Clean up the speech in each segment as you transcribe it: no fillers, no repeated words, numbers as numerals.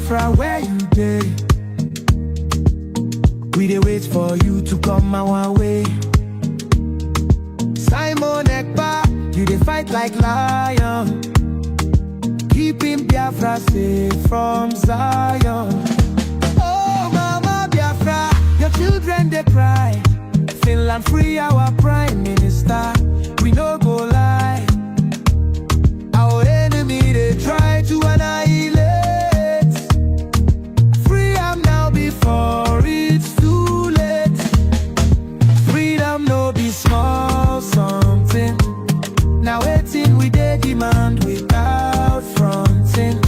Biafra, where you dey? We dey wait for you to come our way. Simon Ekpa, you dey fight like lion, keeping Biafra safe from Zion. Oh mama Biafra, your children they cry. Finland free our prime minister, we no go lie. Our enemy they try to annihilate. Free am now before it's too late. Freedom no be small something. Now waiting we dey demand without fronting.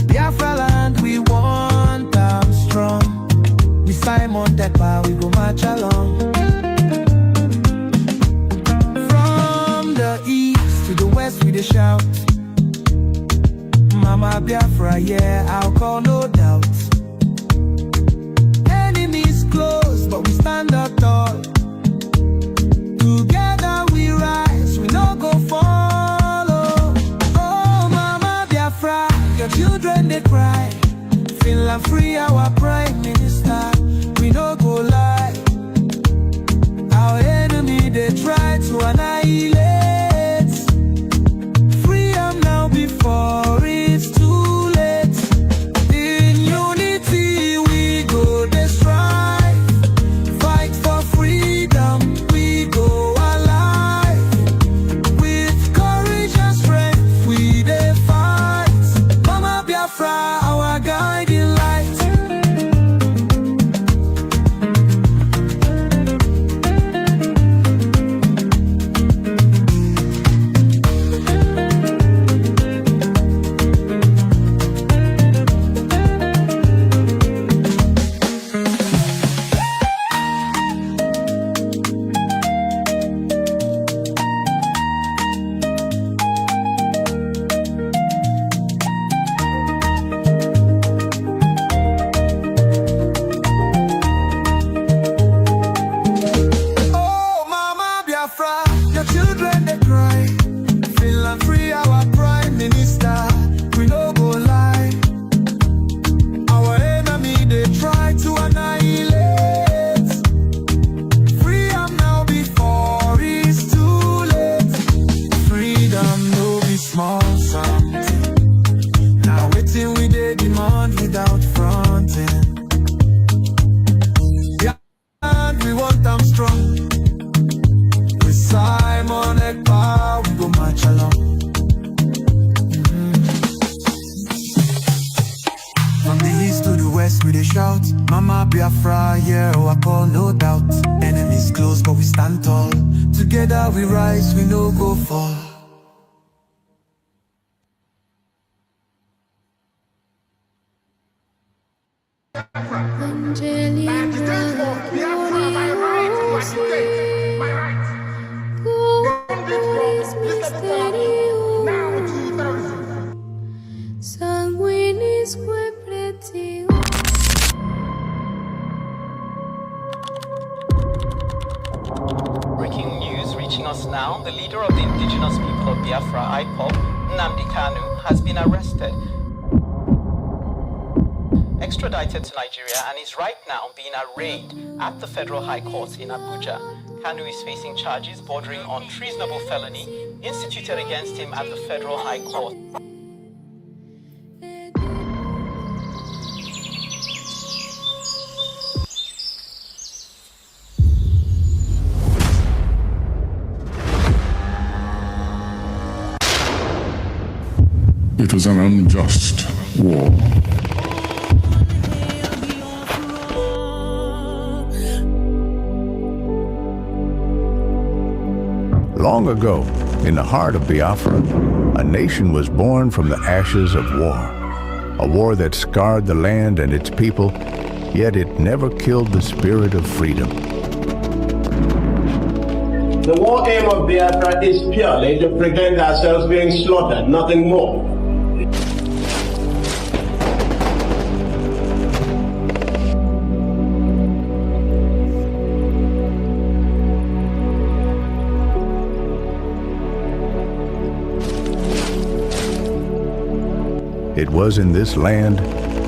Biafra land we want am strong. We Simon Ekpa we go march along. From the east to the west we dey shout, Mama Biafra, yeah, I'll call no doubt. Enemies close, but we stand up tall. Together we rise, we no go follow. Oh Mama Biafra, your children they cry. Finland free our prime minister, we no go lie. Our enemy they try to annihilate. Free am now before it's too late. In unity we go dey strive. Fight for freedom, we go alive. With courage and strength we dey fight. Mama Biafra, our guiding light. Oh Mama Biafra, your children they cry. Finland free our prime minister, we no go lie. Our enemy they try to annihilate. Free am now before it's too late. Freedom no be small something. Now waiting we dey demand without fronting. Yeah, and we want them strong. With Simon Ekpa we go march along. From the east to the west we dey shout, Mama Biafra, yeah, I call no doubt. Enemies close but we stand tall. Together we rise, we no go fall. Breaking news reaching us now. The leader of the indigenous people of Biafra, IPOB, Nnamdi Kanu, has been arrested, extradited to Nigeria, and is right now being arraigned at the Federal High Court in Abuja. Kanu is facing charges bordering on treasonable felony instituted against him at the Federal High Court. It was an unjust war. Long ago, in the heart of Biafra, a nation was born from the ashes of war. A war that scarred the land and its people, yet it never killed the spirit of freedom. The war aim of Biafra is purely to prevent ourselves being slaughtered, nothing more. It was in this land,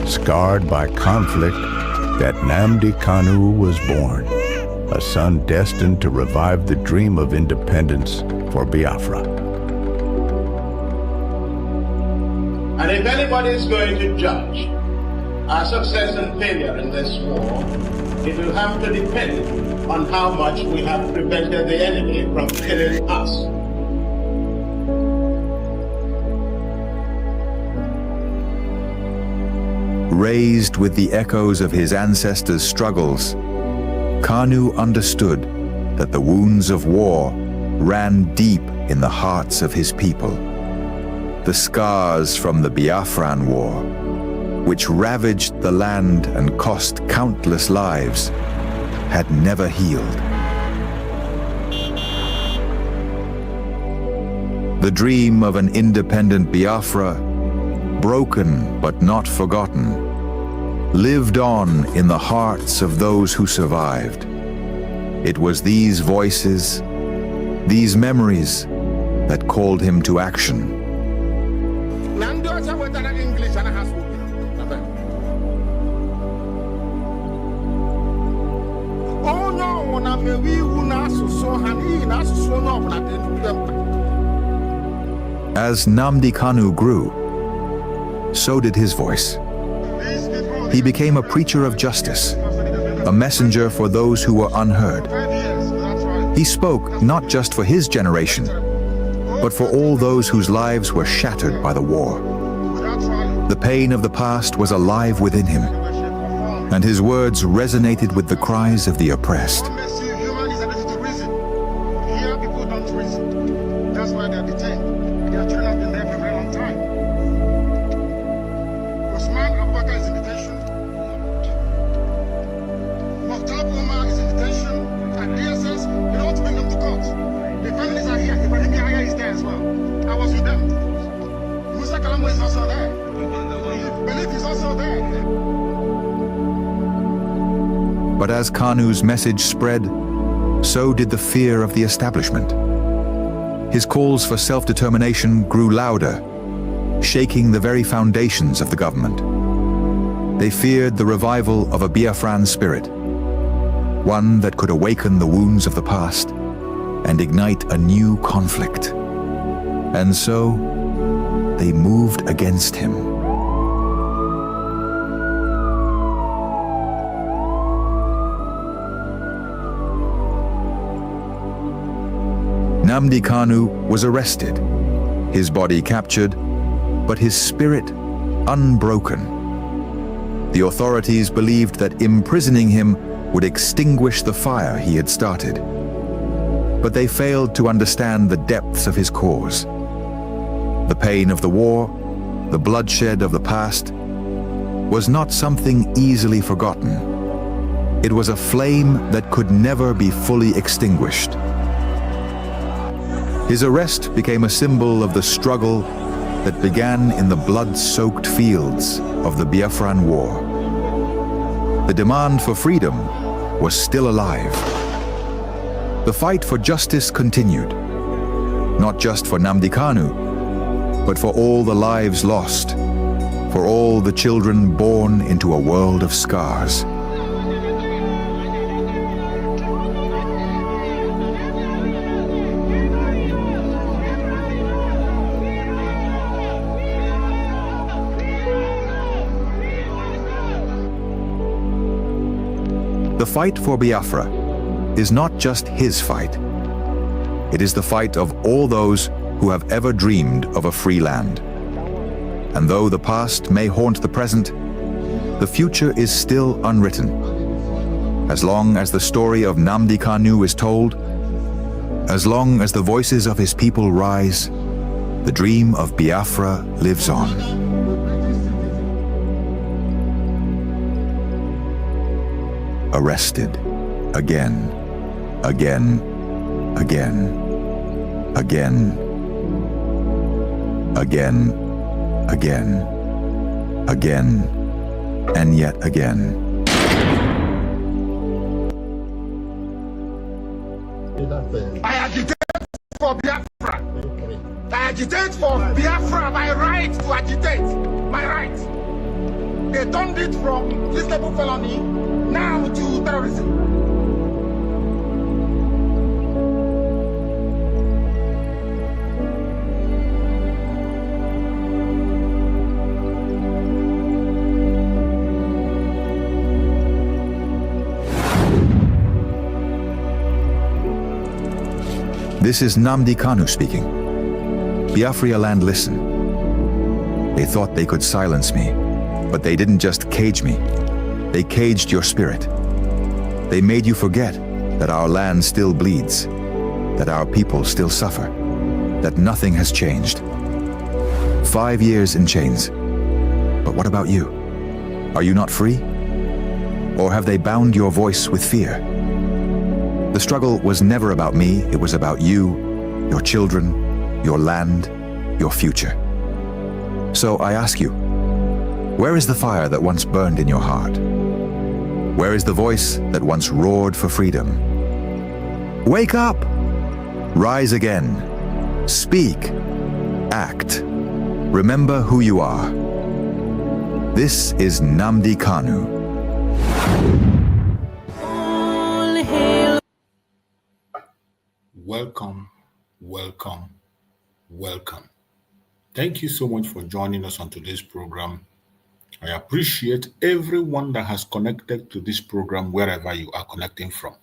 scarred by conflict, that Nnamdi Kanu was born, a son destined to revive the dream of independence for Biafra. And if anybody is going to judge our success and failure in this war, it will have to depend on how much we have prevented the enemy from killing us. Raised with the echoes of his ancestors' struggles, Kanu understood that the wounds of war ran deep in the hearts of his people. The scars from the Biafran War, which ravaged the land and cost countless lives, had never healed. The dream of an independent Biafra, broken but not forgotten, lived on in the hearts of those who survived. It was these voices, these memories, that called him to action. As Nnamdi Kanu grew, so did his voice. He became a preacher of justice, a messenger for those who were unheard. He spoke not just for his generation, but for all those whose lives were shattered by the war. The pain of the past was alive within him, and his words resonated with the cries of the oppressed. But as Kanu's message spread, so did the fear of the establishment. His calls for self-determination grew louder, shaking the very foundations of the government. They feared the revival of a Biafran spirit, one that could awaken the wounds of the past and ignite a new conflict. And so, they moved against him. Nnamdi Kanu was arrested, his body captured, but his spirit unbroken. The authorities believed that imprisoning him would extinguish the fire he had started. But they failed to understand the depths of his cause. The pain of the war, the bloodshed of the past, was not something easily forgotten. It was a flame that could never be fully extinguished. His arrest became a symbol of the struggle that began in the blood-soaked fields of the Biafran War. The demand for freedom was still alive. The fight for justice continued, not just for Nnamdi Kanu, but for all the lives lost, for all the children born into a world of scars. The fight for Biafra is not just his fight. It is the fight of all those who have ever dreamed of a free land. And though the past may haunt the present, the future is still unwritten. As long as the story of Nnamdi Kanu is told, as long as the voices of his people rise, the dream of Biafra lives on. Arrested again, again, again, again, again, again, again, and yet again. I agitate for Biafra. I agitate for Biafra by right to agitate. my rights. They turned it from treasonable felony now to terrorism. This is Nnamdi Kanu speaking. Biafra land, listen. They thought they could silence me, but they didn't just cage me. They caged your spirit. They made you forget that our land still bleeds, that our people still suffer, that nothing has changed. 5 years in chains. But what about you? Are you not free? Or have they bound your voice with fear? The struggle was never about me, it was about you, your children, your land, your future. So I ask you, where is the fire that once burned in your heart? Where is the voice that once roared for freedom? Wake up! Rise again. Speak. Act. Remember who you are. This is Nnamdi Kanu. Welcome, welcome, welcome. Thank you so much for joining us on today's program. I appreciate everyone that has connected to this program wherever you are connecting from.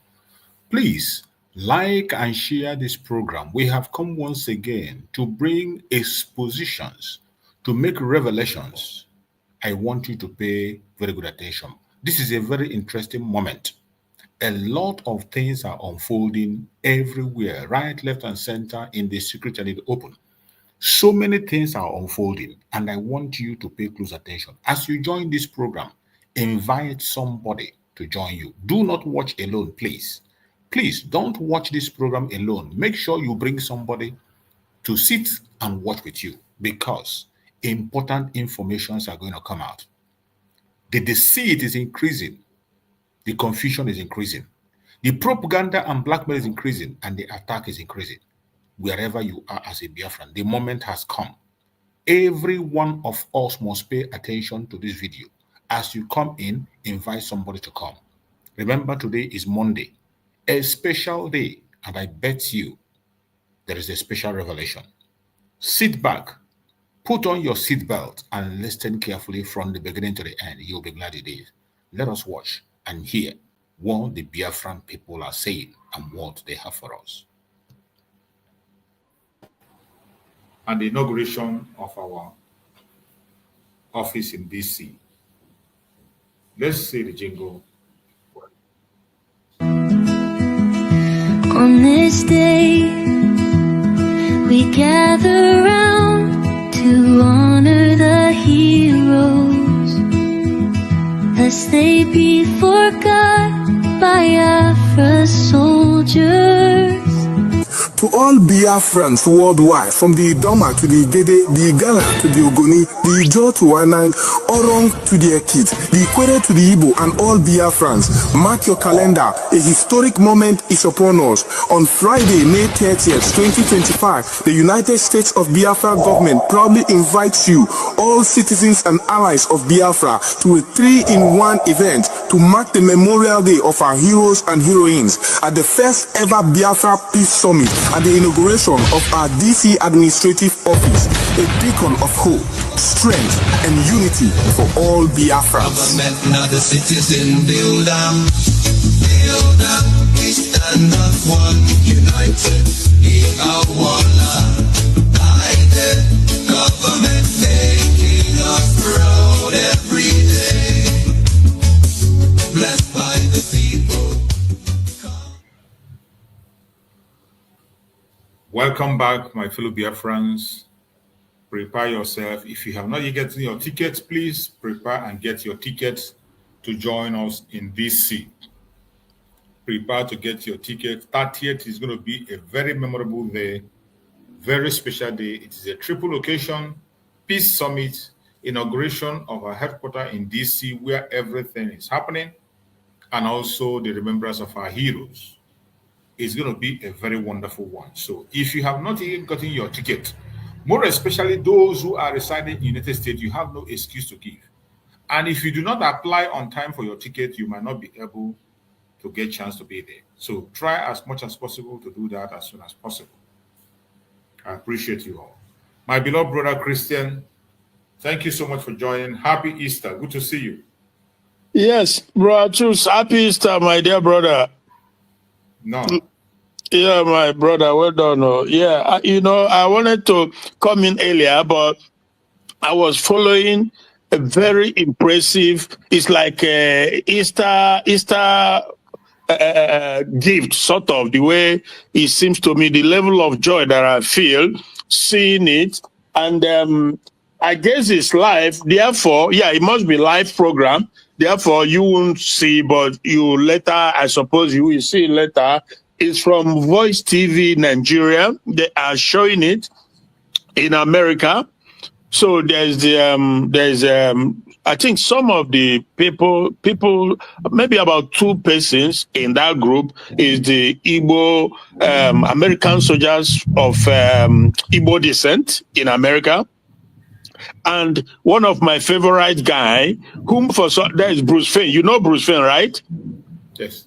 Please like and share this program. We have come once again to bring expositions, to make revelations. I want you to pay very good attention. This is a very interesting moment. A lot of things are unfolding everywhere, right, left, and center, in the secret and in the open. So many things are unfolding, and I want you to pay close attention. As you join this program, invite somebody to join you. Do not watch alone, please. Please don't watch this program alone. Make sure you bring somebody to sit and watch with you, because important informations are going to come out. The deceit is increasing. The confusion is increasing. The propaganda and blackmail is increasing, and the attack is increasing. Wherever you are as a Biafran, the moment has come. Every one of us must pay attention to this video. As you come in, invite somebody to come. Remember, today is Monday, a special day, and I bet you there is a special revelation. Sit back, put on your seatbelt, and listen carefully from the beginning to the end. You'll be glad you did. Let us watch and hear what the Biafran people are saying and what they have for us. And the inauguration of our office in DC. Let's see the jingle. On this day, we gather round to honor the heroes, lest they be forgot by Biafra's soldiers. To all Biafrans worldwide, from the Idoma to the Igede, the Igala to the Ogoni, the Ijo to Anang, Orong to the Ekit, the Ikwere to the Igbo, and all Biafrans, mark your calendar. A historic moment is upon us. On Friday, May 30th, 2025, the United States of Biafra government proudly invites you, all citizens and allies of Biafra, to a 3-in-1 event to mark the Memorial Day of our heroes and heroines at the first ever Biafra Peace Summit and the inauguration of our DC administrative office, a beacon of hope, strength, and unity for all Biafrans. Government, not the citizen, build up, we stand up one, united, in our land, guided, government making us proud every day, blessed by the people. Welcome back, my fellow Biafrans. Prepare yourself. If you have not yet gotten your tickets, please prepare and get your tickets to join us in DC. Prepare to get your ticket. 30th is going to be a very memorable day, very special day. It is a triple location, Peace Summit, inauguration of our headquarters in DC, where everything is happening, and also the remembrance of our heroes. It's going to be a very wonderful one. So if you have not yet gotten your ticket, More especially those who are residing in the United States, you have no excuse to give. And if you do not apply on time for your ticket, you might not be able to get a chance to be there. So try as much as possible to do that as soon as possible. I appreciate you all. My beloved brother Christian, thank you so much for joining. Happy Easter. Good to see you. Yes, brother, choose happy Easter, my dear brother. No. Yeah, my brother, well done. Yeah, I wanted to come in earlier, but I was following a very impressive, it's like Easter gift, sort of, the way it seems to me, the level of joy that I feel seeing it. And I guess it's live. Therefore, yeah, it must be live program. Therefore, you won't see, but you later, I suppose you will see later. It's from Voice TV Nigeria. They are showing it in America. So there's I think some of the people, maybe about 2 persons in that group is the Igbo American soldiers of Igbo descent in America. And one of my favorite guy, that is Bruce Fane. You know Bruce Fane, right? Yes.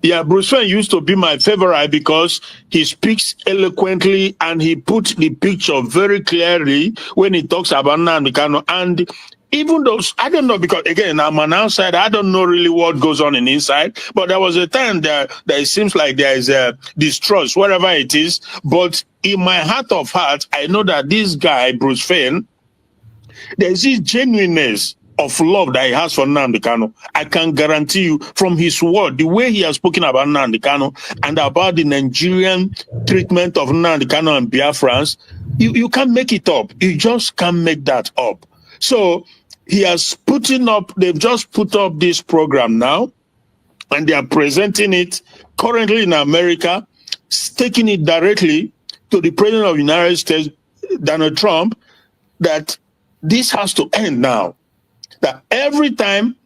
Yeah, Bruce Fane used to be my favorite because he speaks eloquently and he puts the picture very clearly when he talks about Nnamdi Kanu. And even those, I don't know, because again, I'm an outsider, I don't know really what goes on inside, but there was a time that it seems like there is a distrust, wherever it is. But in my heart of hearts, I know that this guy, Bruce Fane, there's this genuineness of love that he has for Nnamdi Kanu. I can guarantee you from his word, the way he has spoken about Nnamdi Kanu and about the Nigerian treatment of Nnamdi Kanu and Biafrans, you can't make it up. You just can't make that up. So he has they've just put up this program now, and they are presenting it currently in America, taking it directly to the President of the United States, Donald Trump, that this has to end now. That every time,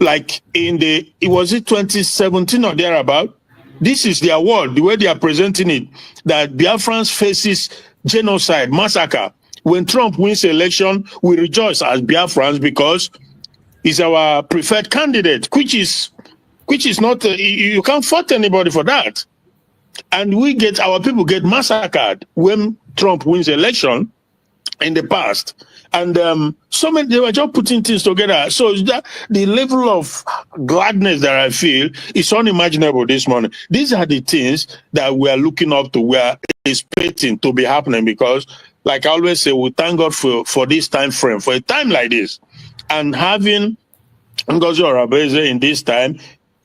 like was it 2017 or thereabout, this is their word, the way they are presenting it, that Biafrans faces genocide, massacre. When Trump wins the election, we rejoice as Biafrans because he's our preferred candidate, which is not, you can't fault anybody for that. And our people get massacred when Trump wins the election in the past. And they were just putting things together. So that the level of gladness that I feel is unimaginable this morning. These are the things that we are looking up to, we are expecting to be happening, because, like I always say, we thank God for this time frame, for a time like this. And having Ngozi Orabeze in this time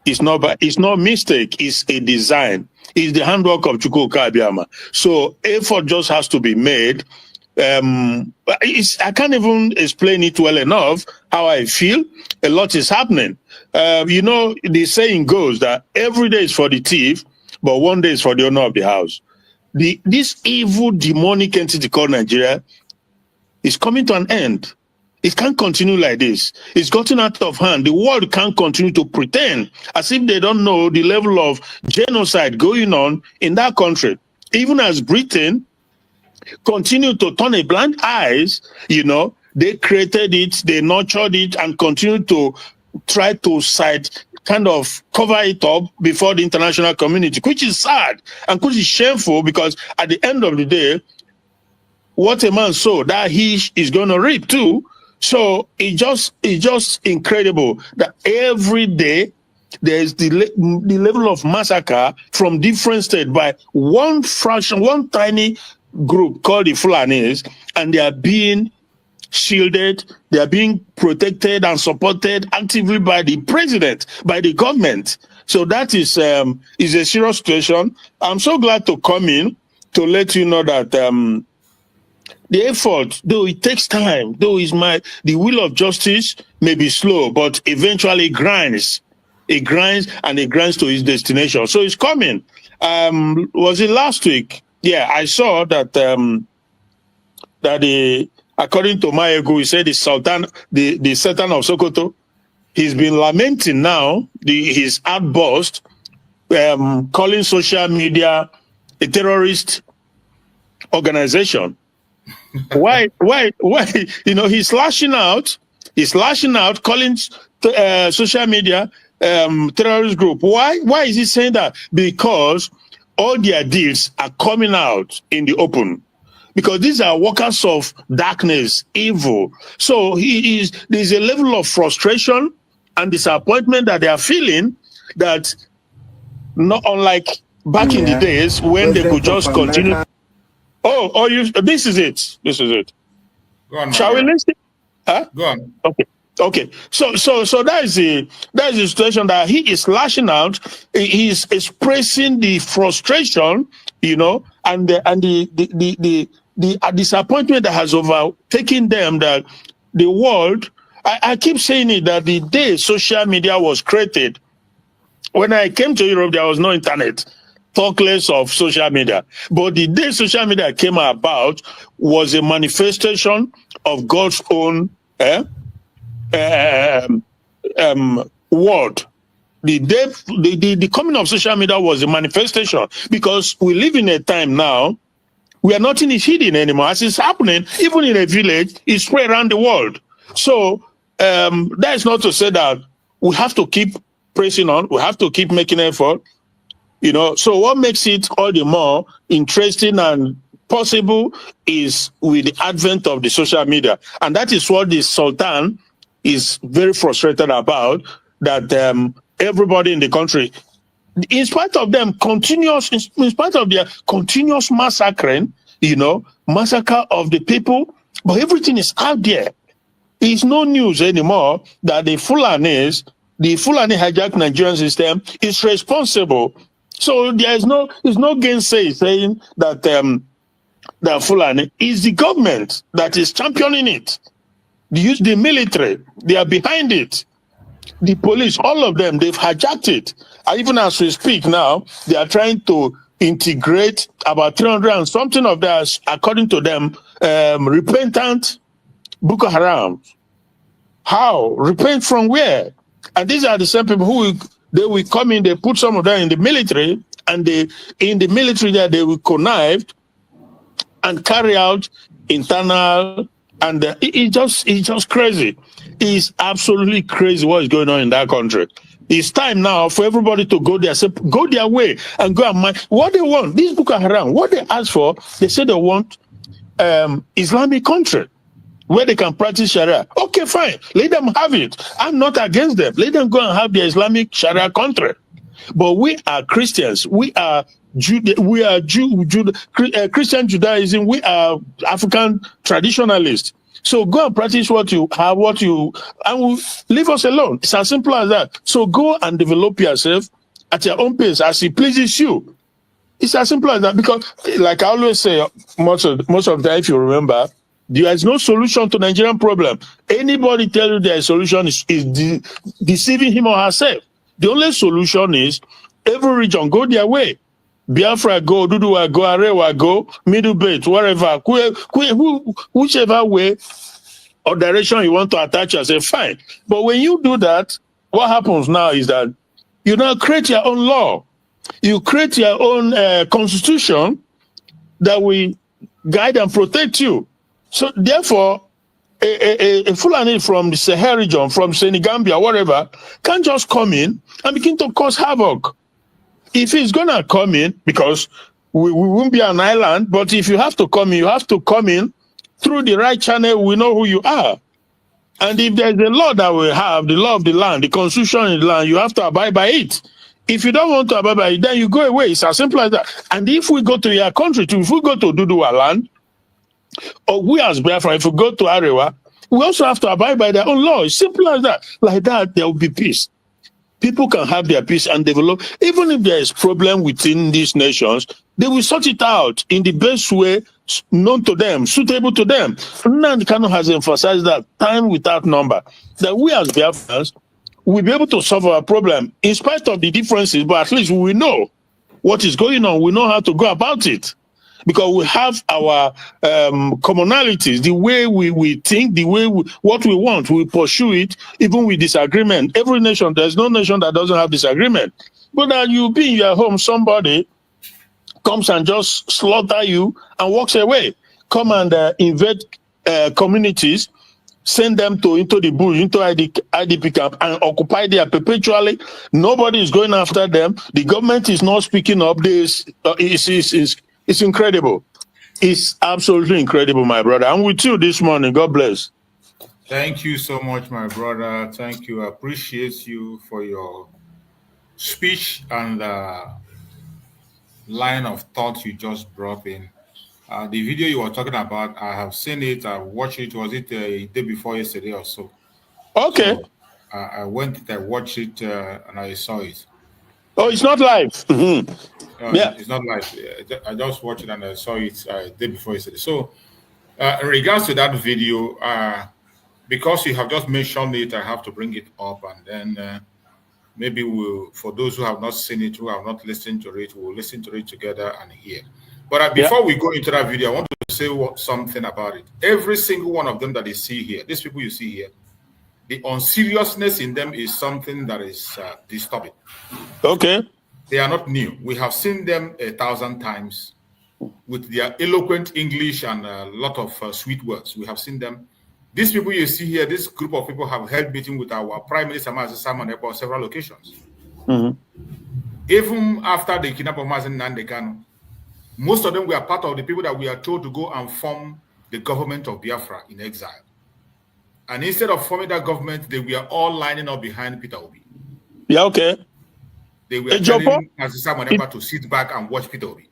is not mistake, it's a design. It's the handwork of Chukwuka Abiyama. So effort just has to be made. I can't even explain it well enough how I feel. A lot is happening. The saying goes that every day is for the thief, but one day is for the owner of the house. This evil demonic entity called Nigeria is coming to an end. It can't continue like this. It's gotten out of hand. The world can't continue to pretend as if they don't know the level of genocide going on in that country. Even as Britain continue to turn a blind eyes, they created it, they nurtured it, and continue to try to kind of cover it up before the international community, which is sad and which is shameful, because at the end of the day, what a man sowed, that he is going to reap too. So it's just incredible that every day there's the level of massacre from different states by one fraction, one tiny group called the Fulanis, and they are being shielded, they are being protected and supported actively by the president, by the government. So that is a serious situation. I'm so glad to come in to let you know that the effort, though it takes time, though the will of justice may be slow, but eventually it grinds and it grinds to its destination. So it's coming. Was it last week? Yeah, I saw that according to Mayegu, he said the Sultan of Sokoto, he's been lamenting now his outburst, calling social media a terrorist organization. Why? You know, he's lashing out, calling social media terrorist group. Why is he saying that? Because all their deeds are coming out in the open. Because these are workers of darkness, evil. So there's a level of frustration and disappointment that they are feeling, that not unlike back in the days when they could just continue. This is it. Go on, shall we listen? Huh? Go on. Okay. So that is the situation that he is lashing out. He's expressing the frustration, you know, and the disappointment that has overtaken them, that the world. I keep saying it, that the day social media was created, when I came to Europe, there was no internet. Talk less of social media. But the day social media came about was a manifestation of God's own word. The coming of social media was a manifestation, because we live in a time now where nothing is hidden anymore. As it's happening, even in a village, it's spread around the world. So that is not to say that we have to keep pressing on. We have to keep making effort. You know, so what makes it all the more interesting and possible is with the advent of the social media. And that is what the Sultan is very frustrated about, that everybody in the country, in spite of their continuous massacring, you know, massacre of the people, but everything is out there. It's no news anymore that the Fulani hijacked Nigerian system is responsible. So there's no gainsay saying that that Fulani is the government that is championing it. The military, they are behind it. The police, all of them, they've hijacked it. And even as we speak now, they are trying to integrate about 300 and something of that, according to them, repentant Boko Haram. How? Repent from where? And these are the same people who will come in, they put some of them in the military, and in the military there they will connive and carry out internal, and it's just crazy. It's absolutely crazy what is going on in that country. It's time now for everybody to go their way and go and mind what they want. These Boko Haram, what they ask for, they say they want Islamic country where they can practice Sharia. Okay, fine. Let them have it. I'm not against them. Let them go and have the Islamic Sharia country. But we are Christians. We are Christian Judaism. We are African traditionalists. So go and practice what you have, and we'll leave us alone. It's as simple as that. So go and develop yourself at your own pace as it pleases you. It's as simple as that. Because, like I always say, most of the time, if you remember, there is no solution to Nigerian problem. Anybody tell you their solution is deceiving him or herself. The only solution is every region go their way. Biafra go, Duduwa go, Arewa go, Middle Belt, wherever, whichever way or direction you want to attach yourself, fine. But when you do that, what happens now is that you now create your own law. You create your own constitution that will guide and protect you. So therefore, a Fulani from the Sahel region, from Senegambia, whatever, can't just come in and begin to cause havoc. If he's going to come in, because we won't be an island, but if you have to come in, you have to come in through the right channel. We know who you are. And if there's a law that we have, the law of the land, the constitution in the land, you have to abide by it. If you don't want to abide by it, then you go away. It's as simple as that. And if we go to your country, if we go to Duduwa land, or we as Biafra, if we go to Arewa, we also have to abide by their own law. It's simple as that. Like that, there will be peace. People can have their peace and develop. Even if there is problem within these nations, they will sort it out in the best way known to them, suitable to them. Nnamdi Kanu has emphasized that time without number, that we as Biafrans will be able to solve our problem in spite of the differences, but at least we know what is going on. We know how to go about it. Because we have our commonalities, the way we think, the way what we want, we pursue it, even with disagreement. Every nation, there's no nation that doesn't have disagreement. But that you be in your home, somebody comes and just slaughter you and walks away. Come and invade communities, send them into the bush, into IDP camp, and occupy there perpetually. Nobody is going after them. The government is not speaking up. This it's incredible. It's absolutely incredible, my brother. I'm with you this morning. God bless. Thank you so much, my brother. Thank you. I appreciate you for your speech and line of thought you just brought in. The video you were talking about, I have seen it. I watched it. Was it a day before yesterday or so? Okay. So, I went, I watched it, and I saw it. Oh, it's not live. Yeah, it's not live. I just watched it and I saw it day before yesterday. So, in regards to that video, because you have just mentioned it, I have to bring it up, and then maybe we'll, for those who have not seen it, who have not listened to it, we'll listen to it together and hear. But before we go into that video, I want to say something about it. Every single one of them that you see here, these people you see here, the unseriousness in them is something that is disturbing. Okay. They are not new. We have seen them 1,000 times with their eloquent English and a lot of sweet words. We have seen them. These people you see here, this group of people have held meeting with our Prime Minister Simon Ekpa on several occasions. Even after the kidnapping of Nnamdi Kanu, most of them were part of the people that we are told to go and form the government of Biafra in exile. And instead of forming that government, they were all lining up behind Peter Obi. Yeah, okay. They were telling Simon Ekpa to sit back and watch Peter Obi.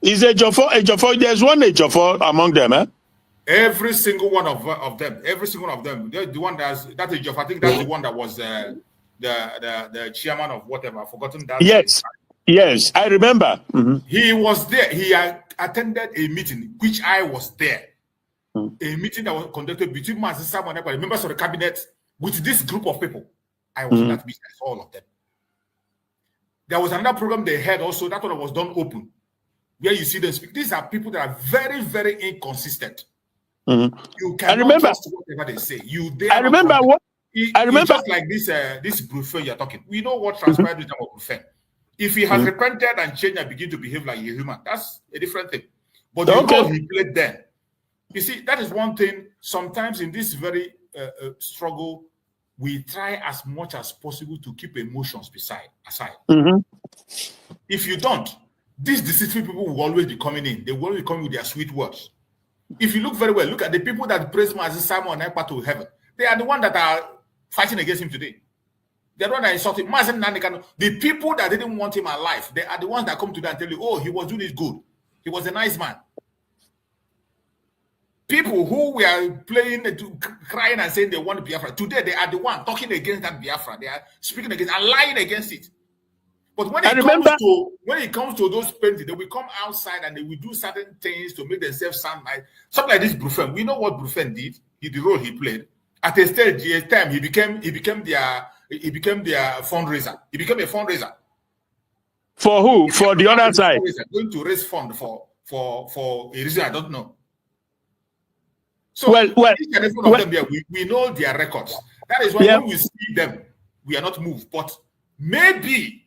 Is a Jofo? There's one Jofo among them, eh? Every single one of them, every single one of them. The one that's a Jofo. I think that's the one that was the chairman of whatever. I've forgotten that. Yes. Yes, I remember. He was there. He attended a meeting, which I was there. A meeting that was conducted between Simon Ekpa, the members of the cabinet, with this group of people. I was in that meeting. I saw all of them. There was another program they had also. That one was done open, where you see them speak. These are people that are very, very inconsistent. You cannot trust whatever they say. I remember just like this Brufen you're talking. We know what transpired with Brufen. If he has repented and changed and begin to behave like a human, that's a different thing. But the role he played then, you see, that is one thing. Sometimes in this very struggle, we try as much as possible to keep emotions aside. If you don't, these deceitful people will always be coming in. They will always be coming with their sweet words. If you look very well, look at the people that praise Simon Ekpa to heaven. They are the ones that are fighting against him today. They're the ones that insulted him. The people that didn't want him alive, they are the ones that come to them and tell you, oh, he was doing this good. He was a nice man. People who were playing, crying and saying they want Biafra, today they are the ones talking against that Biafra. They are speaking against and lying against it. But when it comes to those paintings, they will come outside and they will do certain things to make themselves sound like something like this. Brufen, we know what Brufen did. The role he played. At a stage, he became their fundraiser. He became a fundraiser. For who? For the other side. Going to raise fund for a reason I don't know. So we know their records. That is why when we see them, we are not moved. But maybe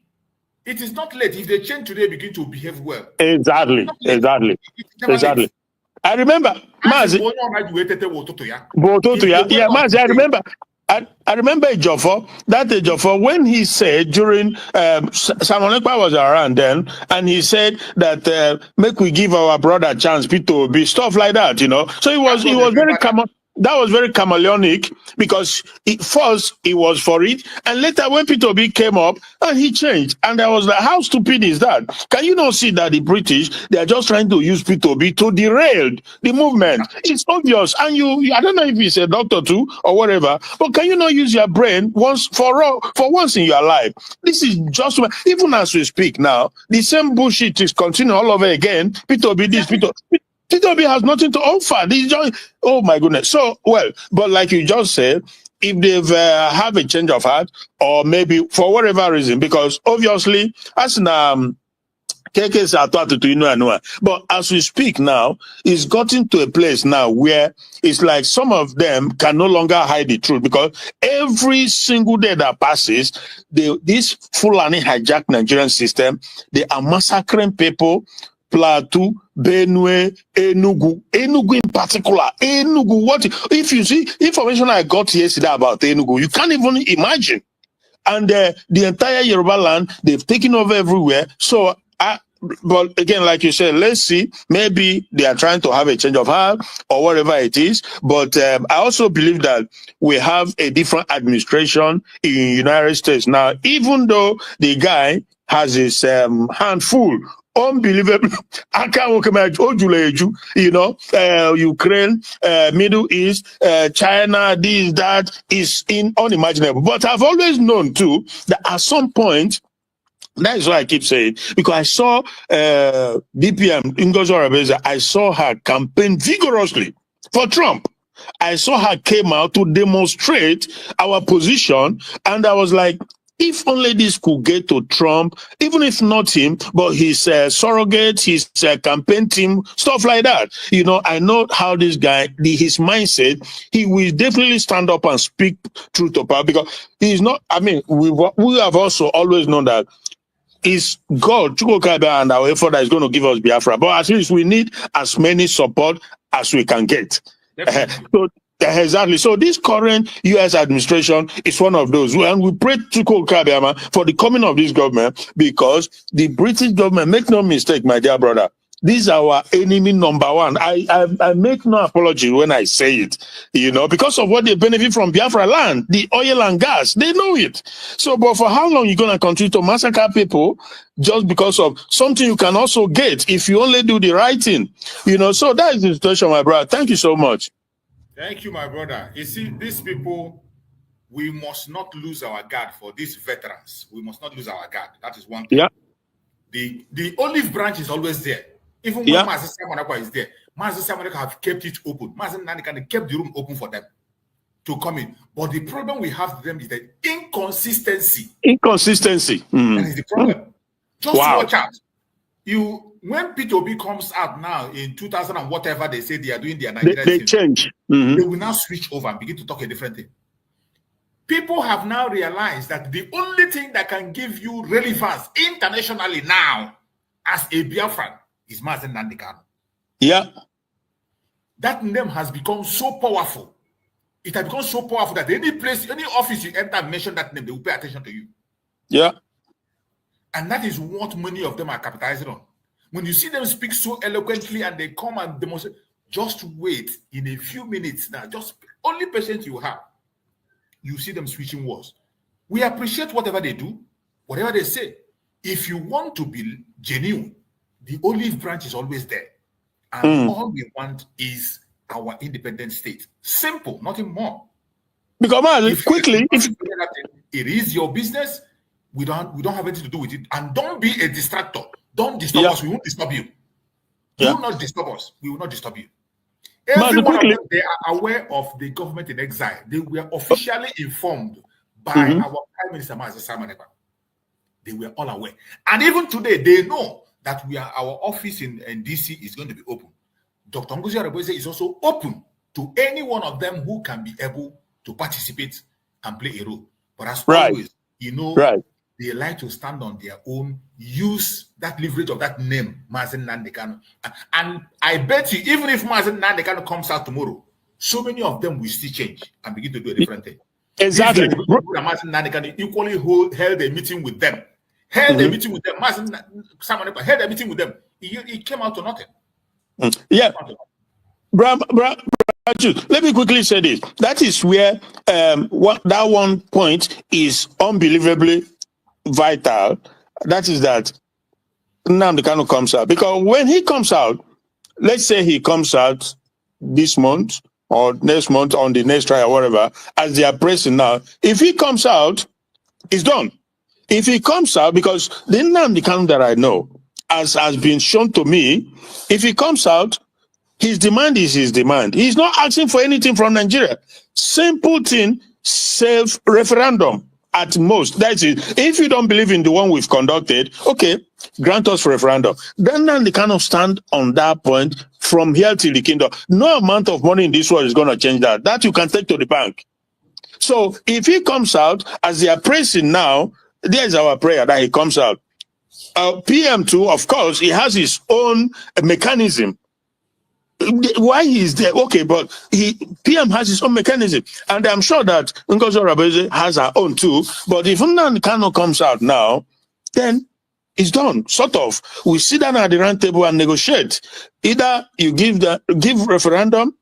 it is not late if they change today, begin to behave well. Exactly. I remember, Mazi. Yeah, Mazi, I remember. I remember Ejiofor, that Ejiofor, when he said during Simon Ekpa was around then, and he said that make we give our brother a chance, Peter Obi, stuff like that, you know. So he was very common. That was very chameleonic because first he was for it, and later when Peter Obi came up, and he changed. And I was like, how stupid is that? Can you not see that the British, they are just trying to use Peter Obi to derail the movement? It's obvious. And I don't know if he's a doctor too or whatever, but can you not use your brain once for once in your life? This is just, even as we speak now, the same bullshit is continuing all over again. Peter Obi this, Peter Obi has nothing to offer. Oh my goodness. So, but like you just said, if they've have a change of heart, or maybe for whatever reason, because obviously, as but as we speak now, it's gotten to a place now where it's like some of them can no longer hide the truth, because every single day that passes, this Fulani hijacked Nigerian system, they are massacring people. Plateau, Benue, Enugu in particular. Enugu, what if you see information I got yesterday about Enugu, you can't even imagine. And the entire Yoruba land, they've taken over everywhere. So, but again, like you said, let's see. Maybe they are trying to have a change of heart or whatever it is. But I also believe that we have a different administration in the United States now, even though the guy has his handful. Unbelievable. You know, Ukraine, Middle East, China, this, that is unimaginable. But I've always known too that at some point, that is why I keep saying, because I saw BPM, Ngozi Orebeze, I saw her campaign vigorously for Trump. I saw her came out to demonstrate our position, and I was like, if only this could get to Trump, even if not him, but his surrogate, his campaign team, stuff like that. You know, I know how this guy, his mindset, he will definitely stand up and speak truth to power, because he's not, I mean, we have also always known that it's God, Chukwuka, and our effort that is going to give us Biafra. But at least we need as many support as we can get. So, exactly. So this current U.S. administration is one of those. And we pray to Chukwuka for the coming of this government, because the British government, make no mistake, my dear brother, this is our enemy number one. I make no apology when I say it, you know, because of what they benefit from Biafra land, the oil and gas, they know it. So, but for how long you going to continue to massacre people just because of something you can also get if you only do the right thing, you know? So that is the situation, my brother. Thank you so much. Thank you, my brother. You see, these people, we must not lose our guard for these veterans. We must not lose our guard. That is one thing. Yeah. The olive branch is always there. Even when Mazi Samanakwa is there, Mazi Samanakwa have kept it open. Mazi Nnamdi kept the room open for them to come in. But the problem we have with them is the inconsistency. Inconsistency. That is the problem. Just watch out. When P2B comes out now in 2000 and whatever they say they are doing their Nigerian they change. They will now switch over and begin to talk a different thing. People have now realized that the only thing that can give you relevance internationally now as a Biafran is Nnamdi Kanu. Yeah. That name has become so powerful. It has become so powerful that any place, any office you enter and mention that name, they will pay attention to you. Yeah. And that is what many of them are capitalizing on. When you see them speak so eloquently and they come and demonstrate, just wait in a few minutes now. Just only patience you have. You see them switching words. We appreciate whatever they do, whatever they say. If you want to be genuine, the olive branch is always there. And all we want is our independent state. Simple, nothing more. Because it is your business. We don't have anything to do with it. And don't be a distractor. Don't disturb us. We won't disturb you. Do not disturb us. We will not disturb you. Every one of them, they are aware of the government in exile. They were officially informed by our Prime Minister, Mazi Samanekwa. They were all aware. And even today, they know that our office in DC is going to be open. Dr. Ngozi Orebeze is also open to any one of them who can be able to participate and play a role. But as always, they like to stand on their own, use that leverage of that name, Mazi Nnamdi Kanu. And I bet you, even if Mazi Nnamdi Kanu comes out tomorrow, so many of them will still change and begin to do a different thing. Exactly. Mazi Nnamdi Kanu equally held a meeting with them. Held a meeting with them. Someone held a meeting with them. He came out to nothing. Yeah. Let me quickly say this. That is where that one point is unbelievably vital. That is that Nnamdi Kanu comes out. Because when he comes out, let's say he comes out this month or next month on the next trial or whatever, as they are pressing now, if he comes out, it's done. If he comes out, because the Nnamdi Kanu that I know, as has been shown to me, if he comes out, his demand is his demand. He's not asking for anything from Nigeria. Simple thing, self-referendum at most. That's it. If you don't believe in the one we've conducted, okay, grant us referendum. Then they kind of stand on that point from here till the kingdom. No amount of money in this world is going to change that. That you can take to the bank. So if he comes out, as they are pressing now, there's our prayer that he comes out. PM2, of course, he has his own mechanism. Why is there? Okay, but PM has his own mechanism, and I'm sure that Ngozi Rabeze has her own too. But if Nnamdi Kanu comes out now, then it's done. Sort of. We sit down at the round table and negotiate. Either you give referendum,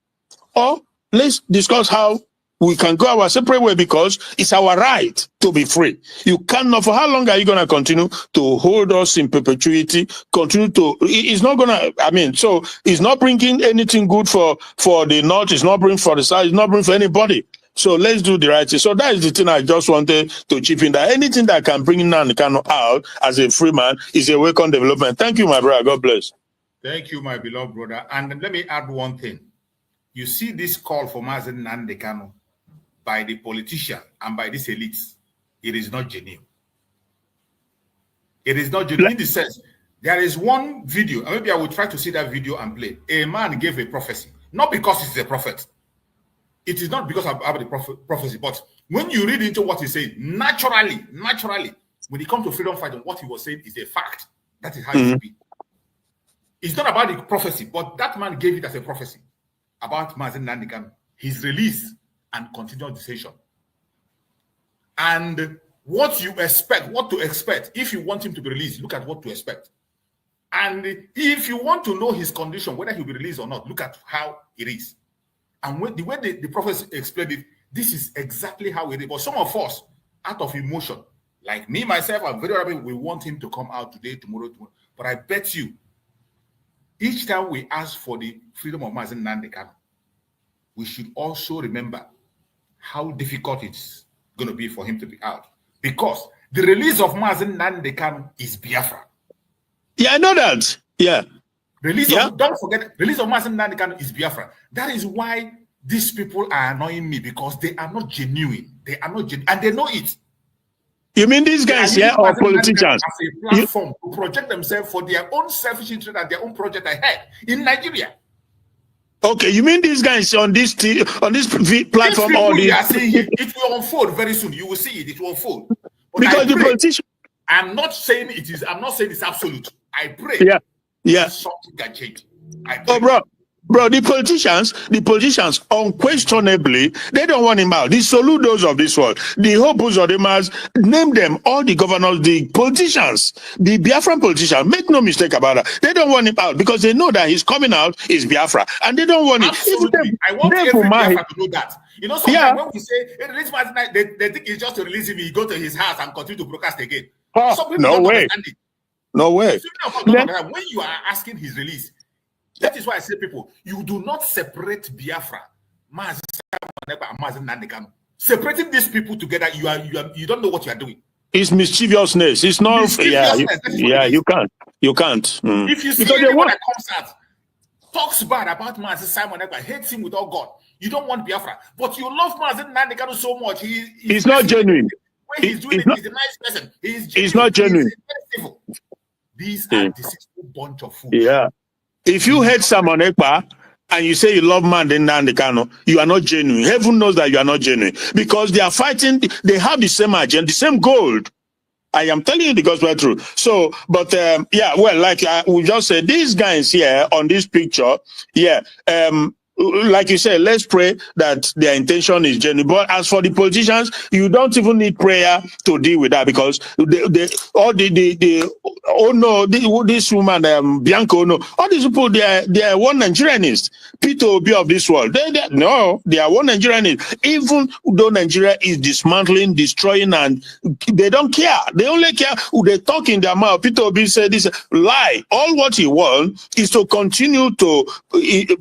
or let's discuss how we can go our separate way, because it's our right to be free. You cannot. For how long are you going to continue to hold us in perpetuity? It's not going to, so it's not bringing anything good for the North. It's not bringing for the South. It's not bringing for anybody. So let's do the right thing. So that is the thing I just wanted to chip in, that anything that can bring Nnamdi Kanu out as a free man is a welcome development. Thank you, my brother. God bless. Thank you, my beloved brother. And let me add one thing. You see this call for Nnamdi Kanu by the politician and by these elites, it is not genuine. It is not genuine in the sense, there is one video, and maybe I will try to see that video and play. A man gave a prophecy, not because he's a prophet. It is not because about the prophecy, but when you read into what he said, naturally, when it comes to freedom fighting, what he was saying is a fact. That is how it should be. It's not about the prophecy, but that man gave it as a prophecy about Nnamdi Kanu, his release and continued decision. And what to expect, if you want him to be released, look at what to expect. And if you want to know his condition, whether he'll be released or not, look at how it is. And the way the prophet explained it, this is exactly how it is. But some of us, out of emotion, like me, myself, I'm very happy, we want him to come out today, tomorrow. But I bet you, each time we ask for the freedom of Nnamdi Kanu, we should also remember how difficult it's going to be for him to be out. Because the release of Nnamdi Kanu is Biafra. Yeah, I know that. Yeah. Don't forget, release of Nnamdi Kanu is Biafra. That is why these people are annoying me, because they are not genuine. They are not genuine, and they know it. You mean these guys here are politicians? As a platform to project themselves for their own selfish interest and their own project ahead in Nigeria. Okay, you mean these guys on this platform? It will unfold very soon. You will see it. It will unfold. But because the politician. I'm not saying it is. I'm not saying it's absolute. I pray. Yeah. Something can change. Bro, the politicians unquestionably, they don't want him out. The Soludos of this world, the Hopus of the mass, name them, all the governors, the politicians, the Biafran politicians, make no mistake about that. They don't want him out because they know that he's coming out is Biafra, and they don't want it. I want every Biafra to know that. You know, sometimes when we say, hey, release Martin, they think it's just to release him, he go to his house and continue to broadcast again. No way. When you are asking his release, that is why I say, people, you do not separate Biafra, separating these people together. You don't know what you are doing. It's mischievousness. It's not. You can't. If you see anyone that comes out, talks bad about Mazi Simon Ekpa, hates him with all God, you don't want Biafra, but you love Nnamdi Kanu so much. He's not genuine. He's doing he's a nice person. He's not genuine. These are deceitful bunch of fools. Yeah. If you hate Simon Ekpa and you say you love Nnamdi Kanu, you are not genuine. Heaven knows that you are not genuine, because they are fighting. They have the same agenda, the same goal. I am telling you the gospel truth. So, but like we just said, these guys here on this picture, like you said, let's pray that their intention is genuine. But as for the politicians, you don't even need prayer to deal with that, because this woman, Bianca Ono, all these people, they are one Nigerianists. Peter Obi of this world. They are one Nigerianists. Even though Nigeria is dismantling, destroying, and they don't care. They only care who they talk in their mouth. Peter Obi said this lie. All what he wants is to continue to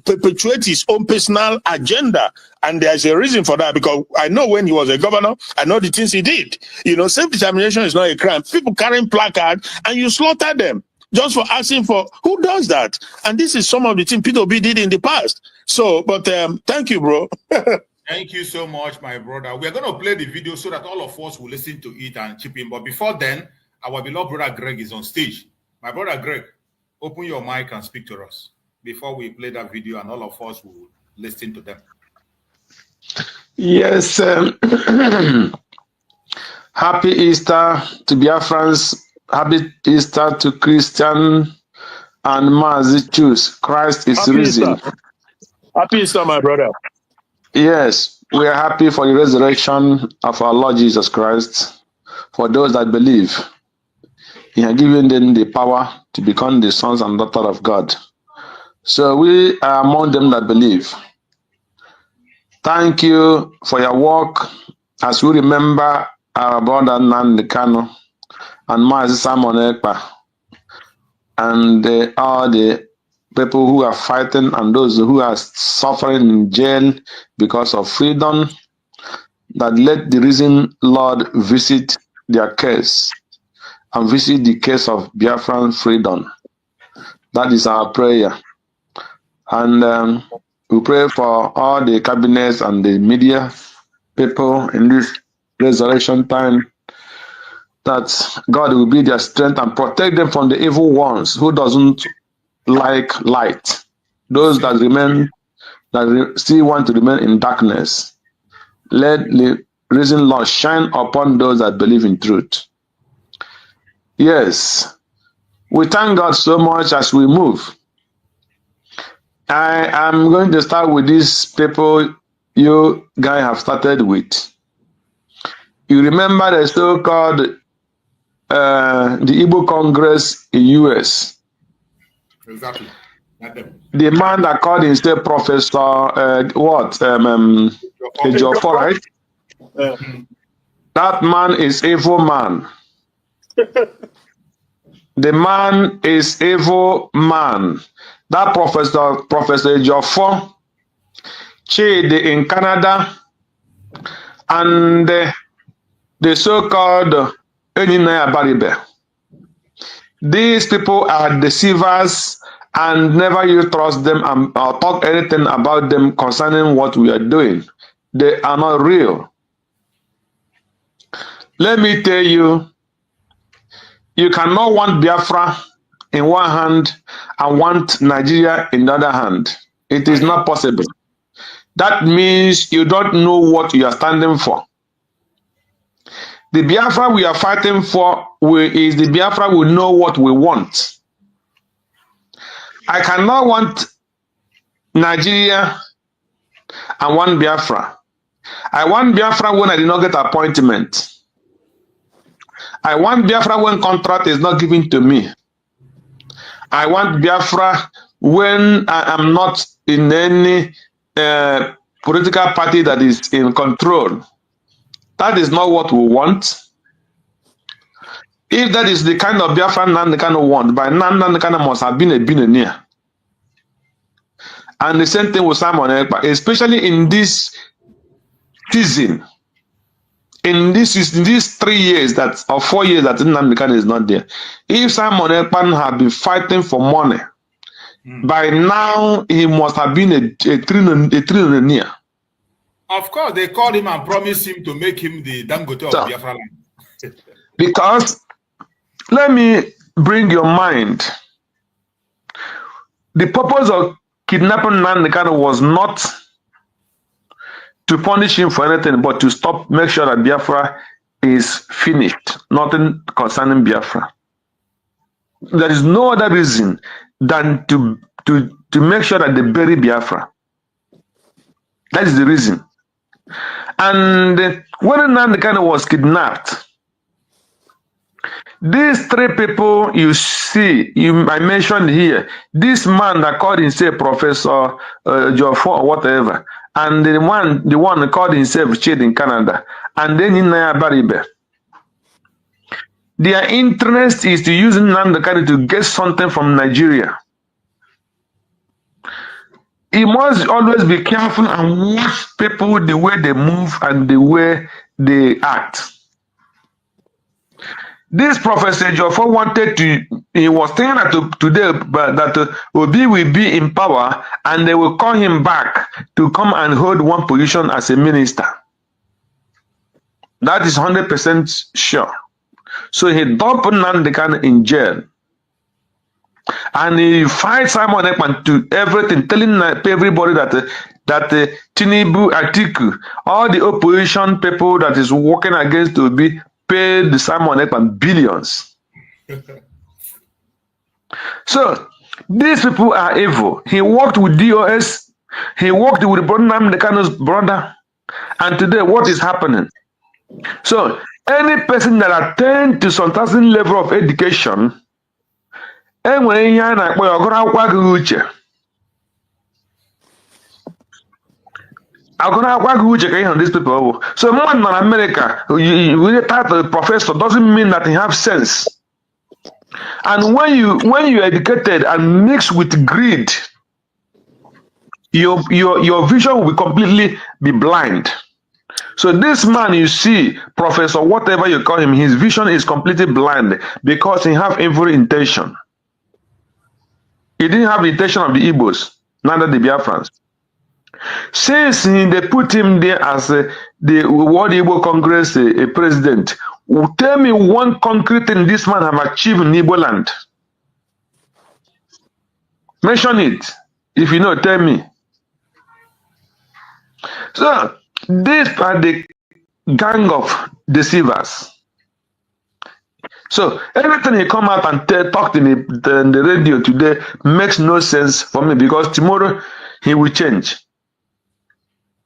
perpetuate his own personal agenda. And there's a reason for that, because I know when he was a governor, I know the things he did. You know, self-determination is not a crime. People carrying placards and you slaughter them just for asking for, who does that? And this is some of the things Peter Obi did in the past. So, but thank you, bro. Thank you so much, my brother. We're going to play the video so that all of us will listen to it and chip in. But before then, our beloved brother Greg is on stage. My brother Greg, open your mic and speak to us before we play that video, and all of us will listen to them. Yes. Happy Easter to Biafrans. Happy Easter to Christian and Mazi Jews. Christ is Happy risen. Easter. Happy Easter, my brother. Yes, we are happy for the resurrection of our Lord Jesus Christ. For those that believe, He has given them the power to become the sons and daughters of God. So we are among them that believe. Thank you for your work as we remember our brother Nnamdi Kanu and Mazi Simon Ekpa and all the people who are fighting and those who are suffering in jail because of freedom, that let the risen Lord visit their case and visit the case of Biafran freedom. That is our prayer. And we pray for all the cabinets and the media people in this resurrection time, that God will be their strength and protect them from the evil ones who doesn't like light. Those that remain, still want to remain in darkness. Let the risen Lord shine upon those that believe in truth. Yes, we thank God so much as we move. I am going to start with these people you guys have started with. You remember the so-called the Igbo Congress in US. Exactly. The man that called himself Professor Ejiofor, right? That man is evil man. The man is evil man. That Professor Ejiofor, Chidi in Canada, and the so-called Eninaya Baribe. These people are deceivers, and never you trust them or talk anything about them concerning what we are doing. They are not real. Let me tell you, you cannot want Biafra in one hand and want Nigeria in the other hand. It is not possible. That means you don't know what you are standing for. The Biafra we are fighting for is the Biafra we know what we want. I cannot want Nigeria and want Biafra. I want Biafra when I did not get appointment. I want Biafra when contract is not given to me. I want Biafra when I am not in any political party that is in control. That is not what we want. If that is the kind of Biafra Nnamdi Kanu want, by now Nnamdi Kanu must have been a billionaire. And the same thing with Simon Ekpa, especially in this season. In these 3 years or 4 years that Nnamdi Kanu is not there. If Simon Ekpa had been fighting for money, by now he must have been a trillionaire. Of course, they called him and promised him to make him the Dangote of Biafra land. Because, let me bring your mind, the purpose of kidnapping Nnamdi Kanu was not to punish him for anything, but to make sure that Biafra is finished. Nothing concerning Biafra. There is no other reason than to make sure that they bury Biafra. That is the reason. And when Nnamdi Kanu was kidnapped, these 3 people you see, I mentioned here, this man that called himself Professor Ejiofor or whatever, and the one called himself Chidi in Canada, and then Eninaya Baribe. Their interest is to use Nnamdi Kanu to get something from Nigeria. You must always be careful and watch people, the way they move and the way they act. This Professor Ejiofor wanted he was thinking that today that Obi will be in power and they will call him back to come and hold one position as a minister. That is 100% sure. So he dumped Nnamdi Kanu in jail. And he fights Simon Ekpa to everything, telling everybody that Tinubu, Atiku, all the opposition people that is working against Obi paid Simon Ekpa billions. So these people are evil. He worked with DOS. He worked with Nnamdi Kanu's brother. And today, what is happening? So any person that attained to some certain level of education, enwere ihe a na-akpọ ya ọgụrụ akwụkwọ agụghị uche. Agụrụ akwụkwọ agụghị uche ka ihe on these people bụ. So mmadụ nọ na America, with a title professor doesn't mean that he have sense. And when you educated and mixed with greed, your vision will completely be blind. So this man you see, professor, whatever you call him, his vision is completely blind because he have every intention. He didn't have the intention of the Igbos, neither the Biafrans. Since they put him there as the World Igbo Congress president, tell me one concrete thing this man have achieved in Igbo land. Mention it. If you know, tell me. So, these are the gang of deceivers. So, everything he come out and talked in the radio today makes no sense for me because tomorrow he will change.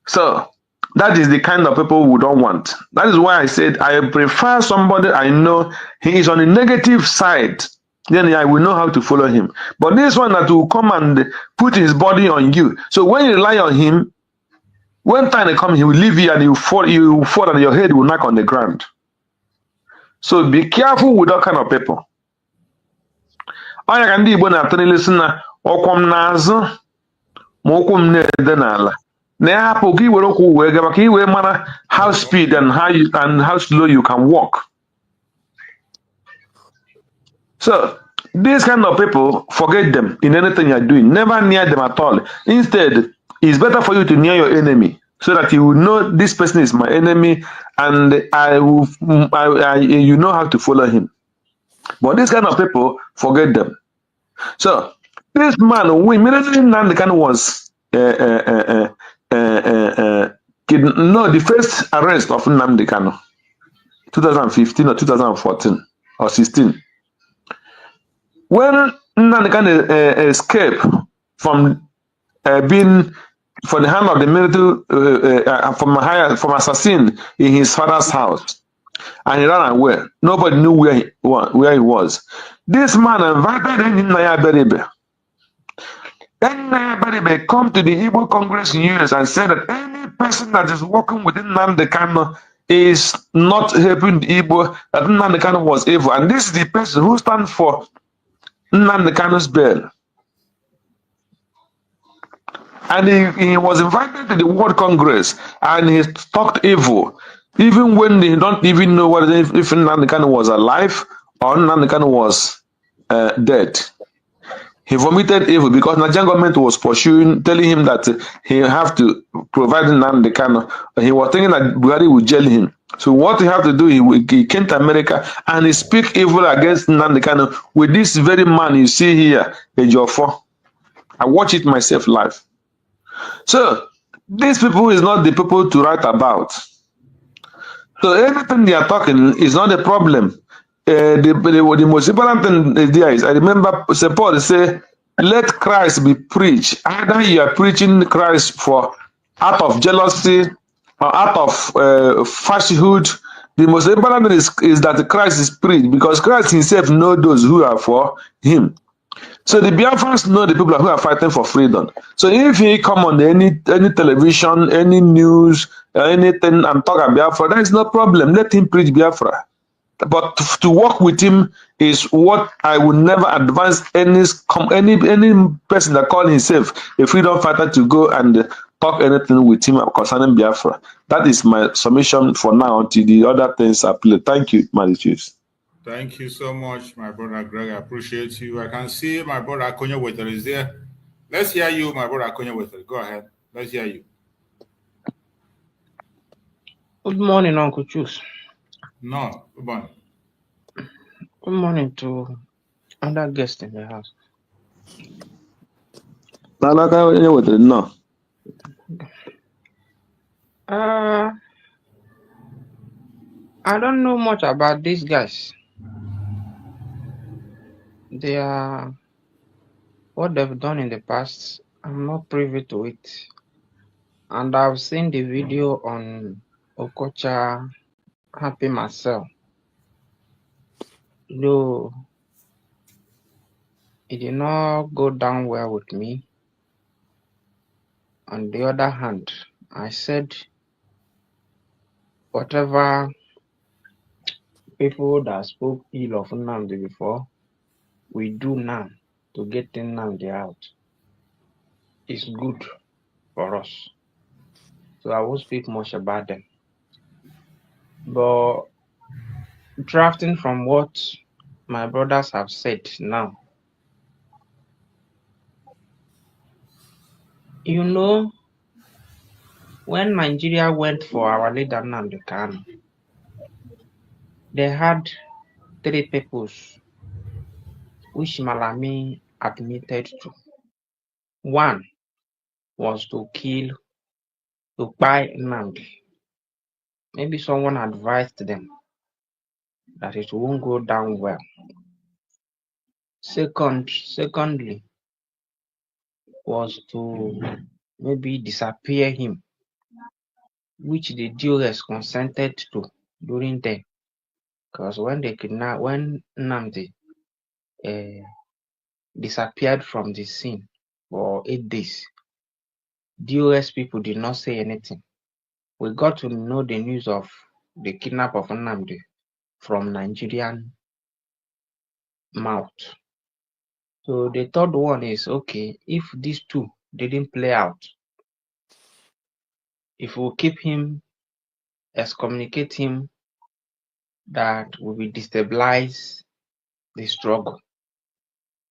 So, that is the kind of people we don't want. That is why I said I prefer somebody I know he is on the negative side. Then I will know how to follow him. But this one that will come and put his body on you. So when you rely on him, when time they come, he will leave you and you fall and your head will knock on the ground. So be careful with that kind of people. Onye ka ndị Igbo na-atụnile si na ọkwọ m n'azụ ma ụkwụ m na-ede n'ala. Na ya hapụ ka iwere okwu wee gaba ka iwee mara how speed and how slow you can walk. So these kind of people, forget them in anything you're doing. Never near them at all. Instead, it's better for you to near your enemy so that you will know this person is my enemy and you know how to follow him. But this kind of people, forget them. So this man, we immediately Nnamdi Kanu was the first arrest of Nnamdi Kanu, 2015 or 2014 or 16. When Nnamdi Kanu escaped from being for the hand of the military from assassin in his father's house, and he ran away. Nobody knew where he was. This man invited Nnaya Berebe. Nnaya Berebe come to the Igbo Congress News and said that any person that is working with Nnamdi Kanu is not helping the Igbo, that Nnamdi Kanu was evil. And this is the person who stands for Nnamdi Kanu's bail. And he was invited to the World Congress and he talked evil, even when they don't even know whether if Nnamdi Kanu was alive or Nnamdi Kanu was dead. He vomited evil because Nigerian government was pursuing, telling him that he have to provide Nnamdi Kanu. He was thinking that Buhari would jail him. So what he have to do, he came to America and he speak evil against Nnamdi Kanu with this very man you see here, Ejiofor. I watch it myself live. So these people is not the people to write about. So everything they are talking is not a problem. The most important thing there is, I remember St. Paul say, let Christ be preached. Either you are preaching Christ for out of jealousy or out of falsehood. The most important thing is that Christ is preached because Christ himself knows those who are for him. So the Biafrans know the people who are fighting for freedom. So if he come on any television, any news, anything and talk about Biafra, there is no problem. Let him preach Biafra. But to work with him is what I would never advise any person that calls himself a freedom fighter to go and talk anything with him concerning Biafra. That is my submission for now until the other things are played. Thank you, Marichus. Thank you so much, my brother Greg. I appreciate you. I can see my brother Akonya Weather is there. Let's hear you, my brother Akonya Weather. Go ahead. Let's hear you. Good morning, Uncle Chus. No, good morning. Good morning to other guests in the house. No. I don't know much about these guys. they are what they've done in the past. I'm not privy to it, and I've seen the video on Okocha Happy myself. Though it did not go down well with me. On the other hand, I said whatever people that spoke ill of Nnamdi before, we do now to get Nnamdi out. It's good for us. So I won't speak much about them. But drafting from what my brothers have said now, you know, when Nigeria went for our leader Nnamdi Kanu, they had 3 purposes which Malami admitted to. One was to buy Nnamdi. Maybe someone advised them that it won't go down well. Secondly, was to maybe disappear him, which the DOS consented to during then. Because when Nnamdi disappeared from the scene for 8 days, DOS people did not say anything. We got to know the news of the kidnap of Nnamdi from Nigerian mouth. So the third one is, okay, if these two didn't play out, if we keep him, excommunicate him, that we will destabilize the struggle.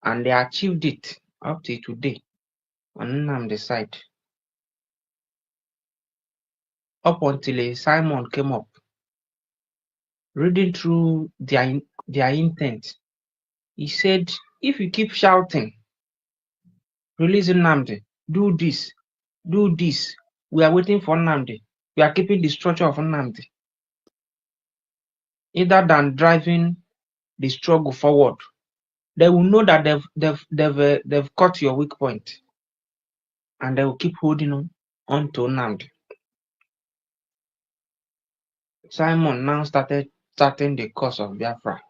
And they achieved it up to today on Nnamdi's side. Up until Simon came up, reading through their intent, he said, if you keep shouting, release Nnamdi, do this, we are waiting for Nnamdi, we are keeping the structure of Nnamdi, either than driving the struggle forward, they will know that they've caught your weak point, and they will keep holding on to Nnamdi. Simon now starting the cause of Biafra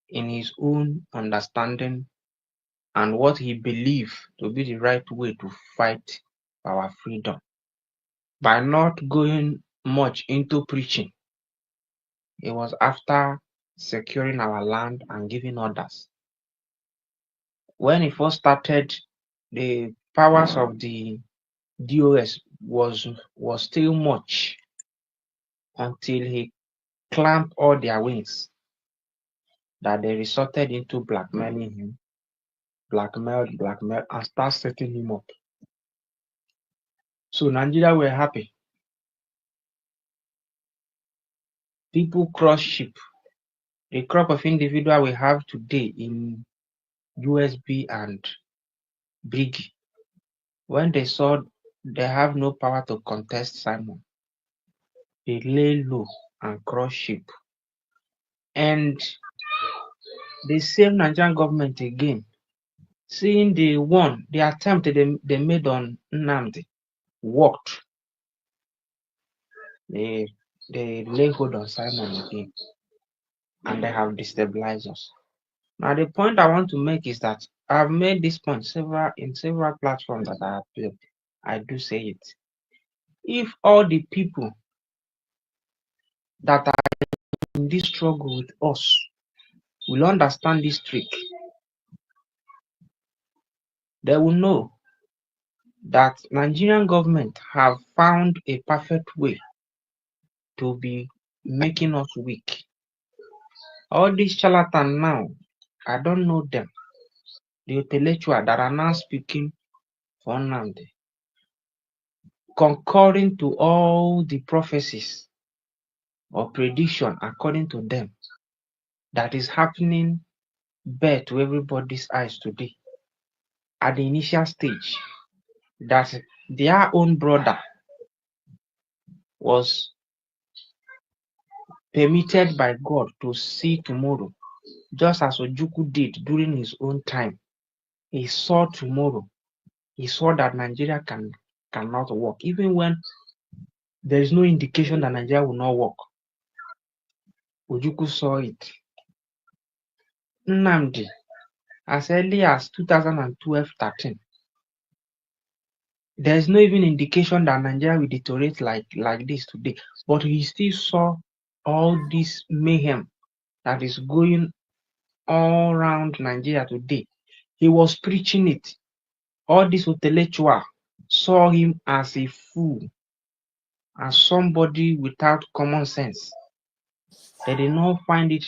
in his own understanding and what he believed to be the right way to fight for our freedom. By not going much into preaching, it was after securing our land and giving orders. When he first started, the powers of the DOS was still much until he clamped all their wings, that they resorted into blackmailing him, blackmail, and start setting him up. So Nigeria were happy. People cross ship. The crop of individual we have today in USB and Briggy, when they saw they have no power to contest Simon, they lay low and cross ship. And the same Nigerian government again, seeing the attempt they made on Nnamdi worked, they lay hold on Simon again, and they have destabilized us. Now the point I want to make is that I've made this point in several platforms that I appear. I do say it. If all the people that are in this struggle with us will understand this trick, they will know that Nigerian government have found a perfect way to be making us weak. All these charlatans now, I don't know them. The intellectuals that are now speaking for Nnamdi, concurring to all the prophecies or prediction according to them that is happening bare to everybody's eyes today. At the initial stage, that their own brother was permitted by God to see tomorrow, just as Ojukwu did during his own time. He saw tomorrow. He saw that Nigeria cannot work, even when there is no indication that Nigeria will not work. Ojukwu saw it. Nnamdi, as early as 2012-13, there is no even indication that Nigeria will deteriorate like this today. But he still saw all this mayhem that is going all around Nigeria today. He was preaching it. All these intellectuals saw him as a fool, as somebody without common sense. They did not find it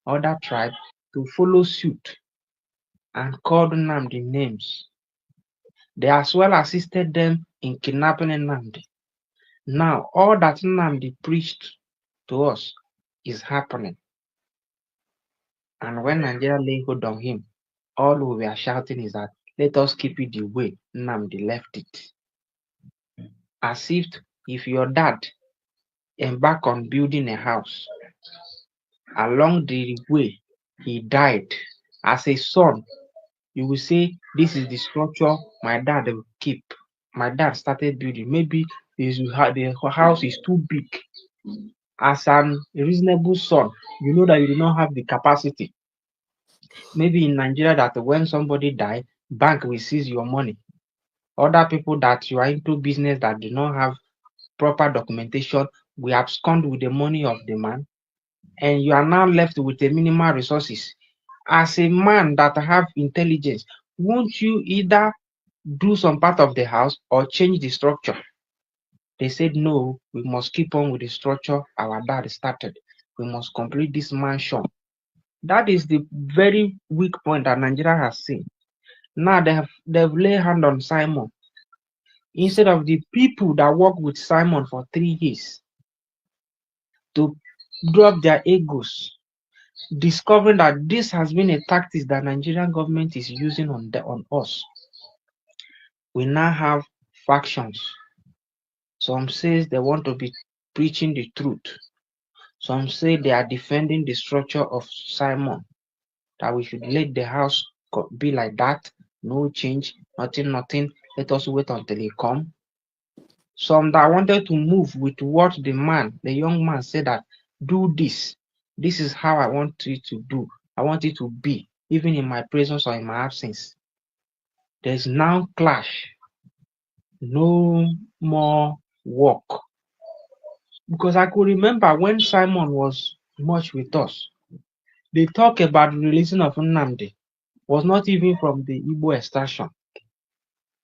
other tribe to follow suit and called Nnamdi names. They as well assisted them in kidnapping Nnamdi. Now, all that Nnamdi preached to us is happening. And when Nigeria lay hold on him, all we were shouting is that let us keep it the way Nnamdi left it. As if your dad embarked on building a house, along the way he died, as a son, you will say, this is the structure my dad will keep. My dad started building. Maybe the house is too big. As a reasonable son, you know that you do not have the capacity. Maybe in Nigeria that when somebody dies, bank will seize your money. Other people that you are into business that do not have proper documentation will abscond with the money of the man, and you are now left with a minimal resources. As a man that have intelligence, won't you either do some part of the house or change the structure? They said, no, we must keep on with the structure our dad started. We must complete this mansion. That is the very weak point that Nigeria has seen. Now they've laid hand on Simon. Instead of the people that work with Simon for 3 years to drop their egos, discovering that this has been a tactic that Nigerian government is using on us. We now have factions. Some says they want to be preaching the truth. Some say they are defending the structure of Simon, that we should let the house be like that, no change, nothing, let us wait until he come. Some that wanted to move with what the young man said, that do this. This is how I want it to do. I want it to be, even in my presence or in my absence. There's now clash. No more work. Because I could remember when Simon was much with us, the talk about the releasing of Nnamdi was not even from the Igbo extraction.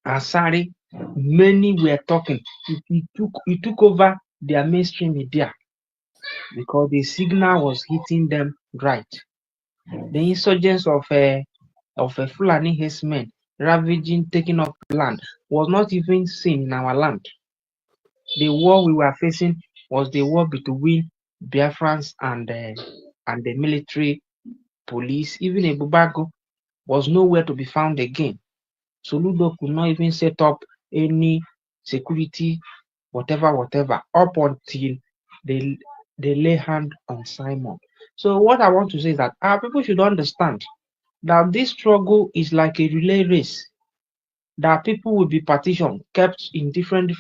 Asari, many were talking. It took over their mainstream media because the signal was hitting them right. The insurgents of a Fulani herdsmen ravaging, taking up land was not even seen in our land. The war we were facing was the war between Biafrans and the military police. Even Ebubago was nowhere to be found again. Soludo could not even set up any security, whatever, up until they lay hand on Simon. So what I want to say is that our people should understand that this struggle is like a relay race. That people will be partitioned, kept in different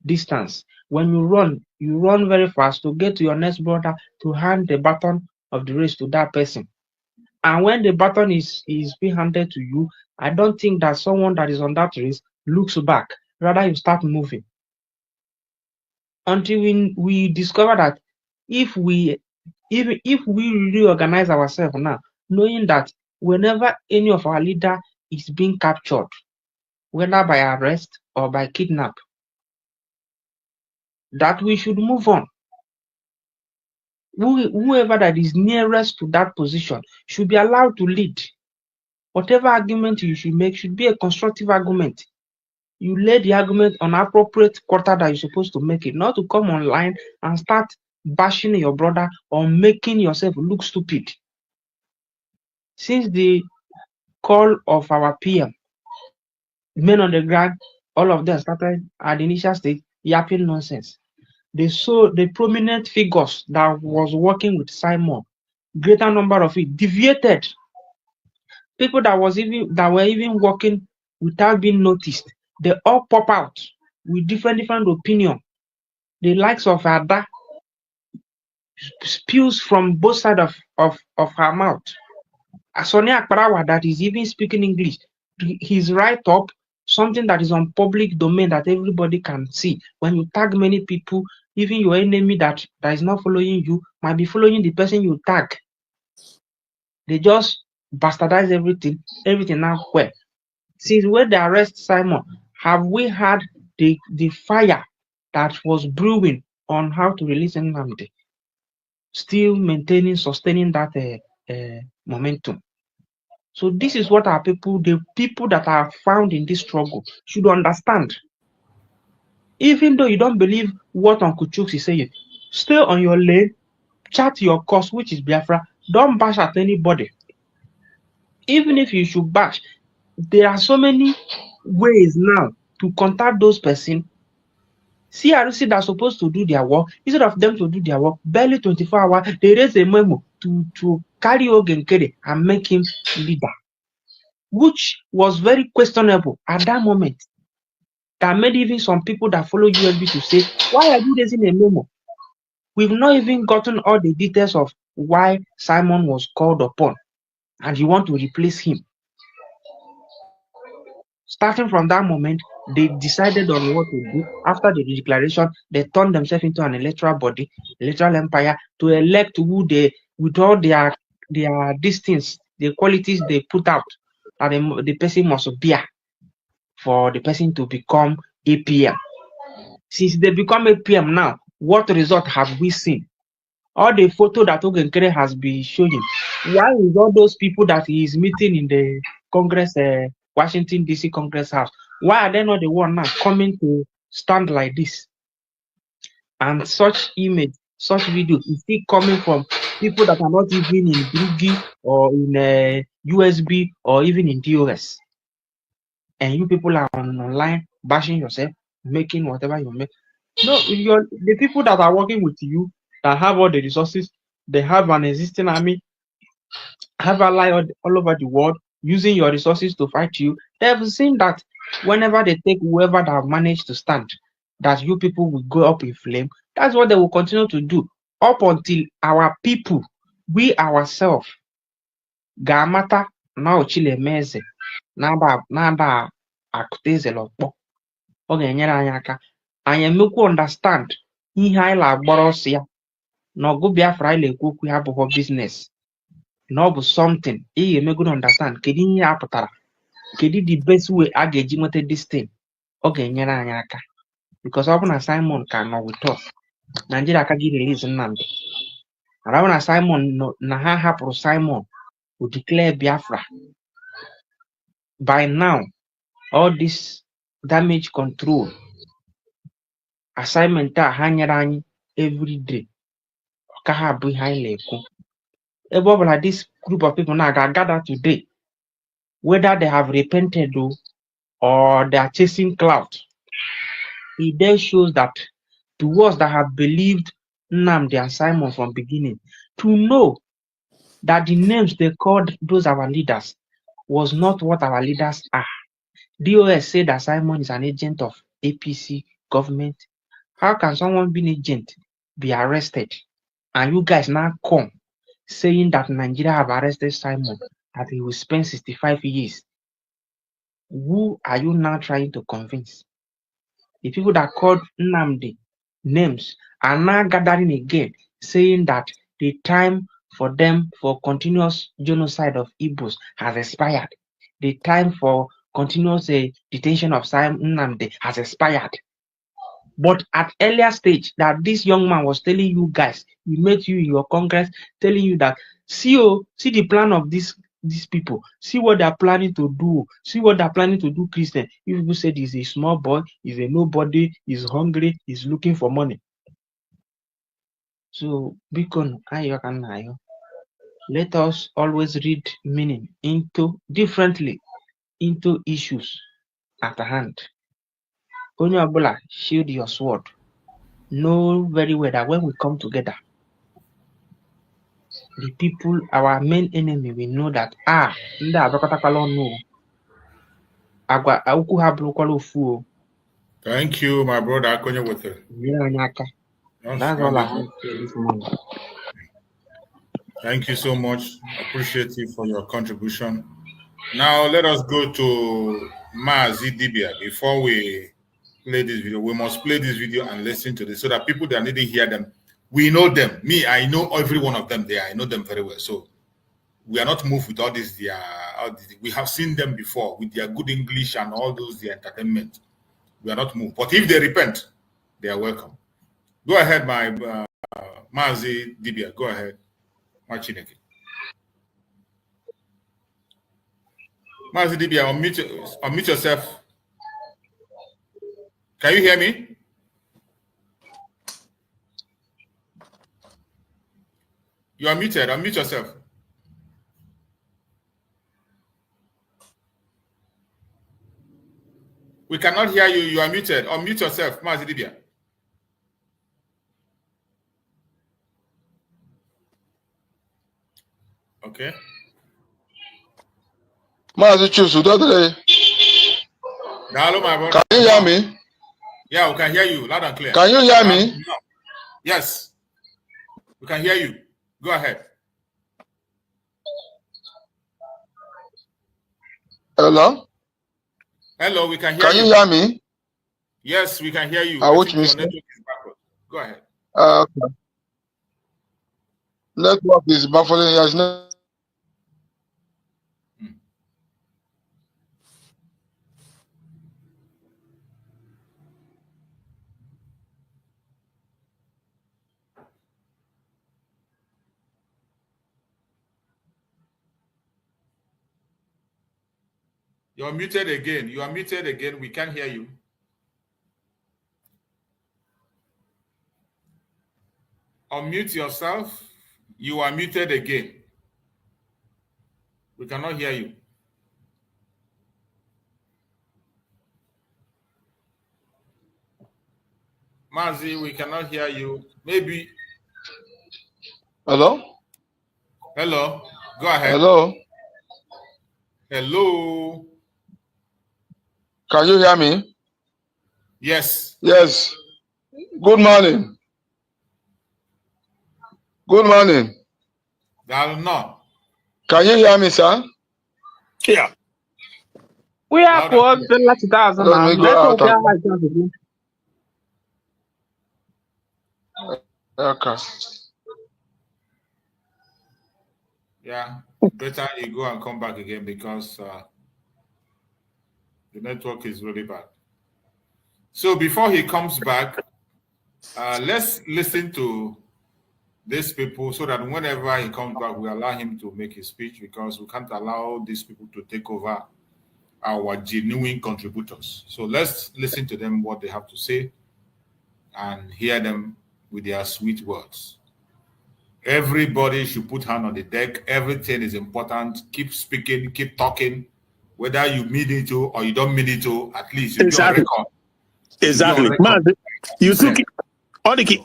distance. When you run very fast to get to your next brother to hand the baton of the race to that person. And when the baton is being handed to you, I don't think that someone that is on that race looks back. Rather, you start moving. Until we discover that if we reorganize ourselves now, knowing that whenever any of our leader is being captured, whether by arrest or by kidnap, that we should move on. whoever that is nearest to that position should be allowed to lead. Whatever argument you should make should be a constructive argument. You lay the argument on appropriate quarter that you're supposed to make it, not to come online and start bashing your brother or making yourself look stupid. Since the call of our PM, men on the ground, all of them started at the initial stage yapping nonsense. They saw the prominent figures that was working with Simon, greater number of it deviated. People that were even working without being noticed, they all pop out with different opinion. The likes of Ada spews from both sides of her mouth. Sonia Akparawa that is even speaking English, he's right up something that is on public domain that everybody can see. When you tag many people, even your enemy that is not following you might be following the person you tag. They just bastardize everything now. Where since when they arrest Simon, have we had the fire that was brewing on how to release Nnamdi still sustaining that momentum? So this is what our people, the people that are found in this struggle, should understand. Even though you don't believe what Uncle Chooks is saying, stay on your lane, chart your course, which is Biafra. Don't bash at anybody. Even if you should bash, there are so many ways now to contact those persons. CRC that are supposed to do their work, instead of them to do their work, barely 24 hours, they raise a memo to carry Ogenkere and make him leader, which was very questionable at that moment. That made even some people that follow USB to say, why are you raising a memo? We've not even gotten all the details of why Simon was called upon and you want to replace him. Starting from that moment, they decided on what to do. After the declaration, they turned themselves into an electoral body, electoral empire, to elect who they, with all their distance, the qualities they put out, that the person must bear for the person to become APM. Since they become APM now, what result have we seen? All the photo that Ogenkere has been showing, why is all those people that he is meeting in the Congress, Washington DC Congress House, why are they not the one now coming to stand like this? And such image, such video is still coming from people that are not even in Drugi or in USB or even in DOS. And you people are online bashing yourself, making whatever you make. No, the people that are working with you, that have all the resources, they have an existing army, have allies all over the world using your resources to fight you. They've seen that whenever they take whoever that have managed to stand, that you people will go up in flame. That's what they will continue to do up until our people, we ourselves, Gamata, now Chile Meze, Nada Akuteze Lokpo, Ogenyere anyị aka, anyị emekwa understand ihe anyị na-agbara ọsọ ya na ọgụ Biafra anyị na-ekwu okwu ya abụghị business, na ọ bụ something ị ga-emegoro understand kedu ihe ya pụtara, kedu the best way a ga-eji nweta this thing. Ọ ga-enyere anyị aka because ọ bụ na Simon ka nọ with us, Nigeria aka gị release Nnamdi. Ọ bụ na Simon na ha hapụrụ Simon to declare Biafra, by now all this damage control assignment a ha nyere anyị everyday ka ha bụ ihe anyị na-ekwu. Ebe ọ bụla this group of people now gather today, whether they have repented or they are chasing clout, it then shows that to us that have believed Nnamdi and Simon from beginning, to know that the names they called those our leaders was not what our leaders are. DOS said that Simon is an agent of APC government. How can someone be an agent be arrested and you guys now come saying that Nigeria have arrested Simon, that he will spend 65 years? Who are you now trying to convince? The people that called Nnamdi names are now gathering again, saying that the time for them for continuous genocide of Igbos has expired. The time for continuous detention of Nnamdi has expired. But at earlier stage, that this young man was telling you guys, he met you in your congress, telling you that see the plan of these people, see what they're planning to do, see what they're planning to do, Christian. You people said he's a small boy, he's a nobody, he's hungry, he's looking for money. So Bikon, let us always read meaning differently into issues at hand. Only Abula, shield your sword. Know very well that when we come together, the people, our main enemy, we know that Thank you, my brother. Akonye with it. That's all I have to say this morning. Thank you so much. Appreciate you for your contribution. Now let us go to Mazi Dibia. Before we play this video, we must play this video and listen to this so that people that didn't hear them, we know them. Me, I know every one of them there. I know them very well. So we are not moved with all this. We have seen them before with their good English and all those, their entertainment. We are not moved. But if they repent, they are welcome. Go ahead, my Mazi Dibia. Go ahead. Mazi Dibia, unmute yourself. Can you hear me? You are muted. Unmute yourself. We cannot hear you. You are muted. Unmute yourself, Mazi Dibia. Okay. Mazi Chusu, hello, my brother. Can you hear me? Yeah, we can hear you loud and clear. Can you hear me? No. Yes, we can hear you. Go ahead. Hello? Hello, we can hear you. Can you hear me? Yes, we can hear you. Which means your network is backward. Go ahead. Okay. Network is baffling. Yes, You're muted again. You are muted again. We can't hear you. Unmute yourself. You are muted again. We cannot hear you. Mazi, we cannot hear you. Maybe. Hello? Hello. Go ahead. Hello? Hello. Can you hear me? Yes. Yes. Good morning. Good morning. No. Can you hear me, sir? Yeah. We are for the last 2000. Let me go out. Okay. Yeah. Better you go and come back again because the network is really bad. So before he comes back, let's listen to these people so that whenever he comes back, we allow him to make his speech because we can't allow these people to take over our genuine contributors. So let's listen to them, what they have to say, and hear them with their sweet words. Everybody should put hand on the deck. Everything is important. Keep speaking, keep talking. Whether you mean it to or you don't mean it to, at least you be on record. Exactly. Man, you took it.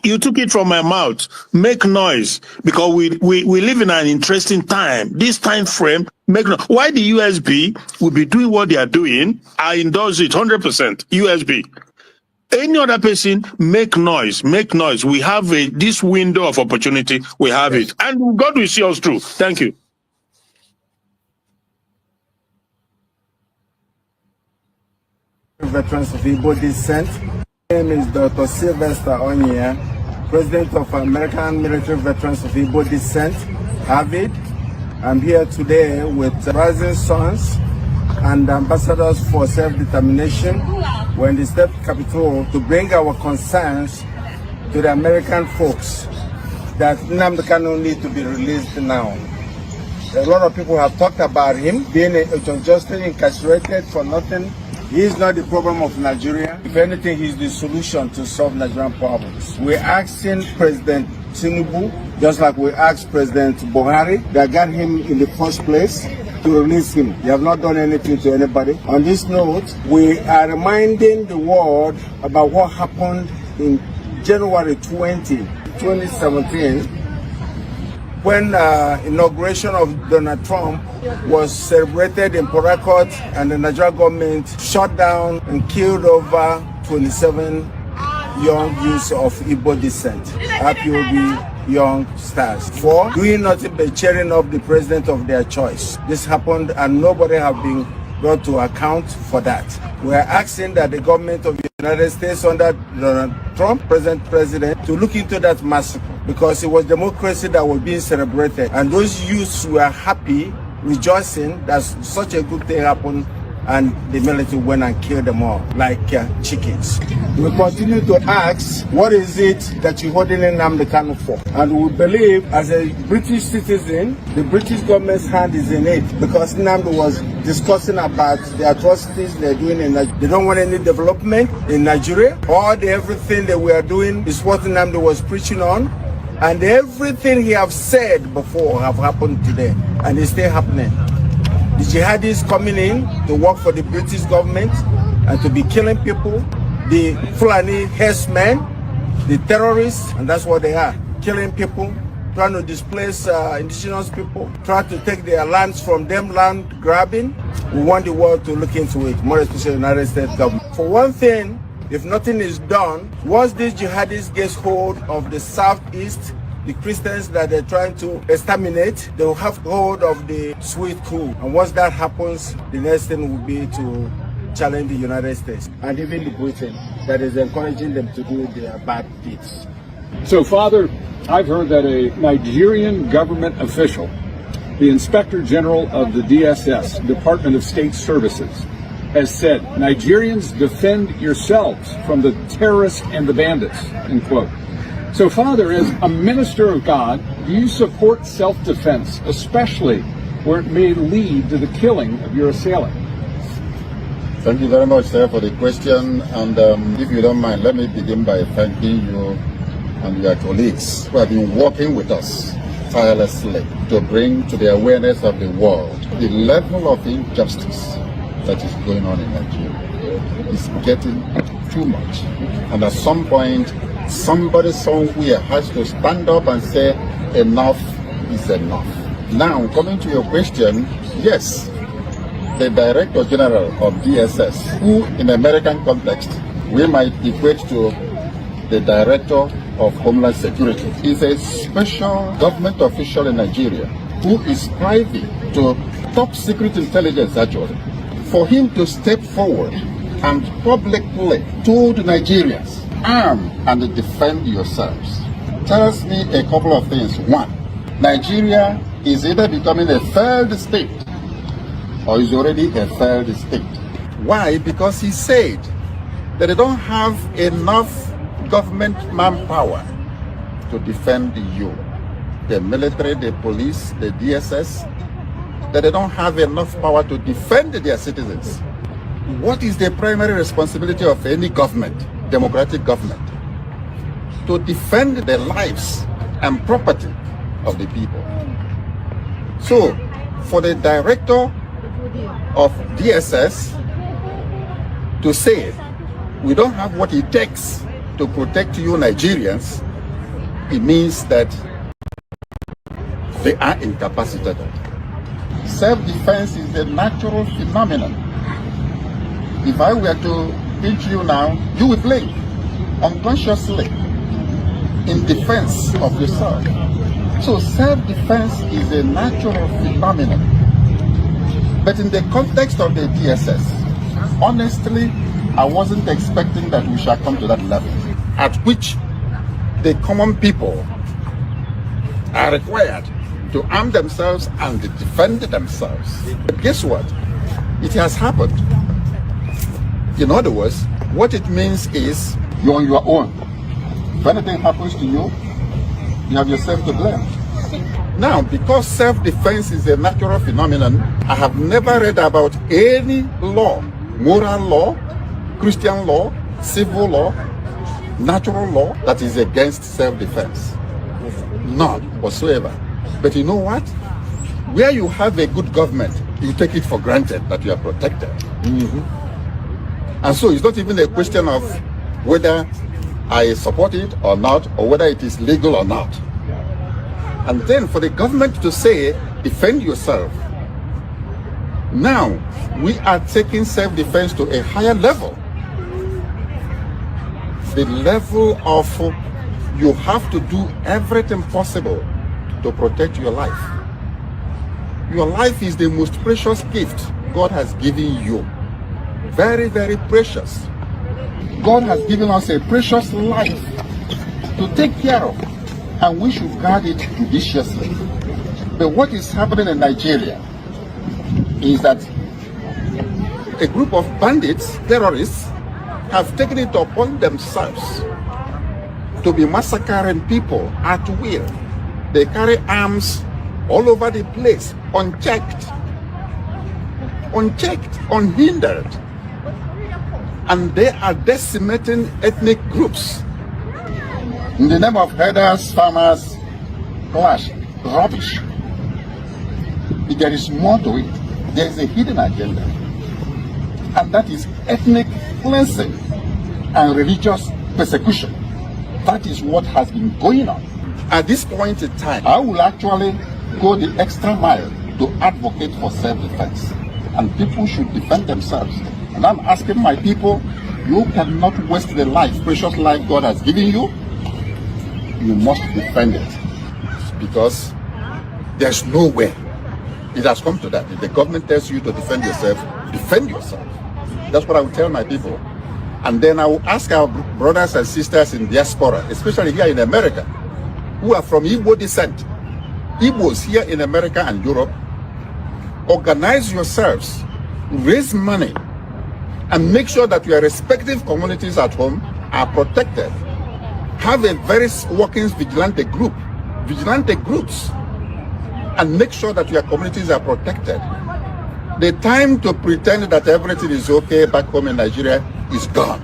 You took it from my mouth. Make noise because we live in an interesting time. This time frame, make noise. Why the USB will be doing what they are doing? I endorse it 100%. USB. Any other person, make noise, make noise. We have this window of opportunity. We have it, and God will see us through. Thank you. Veterans of Igbo descent. My name is Dr. Sylvester Onyia, President of American Military Veterans of Igbo descent, Harvard. I'm here today with Rising Sons and Ambassadors for Self-Determination were in the state capitol to bring our concerns to the American folks that Nnamdi Kanu need to be released now. A lot of people have talked about him being unjustly incarcerated for nothing. He is not the problem of Nigeria. If anything, he's the solution to solve Nigerian problems. We're asking President Tinubu, just like we asked President Buhari, that got him in the first place, to release him. They have not done anything to anybody. On this note, we are reminding the world about what happened in January 2017, when inauguration of Donald Trump was celebrated in Port Harcourt, and the Nigerian government shot down and killed over 27 young youths of Igbo descent, IPOB young stars, for doing nothing but cheering up the president of their choice. This happened and nobody have been brought to account for that. We are asking that the government of the United States under Donald Trump, present president, to look into that massacre, because it was democracy that was being celebrated, and those youths were happy, rejoicing that such a good thing happened, and the military went and killed them all like chickens. We continue to ask, what is it that you're holding Nnamdi Kanu for? And we believe, as a British citizen, the British government's hand is in it, because Nnamdi was discussing about the atrocities they're doing in Nigeria. They don't want any development in Nigeria. Everything that we are doing is what Nnamdi was preaching on, and everything he have said before have happened today, and it's still happening. The jihadis coming in to work for the British government and to be killing people, the Fulani herdsmen, the terrorists, and that's what they are, killing people, trying to displace indigenous people, trying to take their lands from them, land grabbing. We want the world to look into it, more especially the United States government. For one thing, if nothing is done, once these jihadis get hold of the southeast, the Christians that they're trying to exterminate, they will have hold of the sweet crew. And once that happens, the next thing will be to challenge the United States and even the Britain that is encouraging them to do their bad deeds. So, Father, I've heard that a Nigerian government official, the Inspector General of the DSS, Department of State Services, has said, Nigerians, defend yourselves from the terrorists and the bandits, end quote. So, Father, as a minister of God, do you support self-defense, especially where it may lead to the killing of your assailant? Thank you very much, sir, for the question. And if you don't mind, let me begin by thanking you and your colleagues who have been working with us tirelessly to bring to the awareness of the world the level of injustice that is going on in Nigeria. It's getting too much. And at some point, somebody somewhere has to stand up and say, enough is enough. Now, coming to your question, yes, the Director General of DSS, who in American context, we might equate to the Director of Homeland Security, is a special government official in Nigeria who is striving to top secret intelligence, actually, for him to step forward and publicly told Nigerians, arm and defend yourselves, tells me a couple of things. One, Nigeria is either becoming a failed state or is already a failed state. Why? Because he said that they don't have enough government manpower to defend you. The military, the police, the DSS, that they don't have enough power to defend their citizens. What is the primary responsibility of any government, democratic government? To defend the lives and property of the people. So, for the director of DSS to say we don't have what it takes to protect you Nigerians, it means that they are incapacitated. Self-defense is a natural phenomenon. If I were to pinch you now, you will blink unconsciously in defense of yourself. So self-defense is a natural phenomenon. But in the context of the DSS, honestly, I wasn't expecting that we shall come to that level at which the common people are required to arm themselves and defend themselves. But guess what? It has happened. In other words, what it means is you're on your own. If anything happens to you, you have yourself to blame. Now, because self-defense is a natural phenomenon, I have never read about any law, moral law, Christian law, civil law, natural law that is against self-defense. None whatsoever. But you know what? Where you have a good government, you take it for granted that you are protected. And so it's not even a question of whether I support it or not, or whether it is legal or not. And then for the government to say, defend yourself. Now, we are taking self-defense to a higher level. The level of you have to do everything possible to protect your life. Your life is the most precious gift God has given you. Very, very precious. God has given us a precious life to take care of, and we should guard it judiciously. But what is happening in Nigeria is that a group of bandits, terrorists, have taken it upon themselves to be massacring people at will. They carry arms all over the place, unchecked, unhindered. And they are decimating ethnic groups. In the name of herders, farmers, clash, rubbish. There is more to it. There is a hidden agenda. And that is ethnic cleansing and religious persecution. That is what has been going on. At this point in time, I will actually go the extra mile to advocate for self-defense. And people should defend themselves. And I'm asking my people, you cannot waste the life, precious life God has given you. You must defend it, because there's no way. It has come to that. If the government tells you to defend yourself, defend yourself. That's what I will tell my people. And then I will ask our brothers and sisters in diaspora, especially here in America, who are from Igbo descent, Igbos here in America and Europe, organize yourselves, raise money, and make sure that your respective communities at home are protected. Have a very working vigilante groups, and make sure that your communities are protected. The time to pretend that everything is okay back home in Nigeria is gone.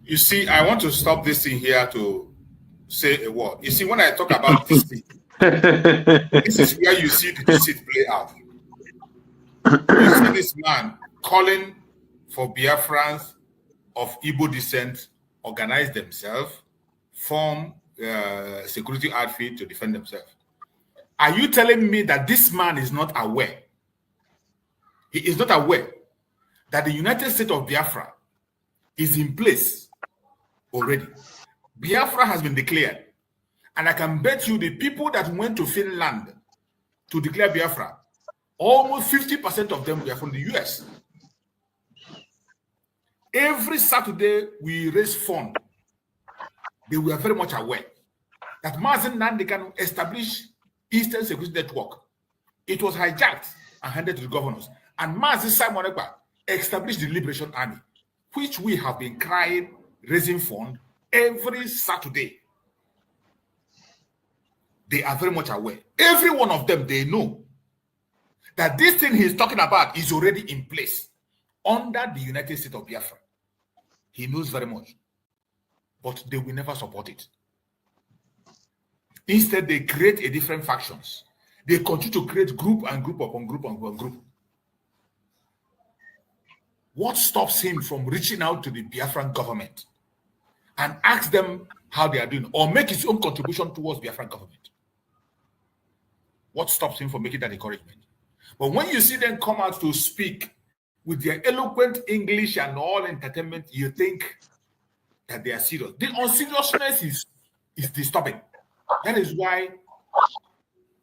You see, I want to stop this thing here to say a word. You see, when I talk about this thing, this is where you see the deceit play out. You see this man calling for Biafrans of Igbo descent, organize themselves, form security outfit to defend themselves. Are you telling me that this man is not aware? He is not aware that the United States of Biafra is in place already. Biafra has been declared. And I can bet you the people that went to Finland to declare Biafra, almost 50% of them were from the US. Every Saturday, we raise funds. They were very much aware that Nnamdi Kanu established Eastern Security Network. It was hijacked and handed to the governors. And Simon Ekpa established the Liberation Army, which we have been crying, raising funds every Saturday. They are very much aware. Every one of them, they know that this thing he's talking about is already in place under the United States of Biafra. He knows very much, but they will never support it. Instead, they create a different factions. They continue to create group and group upon group upon group. What stops him from reaching out to the Biafran government and ask them how they are doing, or make his own contribution towards Biafran government? What stops him from making that encouragement? But when you see them come out to speak with their eloquent English and all entertainment, you think that they are serious. The unseriousness is disturbing. That is why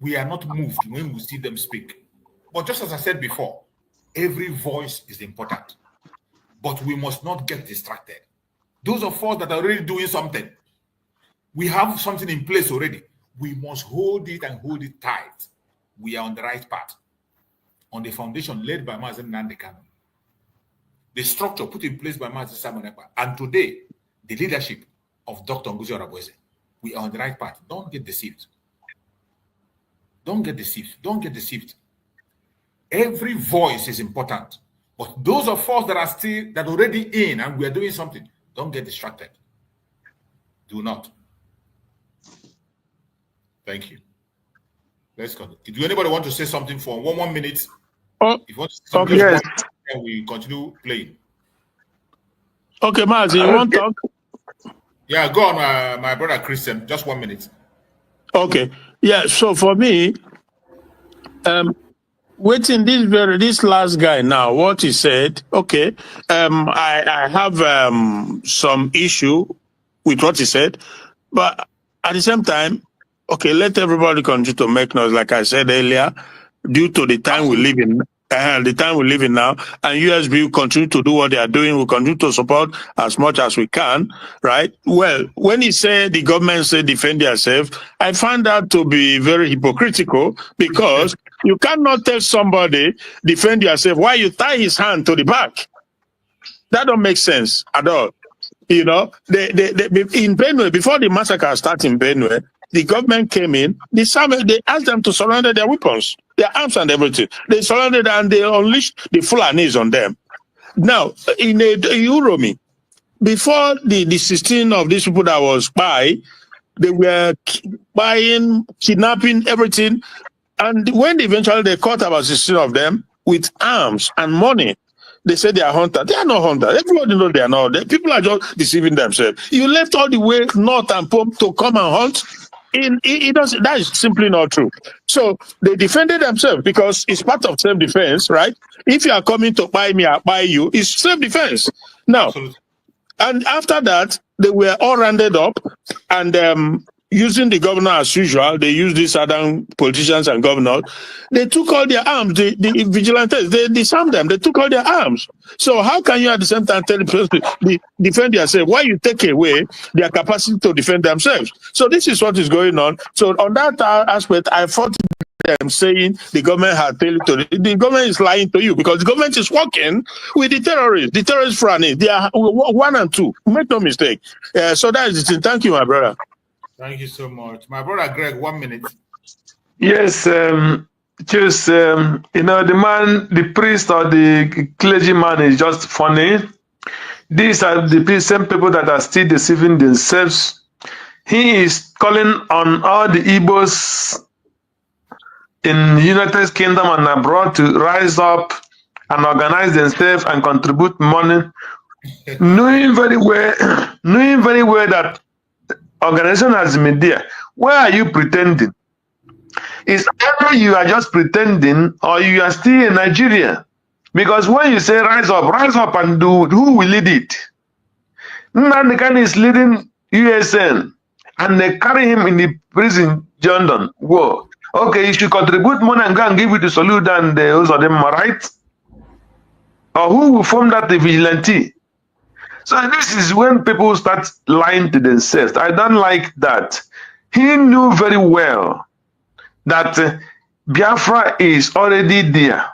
we are not moved when we see them speak. But just as I said before, every voice is important. But we must not get distracted. Those of us that are already doing something, we have something in place already. We must hold it and hold it tight. We are on the right path, on the foundation laid by Nnamdi Kanu. the structure put in place by Mazi Simon Ekpa, and today, the leadership of Dr. Ngozi Orabueze, we are on the right path. Don't get deceived. Don't get deceived. Don't get deceived. Every voice is important. But those of us that are still, that already in and we are doing something, don't get distracted. Do not. Thank you. Let's go. Do anybody want to say something for 1 minute? Oh, if you want to say something, yes. then we continue playing. Okay, Mazi, you want to talk? Yeah, go on, my brother Christian. Just 1 minute. Okay. Yeah, so for me, waiting this last guy now, what he said, okay, I have some issue with what he said, but at the same time, okay, let everybody continue to make noise, like I said earlier, due to the time we live in. The time we live in now, and USB will continue to do what they are doing. We'll continue to support as much as we can, right? Well, when he said the government said defend yourself, I find that to be very hypocritical, because you cannot tell somebody defend yourself while you tie his hand to the back. That don't make sense at all. You know, in Benue, before the massacre started in Benue, the government came in, they asked them to surrender their weapons, their arms and everything. They surrendered and they unleashed the Fulanis on them. Now, in Uromi, before the 16 of these people that was by, they were buying, kidnapping, everything. And when eventually they caught about 16 of them with arms and money, they say they are hunters. They are not hunters. Everybody knows they are not. People are just deceiving themselves. You left all the way north and pump to come and hunt. That is simply not true. So they defended themselves because it's part of self-defense, right? If you are coming to buy me, I buy you, it's self-defense. Now, and after that, they were all rounded up and using the governor as usual, they used these other politicians and governors. They took all their arms, the vigilantes, they disarmed them, they took all their arms. So how can you at the same time tell the person to defend yourself? Why you take away their capacity to defend themselves? So this is what is going on. So on that aspect, I thought them saying the government had failed to the government is lying to you, because the government is working with the terrorists. The terrorist front, they are 1 and 2. Make no mistake. So that is it. Thank you, my brother. Thank you so much. My brother Greg, 1 minute. Yes, just the priest or the clergyman is just funny. These are the same people that are still deceiving themselves. He is calling on all the Igbos in United Kingdom and abroad to rise up and organize themselves and contribute money, knowing very well that organization has been there. Why are you pretending? It's either you are just pretending or you are still in Nigeria. Because when you say rise up and do, who will lead it? Nnamdi Kanu is leading USN and they carry him in the prison, London. Whoa. Okay, you should contribute money and go and give it to Salud and those of them, right? Or who will form that vigilante? So this is when people start lying to themselves. I don't like that. He knew very well that Biafra is already there.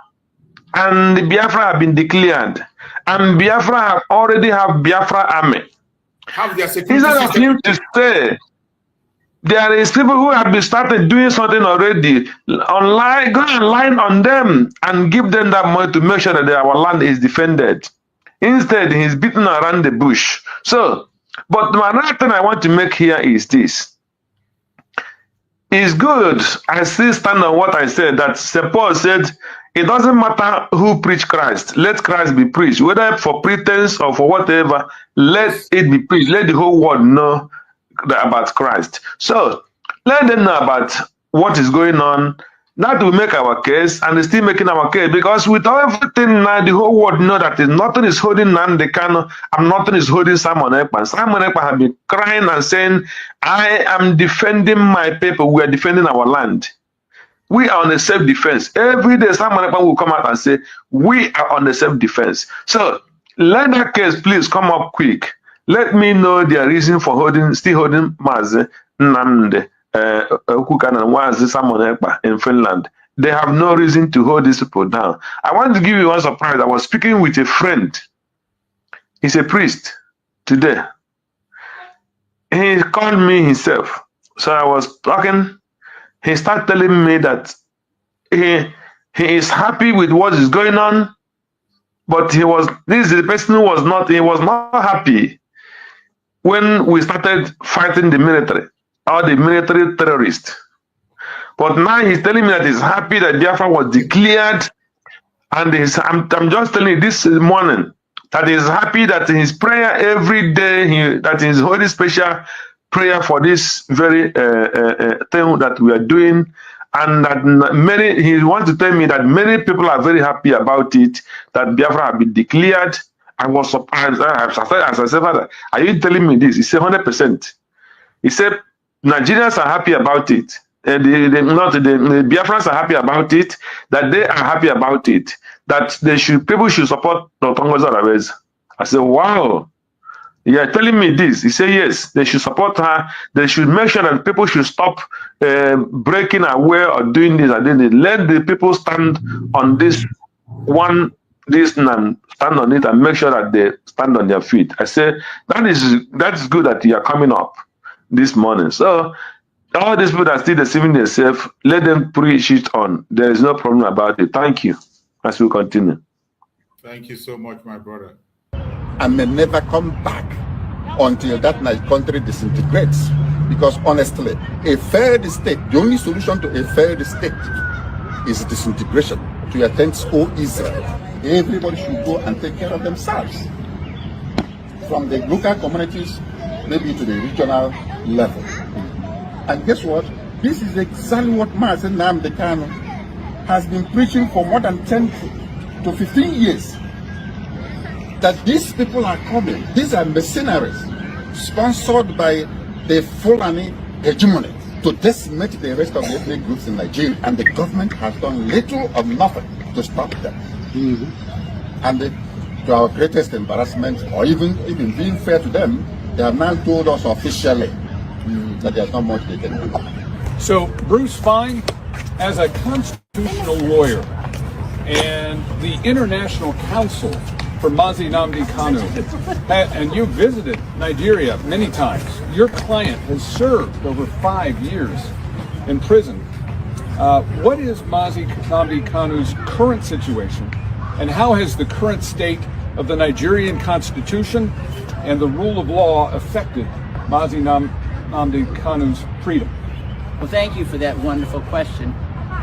And Biafra have been declared. And Biafra already have Biafra army. Instead of him to say, there is people who have been started doing something already. Online, go and line on them and give them that money to make sure that our land is defended. Instead, he's beating around the bush. So, but another thing I want to make here is this. It's good. I still stand on what I said, that St. Paul said, it doesn't matter who preach Christ. Let Christ be preached. Whether for pretense or for whatever, let it be preached. Let the whole world know about Christ. So, let them know about what is going on. That will make our case, and it's still making our case, because with everything now, the whole world know that nothing is holding Nnamdi Kanu and nothing is holding Simon Ekpa. Simon Ekpa have been crying and saying, I am defending my people. We are defending our land. We are on the self-defense. Every day, Simon Ekpa will come out and say, we are on the self-defense. So, let that case please come up quick. Let me know their reason for still holding Mazi Nnamdi in Finland. They have no reason to hold these people down. I want to give you one surprise. I was speaking with a friend He's a priest today. He called me himself. So I was talking. He started telling me that he is happy with what is going on, but this is the person who was not happy when we started fighting the military or the military terrorists. But now he's telling me that he's happy that Biafra was declared, and I'm just telling you this morning that he's happy that his prayer every day, that his holy special prayer for this very thing that we are doing, and that he wants to tell me that many people are very happy about it, that Biafra have been declared. I was surprised. As I said, Father, are you telling me this? He said 100%. He said Nigerians are happy about it. The Biafrans are happy about it, that they are happy about it, that people should support Dr. Ngozi. I said, wow, you are telling me this? He said, yes, they should support her. They should make sure that people should stop breaking away or doing this and doing it. Let the people stand on this and stand on it and make sure that they stand on their feet. I said, that's good that you are coming up this morning. So all these people that are still deceiving themselves, let them preach it on. There is no problem about it. Thank you. As we continue. Thank you so much, my brother. And may never come back until that country disintegrates. Because honestly, a failed state, the only solution to a failed state is disintegration. To your thanks, O Israel. Everybody should go and take care of themselves. From the local communities, maybe to the regional level. And guess what? This is exactly what Mazi Nnamdi Kanu has been preaching for more than 10 to 15 years. That these people are coming. These are mercenaries sponsored by the Fulani hegemony to decimate the rest of the ethnic groups in Nigeria. And the government has done little or nothing to stop them. And to our greatest embarrassment, or even being fair to them, they have now told us officially that there's not much they can do. So, Bruce Fine, as a constitutional lawyer and the International Council for Mazi Nnamdi Kanu, and you visited Nigeria many times, your client has served over 5 years in prison. What is Mazi Nnamdi Kanu's current situation, and how has the current state of the Nigerian Constitution and the rule of law affected Mazi Nnamdi Kanu's freedom? Well, thank you for that wonderful question.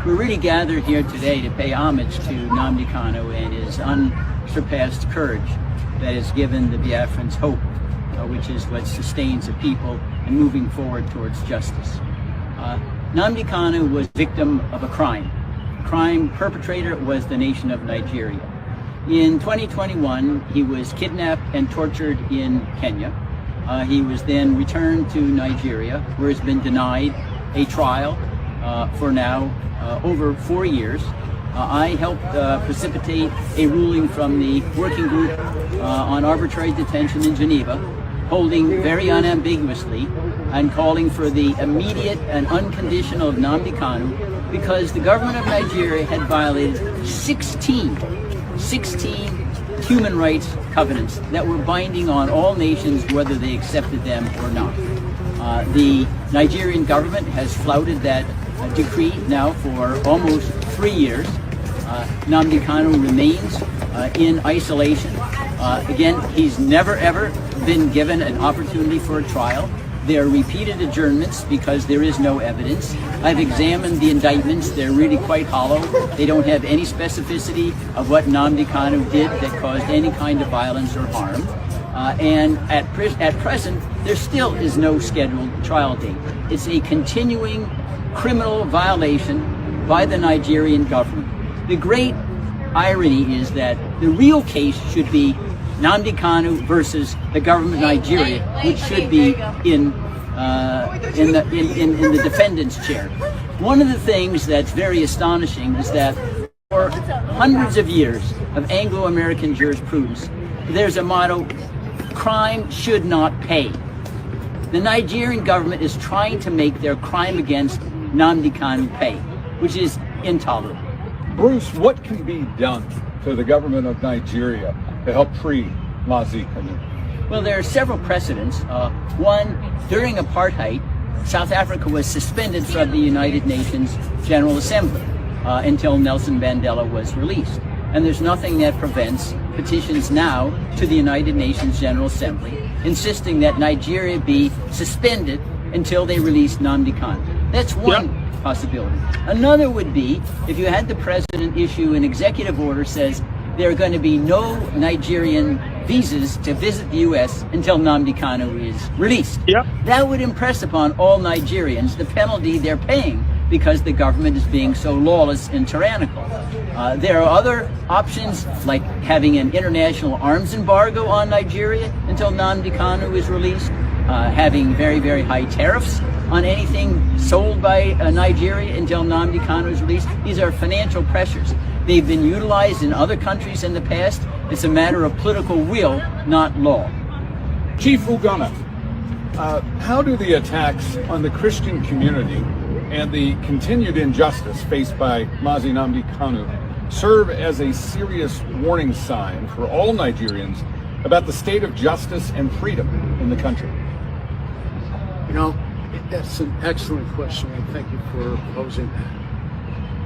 We're really gathered here today to pay homage to Nnamdi Kanu and his unsurpassed courage that has given the Biafrans hope, which is what sustains the people and moving forward towards justice. Nnamdi Kanu was victim of a crime. Crime perpetrator was the nation of Nigeria. In 2021, he was kidnapped and tortured in Kenya. He was then returned to Nigeria, where he's been denied a trial for now over 4 years. I helped precipitate a ruling from the working group on arbitrary detention in Geneva, holding very unambiguously and calling for the immediate and unconditional Nnamdi Kanu, because the government of Nigeria had violated 16 human rights covenants that were binding on all nations, whether they accepted them or not. The Nigerian government has flouted that decree now for almost 3 years. Nnamdi Kanu remains in isolation. Again, he's never ever been given an opportunity for a trial. There are repeated adjournments because there is no evidence. I've examined the indictments. They're really quite hollow. They don't have any specificity of what Nnamdi Kanu did that caused any kind of violence or harm. And at present, there still is no scheduled trial date. It's a continuing criminal violation by the Nigerian government. The great irony is that the real case should be Nnamdi Kanu versus the government of Nigeria, which should be in the defendant's chair. One of the things that's very astonishing is that for hundreds of years of Anglo-American jurisprudence, there's a motto: crime should not pay. The Nigerian government is trying to make their crime against Nnamdi Kanu pay, which is intolerable. Bruce, what can be done to the government of Nigeria to help free Nnamdi Kanu? Well, there are several precedents. One, during apartheid, South Africa was suspended from the United Nations General Assembly until Nelson Mandela was released. And there's nothing that prevents petitions now to the United Nations General Assembly insisting that Nigeria be suspended until they release Nnamdi Kanu. That's one possibility. Another would be if you had the president issue an executive order says there are going to be no Nigerian visas to visit the U.S. until Nnamdi Kanu is released. That would impress upon all Nigerians the penalty they're paying because the government is being so lawless and tyrannical. There are other options like having an international arms embargo on Nigeria until Nnamdi Kanu is released, having very, very high tariffs on anything sold by Nigeria until Nnamdi Kanu is released. These are financial pressures. They've been utilized in other countries in the past. It's a matter of political will, not law. Chief Ugonna, how do the attacks on the Christian community and the continued injustice faced by Mazi Nnamdi Kanu serve as a serious warning sign for all Nigerians about the state of justice and freedom in the country? You know, that's an excellent question, and thank you for posing that.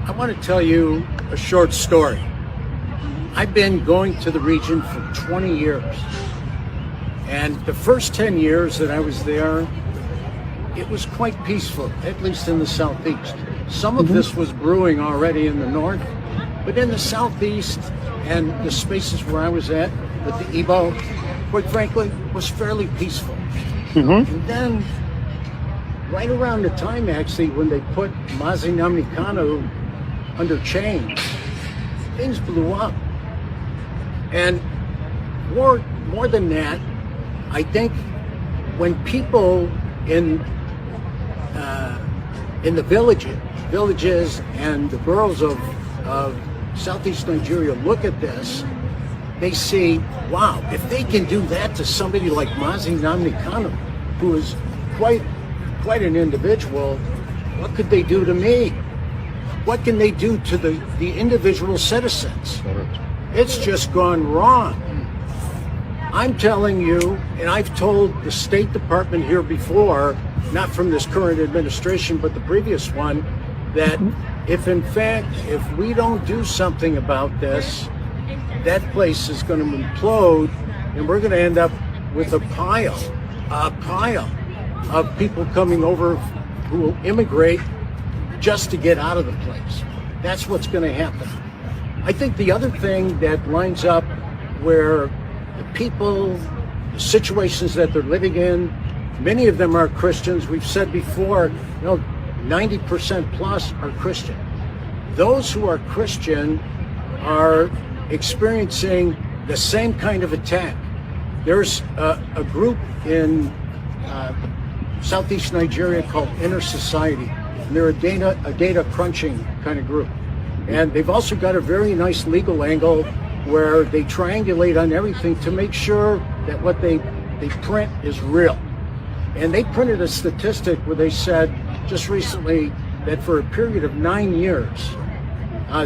I want to tell you a short story. I've been going to the region for 20 years, and the first 10 years that I was there, it was quite peaceful, at least in the southeast. Some of this was brewing already in the north, but in the southeast and the spaces where I was at with the Igbo, quite frankly, was fairly peaceful. And then, right around the time actually when they put Mazi Nnamdi Kanu under chains, things blew up. And more than that, I think when people in the villages and the boroughs of Southeast Nigeria look at this, they see, wow, if they can do that to somebody like Mazi Nnamdi Kanu, who is quite an individual, what could they do to me? What can they do to the individual citizens? It's just gone wrong. I'm telling you, and I've told the State Department here before, not from this current administration, but the previous one, that if in fact, if we don't do something about this, that place is going to implode, and we're going to end up with a pile of people coming over who will immigrate just to get out of the place. That's what's going to happen. I think the other thing that lines up where the people, the situations that they're living in, many of them are Christians. We've said before, 90% plus are Christian. Those who are Christian are experiencing the same kind of attack. There's a group in Southeast Nigeria called Inner Society, and they're a data crunching kind of group. And they've also got a very nice legal angle where they triangulate on everything to make sure that what they print is real. And they printed a statistic where they said just recently that for a period of 9 years,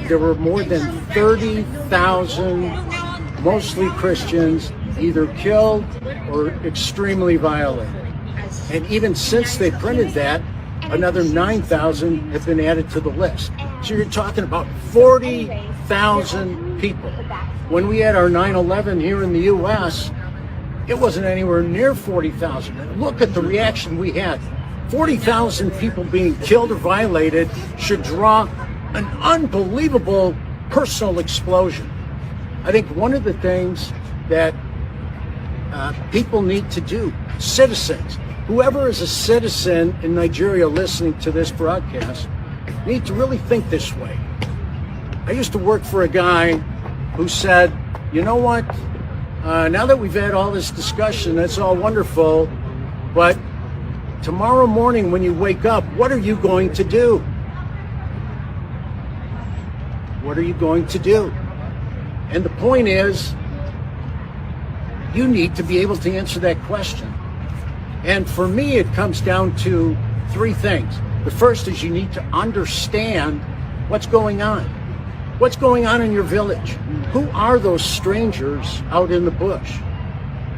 there were more than 30,000, mostly Christians, either killed or extremely violated. And even since they printed that, another 9,000 have been added to the list. So you're talking about 40,000 people. When we had our 9/11 here in the U.S., it wasn't anywhere near 40,000. And look at the reaction we had. 40,000 people being killed or violated should draw an unbelievable personal explosion. I think one of the things that people need to do, citizens, whoever is a citizen in Nigeria listening to this broadcast, need to really think this way. I used to work for a guy who said, you know what, now that we've had all this discussion, that's all wonderful, but tomorrow morning when you wake up, what are you going to do? What are you going to do? And the point is, you need to be able to answer that question. And for me, it comes down to three things. The first is you need to understand what's going on. What's going on in your village? Who are those strangers out in the bush?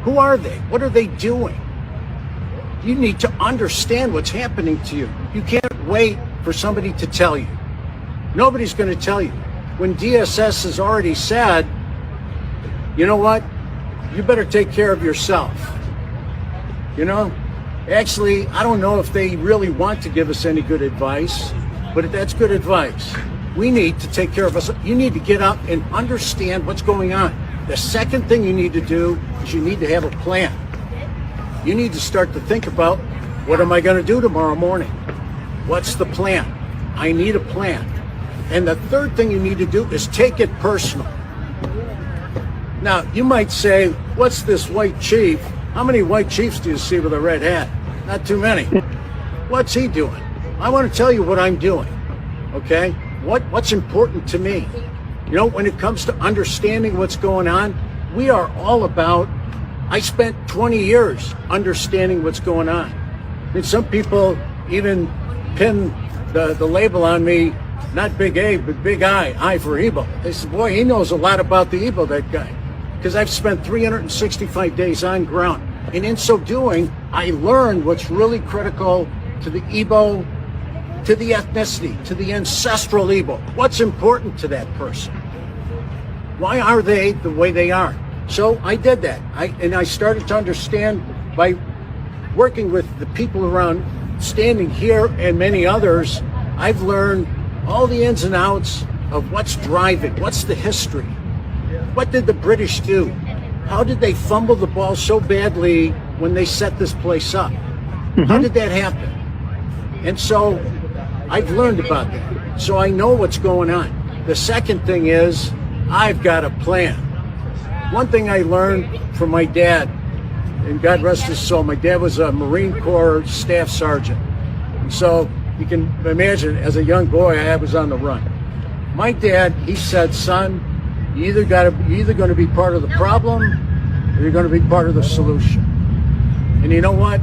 Who are they? What are they doing? You need to understand what's happening to you. You can't wait for somebody to tell you. Nobody's going to tell you. When DSS has already said, you know what? You better take care of yourself. You know? Actually, I don't know if they really want to give us any good advice, but that's good advice. We need to take care of us. You need to get up and understand what's going on. The second thing you need to do is you need to have a plan. You need to start to think about, what am I going to do tomorrow morning? What's the plan? I need a plan. And the third thing you need to do is take it personal. Now, you might say, what's this white chief? How many white chiefs do you see with a red hat? Not too many. What's he doing? I want to tell you what I'm doing, okay? What's important to me? You know, when it comes to understanding what's going on, we are all about, I spent 20 years understanding what's going on. I mean, some people even pin the label on me, not Big A, but Big I for Igbo. They said, boy, he knows a lot about the Igbo, that guy. Because I've spent 365 days on ground. And in so doing, I learned what's really critical to the Igbo, to the ethnicity, to the ancestral Igbo. What's important to that person? Why are they the way they are? So I did that. I started to understand by working with the people around, standing here and many others, I've learned all the ins and outs of what's driving, what's the history. What did the British do? How did they fumble the ball so badly when they set this place up? How did that happen? And so I've learned about that. So I know what's going on. The second thing is I've got a plan. One thing I learned from my dad, and God rest his soul, my dad was a Marine Corps staff sergeant. And so you can imagine, as a young boy, I was on the run. My dad, he said, son, you're either going to be part of the problem or you're going to be part of the solution. And you know what?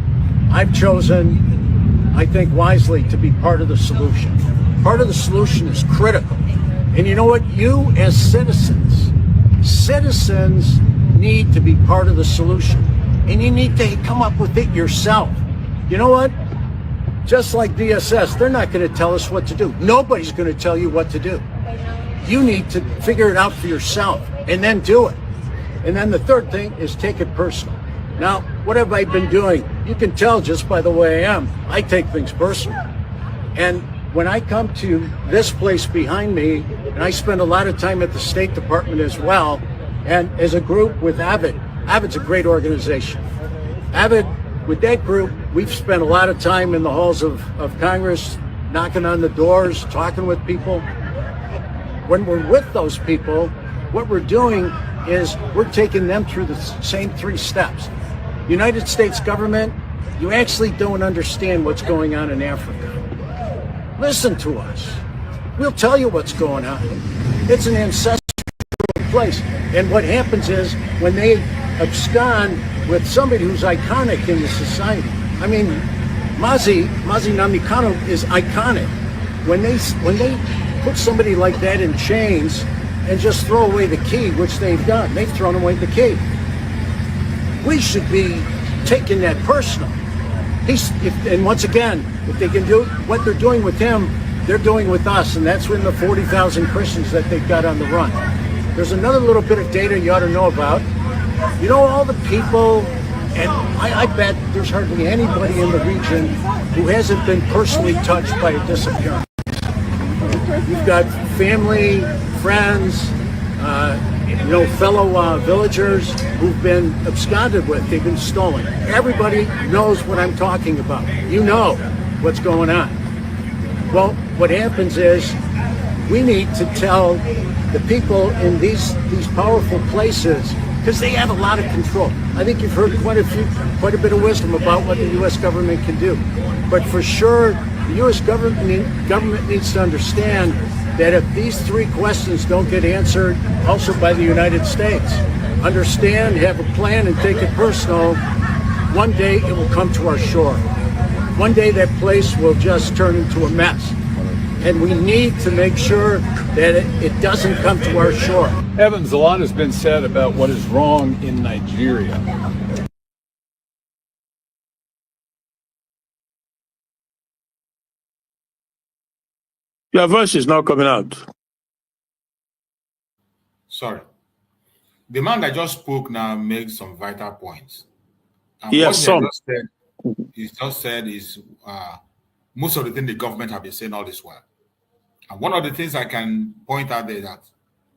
I've chosen, I think wisely, to be part of the solution. Part of the solution is critical. And you know what? You as citizens need to be part of the solution. And you need to come up with it yourself. You know what? Just like DSS, they're not going to tell us what to do. Nobody's going to tell you what to do. You need to figure it out for yourself and then do it. And then the third thing is take it personal. Now, what have I been doing? You can tell just by the way I am. I take things personal. And when I come to this place behind me, and I spend a lot of time at the State Department as well, and as a group with AVID, AVID's a great organization. AVID, with that group, we've spent a lot of time in the halls of Congress, knocking on the doors, talking with people. When we're with those people, what we're doing is we're taking them through the same 3 steps. United States government, you actually don't understand what's going on in Africa. Listen to us. We'll tell you what's going on. It's an ancestral place. And what happens is when they abscond with somebody who's iconic in the society. I mean, Mazi Nnamdi Kanu is iconic. When they put somebody like that in chains and just throw away the key, which they've done. They've thrown away the key. We should be taking that personal. And once again, if they can do what they're doing with him, they're doing with us, and that's when the 40,000 Christians that they've got on the run. There's another little bit of data you ought to know about. You know, all the people, and I bet there's hardly anybody in the region who hasn't been personally touched by a disappearance. You've got family, friends, fellow villagers who've been absconded with, they've been stolen. Everybody knows what I'm talking about. You know what's going on. Well, what happens is we need to tell the people in these powerful places, because they have a lot of control. I think you've heard quite a bit of wisdom about what the U.S. government can do. But for sure, the U.S. government needs to understand that if these 3 questions don't get answered, also by the United States, understand, have a plan, and take it personal, one day it will come to our shore. One day that place will just turn into a mess. And we need to make sure that it doesn't come to our shore. Evans, a lot has been said about what is wrong in Nigeria. Your voice is not coming out. Sorry. The man that just spoke now makes some vital points. And Yes, some. He just said is most of the things the government have been saying all this while. And one of the things I can point out there is that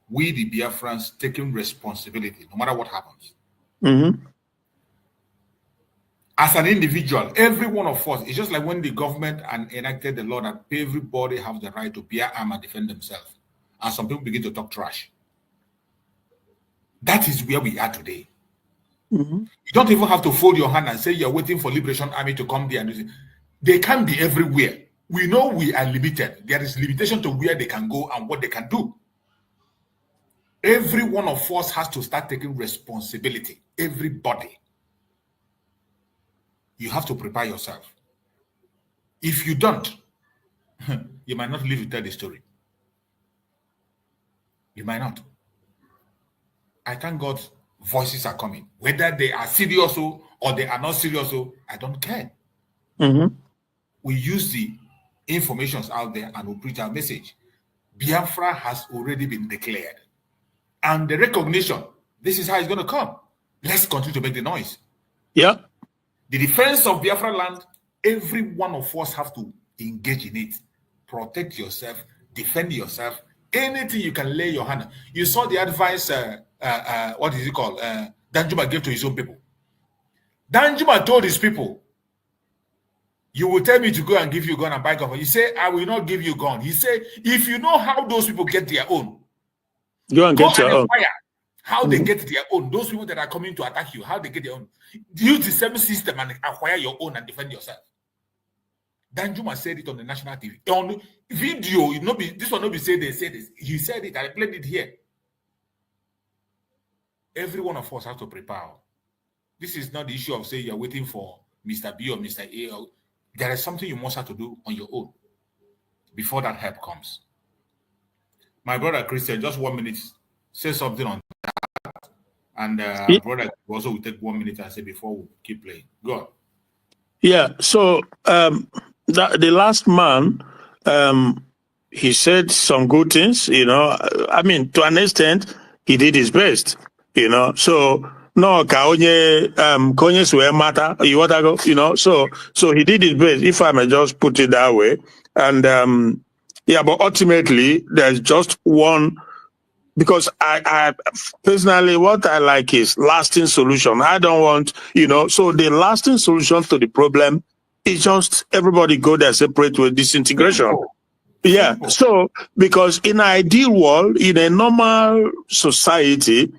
we, the Biafrans, taking responsibility, no matter what happens. Mm-hmm. As an individual, every one of us, it's just like when the government enacted the law that everybody have the right to bear arms and defend themselves. And some people begin to talk trash. That is where we are today. Mm-hmm. You don't even have to fold your hand and say you're waiting for Liberation Army to come there. And they can be everywhere. We know we are limited. There is limitation to where they can go and what they can do. Every one of us has to start taking responsibility. Everybody. You have to prepare yourself. If you don't, you might not live to tell the story. You might not. I thank God voices are coming. Whether they are serious or they are not serious, I don't care. Mm-hmm. We use the informations out there and we preach our message. Biafra has already been declared. And the recognition, this is how it's going to come. Let's continue to make the noise. Yeah. The defense of Biafra land, every one of us have to engage in it. Protect yourself, defend yourself. Anything you can lay your hand on. You saw the advice, what is it called? Danjuma gave to his own people. Danjuma told his people, you will tell me to go and give you a gun and buy gun. He said, I will not give you a gun. He said, if you know how those people get their own, go and get your own. How they get their own. Those people that are coming to attack you, how they get their own. Use the same system and acquire your own and defend yourself. Danjuma said it on the national TV. On video, this one not be said they said this. He said it, I played it here. Every one of us has to prepare. This is not the issue of saying you're waiting for Mr. B or Mr. A. There is something you must have to do on your own before that help comes. My brother Christian, just 1 minute, say something on that. And brother also will take 1 minute and say before we keep playing. Go on. Yeah, so the last man, he said some good things, I mean, to an extent, he did his best, so no konye swear matter, you want to go, so he did his best, if I may just put it that way. And yeah, but ultimately there's just one, because I personally, what I like is lasting solution. I don't want, so the lasting solution to the problem is just everybody go their separate way, disintegration. Yeah. So, because in an ideal world, in a normal society,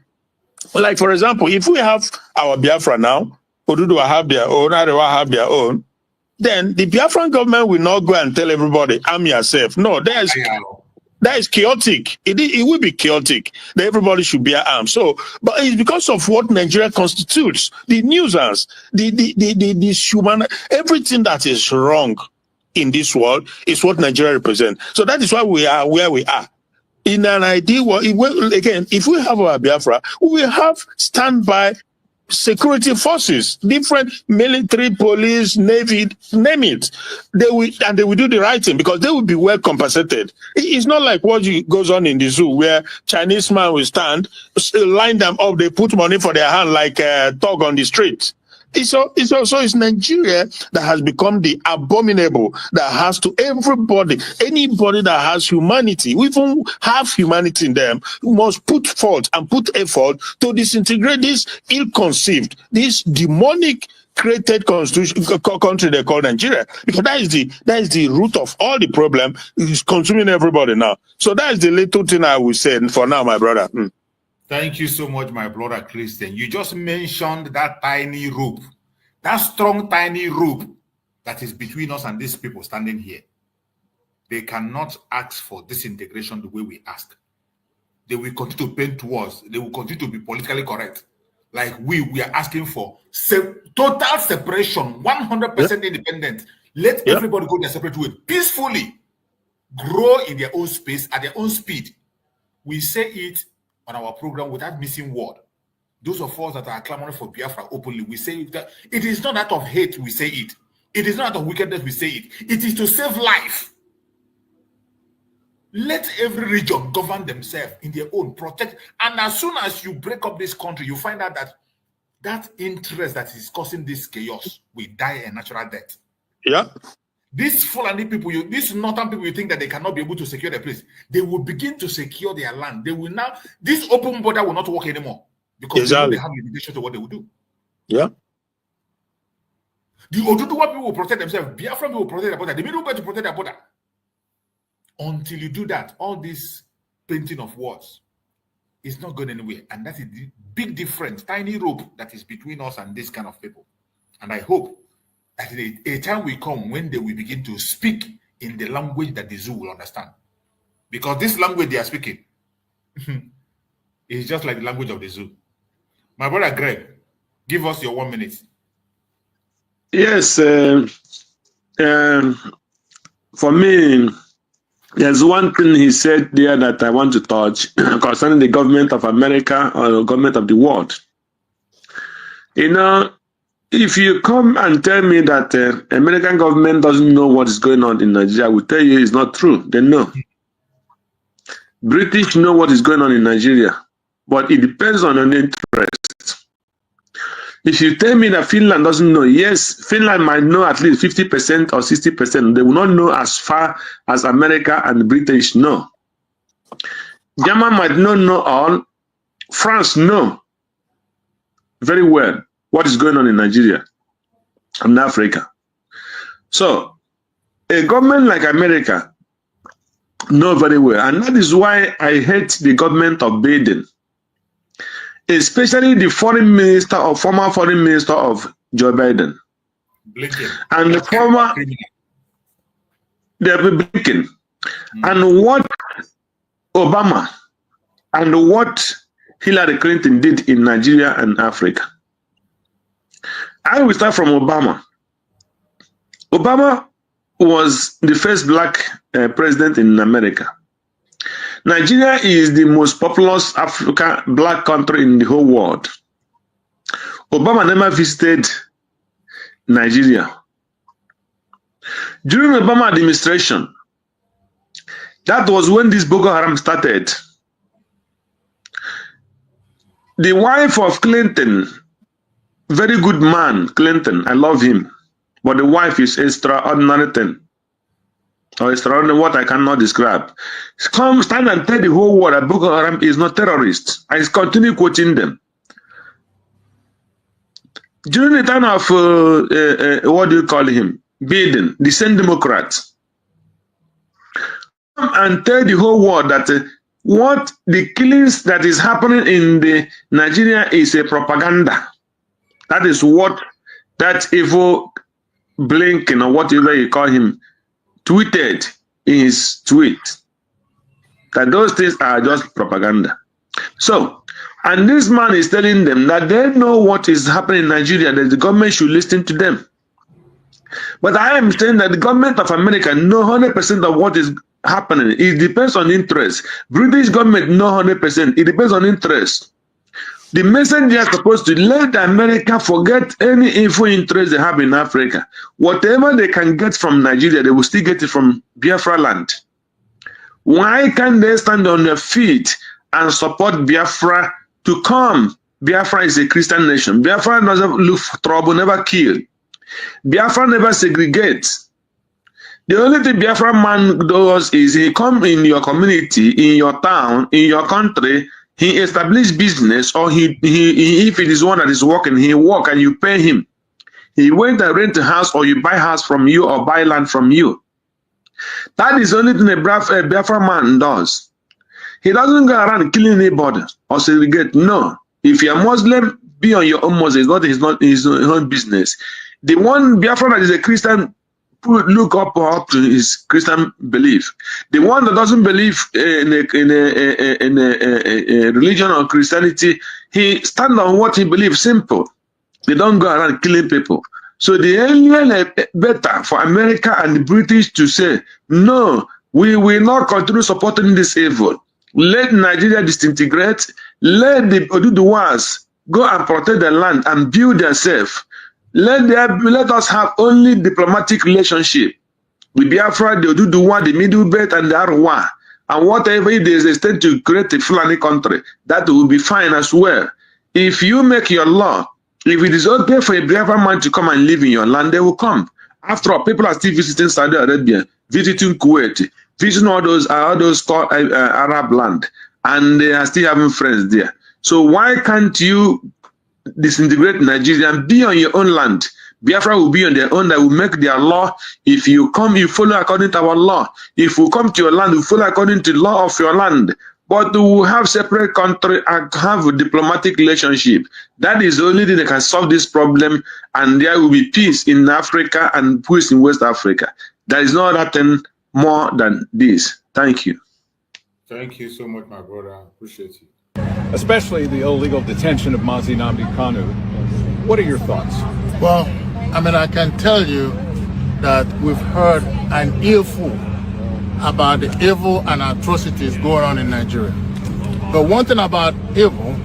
like for example, if we have our Biafra now, Oduduwa have their own, Arewa have their own, then the Biafran government will not go and tell everybody, arm yourself. No, that is chaotic. It will be chaotic. That everybody should bear arms. So, but it's because of what Nigeria constitutes, the nuisance, this human, everything that is wrong in this world is what Nigeria represents. So that is why we are where we are. In an ideal world, if we have our Biafra, we will have standby security forces, different military, police, navy, name it. They will do the right thing because they will be well compensated. It's not like what goes on in the zoo where Chinese man will stand, line them up, they put money for their hand like a dog on the street. It's Nigeria that has become the abominable that has to anybody that has humanity, we even have humanity in them, must put forth and put effort to disintegrate this ill-conceived, this demonic created country they call Nigeria, because that is the root of all the problem. It's consuming everybody now. So that is the little thing I will say for now, my brother. Thank you so much, my brother Christian. You just mentioned that tiny rope, that strong tiny rope that is between us and these people standing here. They cannot ask for disintegration the way we ask. They will continue to paint to us. They will continue to be politically correct. Like we are asking for total separation, 100% independent. Let everybody go their separate way, peacefully, grow in their own space at their own speed. We say it on our program without missing word. Those of us that are clamoring for Biafra openly, we say that it is not out of hate we say it. It is not out of wickedness we say it. It is to save life. Let every region govern themselves in their own, protect. And as soon as you break up this country, you find out that that interest that is causing this chaos will die a natural death. Yeah. These Fulani people, these northern people, you think that they cannot be able to secure the place. They will begin to secure their land. They will now, this open border will not work anymore because they know they have limitations to what they will do. Yeah. The Oduduwa people will protect themselves. Biafran people will protect their border. The Middle Belt will protect their border. Until you do that, all this painting of walls is not going anywhere. And that is the big difference, tiny rope that is between us and this kind of people. And I hope that a time will come when they will begin to speak in the language that the zoo will understand. Because this language they are speaking is just like the language of the zoo. My brother Greg, give us your 1 minute. Yes, for me, there's one thing he said there that I want to touch concerning the government of America or the government of the world. You know, if you come and tell me that American government doesn't know what is going on in Nigeria, I will tell you it's not true. They know. British know what is going on in Nigeria, but it depends on an interest. If you tell me that Finland doesn't know, yes, Finland might know at least 50% or 60%. They will not know as far as America and the British know. German might not know all. France know very well what is going on in Nigeria and Africa. So, a government like America know very well. And that is why I hate the government of Biden, especially the foreign minister or former foreign minister of Joe Biden. Blinken. And the former, Blinken. And what Obama and what Hillary Clinton did in Nigeria and Africa. I will start from Obama. Obama was the first black president in America. Nigeria is the most populous African black country in the whole world. Obama never visited Nigeria. During the Obama administration, that was when this Boko Haram started. The wife of Clinton, very good man, Clinton, I love him, but the wife is extraordinary thing. Or extraordinary, what I cannot describe. Come stand and tell the whole world that Boko Haram is not terrorist. I continue quoting them. During the time of, what do you call him? Biden, the same Democrat. Come and tell the whole world that what the killings that is happening in the Nigeria is a propaganda. That is what that evil Blinken or whatever you call him tweeted in his tweet, that those things are just propaganda. So, and this man is telling them that they know what is happening in Nigeria, that the government should listen to them. But I am saying that the government of America know 100% of what is happening. It depends on interest. British government know 100%. It depends on interest. The message they are supposed to let America forget any info interest they have in Africa. Whatever they can get from Nigeria, they will still get it from Biafra land. Why can't they stand on their feet and support Biafra to come? Biafra is a Christian nation. Biafra doesn't look for trouble, never kill. Biafra never segregates. The only thing Biafra man does is he come in your community, in your town, in your country. He established business, or he if it is one that is working, he work and you pay him. He went and rent a house, or you buy house from you, or buy land from you. That is the only thing a Biafra man does. He doesn't go around killing anybody or segregate. No. If you're Muslim, be on your own Muslim. It's not his own business. The one Biafra that is a Christian, look up to his Christian belief. The one that doesn't believe in a religion or Christianity, he stand on what he believes. Simple. They don't go around killing people. So the only better for America and the British to say, no, we will not continue supporting this evil. Let Nigeria disintegrate. Let the Oduduwas go and protect the land and build themselves. Let us have only diplomatic relationship with Biafra, the Oduduwa, the Middle Belt, and the Arwa. And whatever it is, they tend to create a Fulani country, that will be fine as well. If you make your law, if it is okay for a Biafran man to come and live in your land, they will come. After all, people are still visiting Saudi Arabia, visiting Kuwait, visiting all those Arab land, and they are still having friends there. So why can't you disintegrate Nigeria and be on your own land? Biafra will be on their own, that will make their law. If you come, you follow according to our law. If we come to your land, we follow according to the law of your land. But we will have separate country and have a diplomatic relationship. That is the only thing that can solve this problem, and there will be peace in Africa and peace in West Africa. There is no other thing more than this. Thank you. Thank you so much, my brother. I appreciate you. Especially the illegal detention of Nnamdi Kanu. What are your thoughts? Well, I mean, I can tell you that we've heard an earful about the evil and atrocities going on in Nigeria. But one thing about evil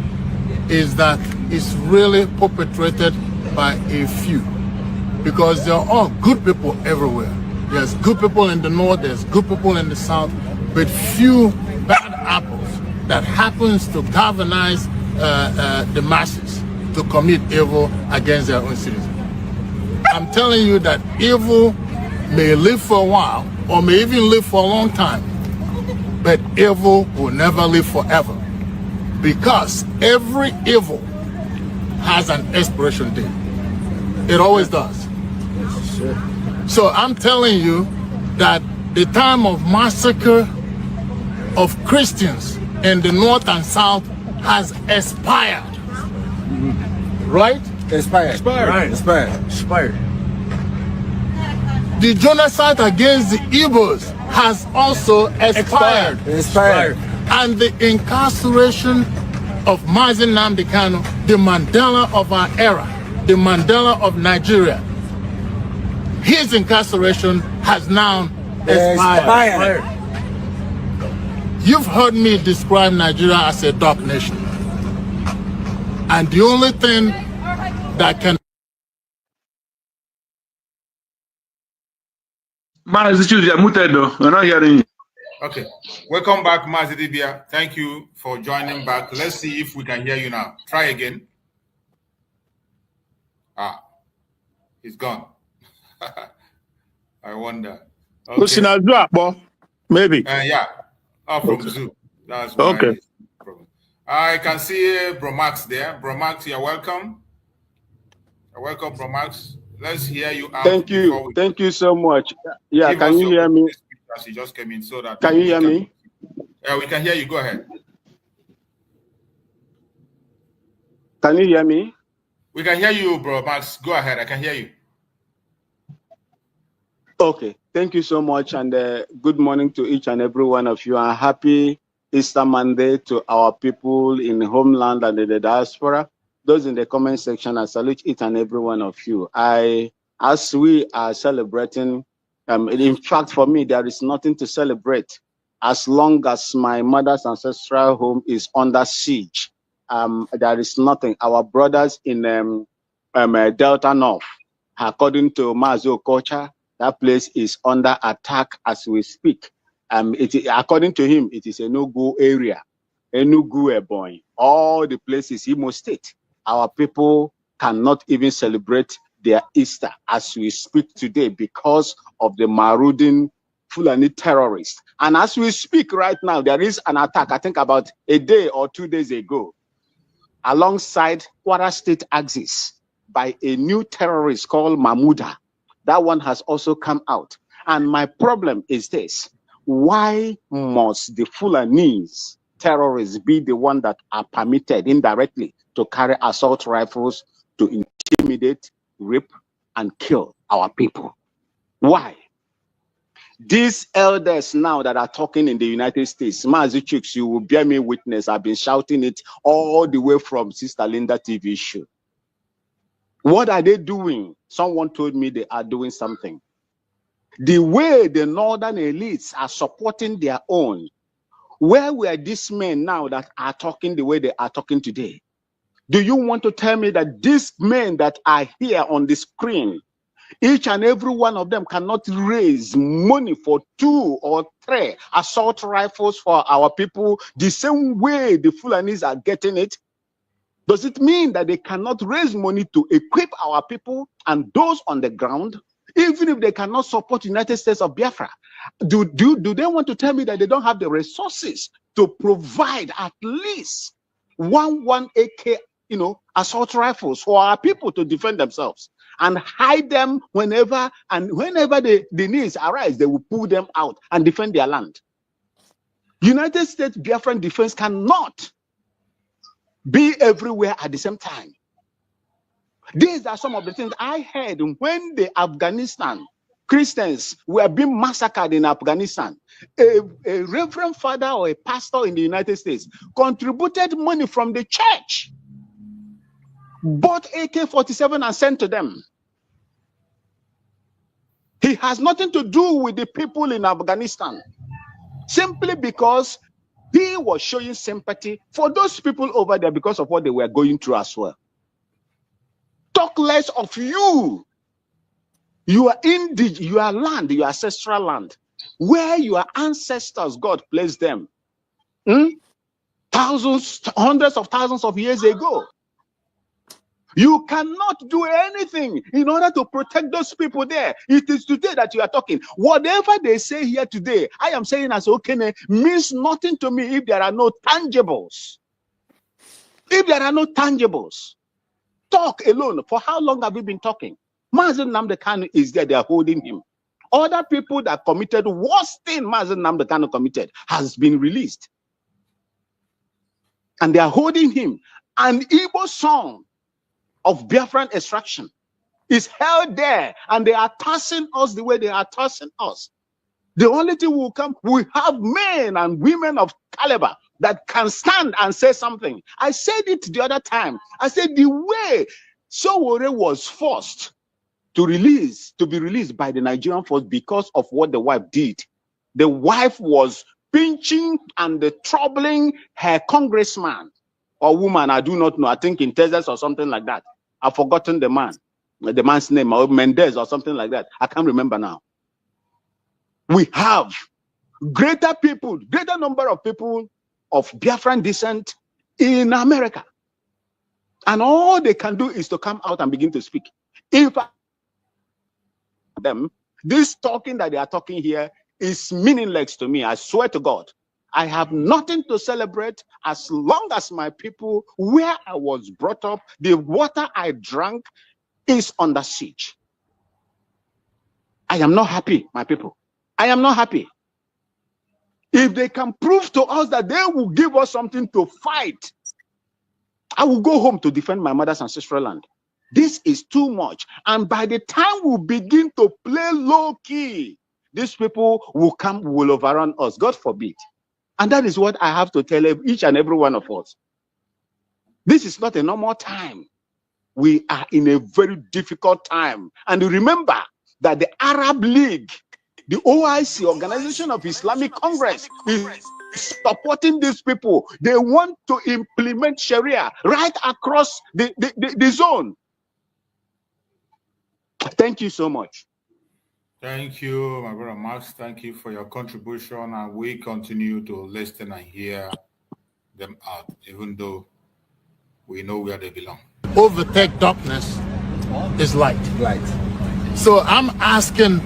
is that it's really perpetrated by a few, because there are all good people everywhere. There's good people in the north, there's good people in the south, but few bad apples that happens to galvanize the masses to commit evil against their own citizens. I'm telling you that evil may live for a while or may even live for a long time, but evil will never live forever, because every evil has an expiration date. It always does. So I'm telling you that the time of massacre of Christians in the north and south has expired. Right? Expired. Right. Expired. The genocide against the Igbos has also expired. And the incarceration of Nnamdi Kanu, the Mandela of our era, the Mandela of Nigeria, his incarceration has now expired. You've heard me describe Nigeria as a dark nation. And the only thing that can... We're not hearing you. Okay. Welcome back, Mazidibia. Thank you for joining back. Let's see if we can hear you now. Try again. Ah, he's gone. I wonder. Okay. Maybe. Yeah. From Zoo. That's why. Okay. I can see Bromax there. Bromax, you're welcome. You're welcome, Bromax. Let's hear you out. Thank you. Thank you so much. Yeah, can you hear me? As you just came in, so that can you hear me? Yeah, we can hear you. Go ahead. Can you hear me? We can hear you, bro. Max, go ahead. I can hear you. Okay. Thank you so much, and good morning to each and every one of you. And happy Easter Monday to our people in homeland and in the diaspora. Those in the comment section, I salute each and every one of you. As we are celebrating, in fact, for me, there is nothing to celebrate as long as my mother's ancestral home is under siege. There is nothing. Our brothers in Delta North, according to Mazo Kocha, that place is under attack as we speak. According to him, it is a no-go area, a no-go boy. All the places, Imo State. Our people cannot even celebrate their Easter as we speak today because of the marauding Fulani terrorists. And as we speak right now, there is an attack, I think about a day or 2 days ago, alongside Kwara State axis by a new terrorist called Mahmuda. That one has also come out. And my problem is this: why must the Fulanese terrorists be the one that are permitted indirectly to carry assault rifles to intimidate, rape, and kill our people? Why? These elders now that are talking in the United States, Mazi Chicks, you will bear me witness, I've been shouting it all the way from Sister Linda TV show. What are they doing? Someone told me they are doing something. The way the northern elites are supporting their own, where were these men now that are talking the way they are talking today? Do you want to tell me that these men that are here on the screen, Each and every one of them cannot raise money for 2 or 3 assault rifles for our people the same way the Fulanis are getting it. Does it mean that they cannot raise money to equip our people and those on the ground, even if they cannot support United States of Biafra? Do they want to tell me that they don't have the resources to provide at least 1 AK, assault rifles for our people to defend themselves and hide them whenever the needs arise, they will pull them out and defend their land? United States Biafran defense cannot be everywhere at the same time. These are some of the things I heard when the Afghanistan Christians were being massacred in Afghanistan. A reverend father or a pastor in the United States contributed money from the church, bought AK-47 and sent to them. He has nothing to do with the people in Afghanistan, simply because he was showing sympathy for those people over there because of what they were going through as well. Talk less of you. Your land, your ancestral land, where your ancestors, God placed them, thousands, hundreds of thousands of years ago. You cannot do anything in order to protect those people there. It is today that you are talking. Whatever they say here today, I am saying as Okene, means nothing to me if there are no tangibles. If there are no tangibles, talk alone. For how long have we been talking? Mazen Nnamdi Kanu is there, they are holding him. Other people that committed worse thing Mazen Nnamdi Kanu committed has been released. And they are holding him. An Igbo song of Biafran extraction is held there, and they are tossing us the way they are tossing us. The only thing will come, we have men and women of caliber that can stand and say something. I said it the other time. I said the way Sowore was forced to be released by the Nigerian force because of what the wife did. The wife was pinching and troubling her congressman or woman, I do not know, I think in Texas or something like that. I've forgotten the man's name, or Mendez or something like that. I can't remember now. We have greater number of people of Biafran descent in America. And all they can do is to come out and begin to speak. If them, this talking that they are talking here is meaningless to me. I swear to God. I have nothing to celebrate as long as my people, where I was brought up, the water I drank is under siege. I am not happy, my people. I am not happy. If they can prove to us that they will give us something to fight, I will go home to defend my mother's ancestral land. This is too much. And by the time we begin to play low key, these people will overrun us. God forbid. And that is what I have to tell each and every one of us. This is not a normal time. We are in a very difficult time. And remember that the Arab League, the OIC, Organization of Islamic Congress, is supporting these people. They want to implement Sharia right across the zone. Thank you so much. Thank you, my brother Max. Thank you for your contribution, and we continue to listen and hear them out, even though we know where they belong. Overtake darkness is light. Light. So I'm asking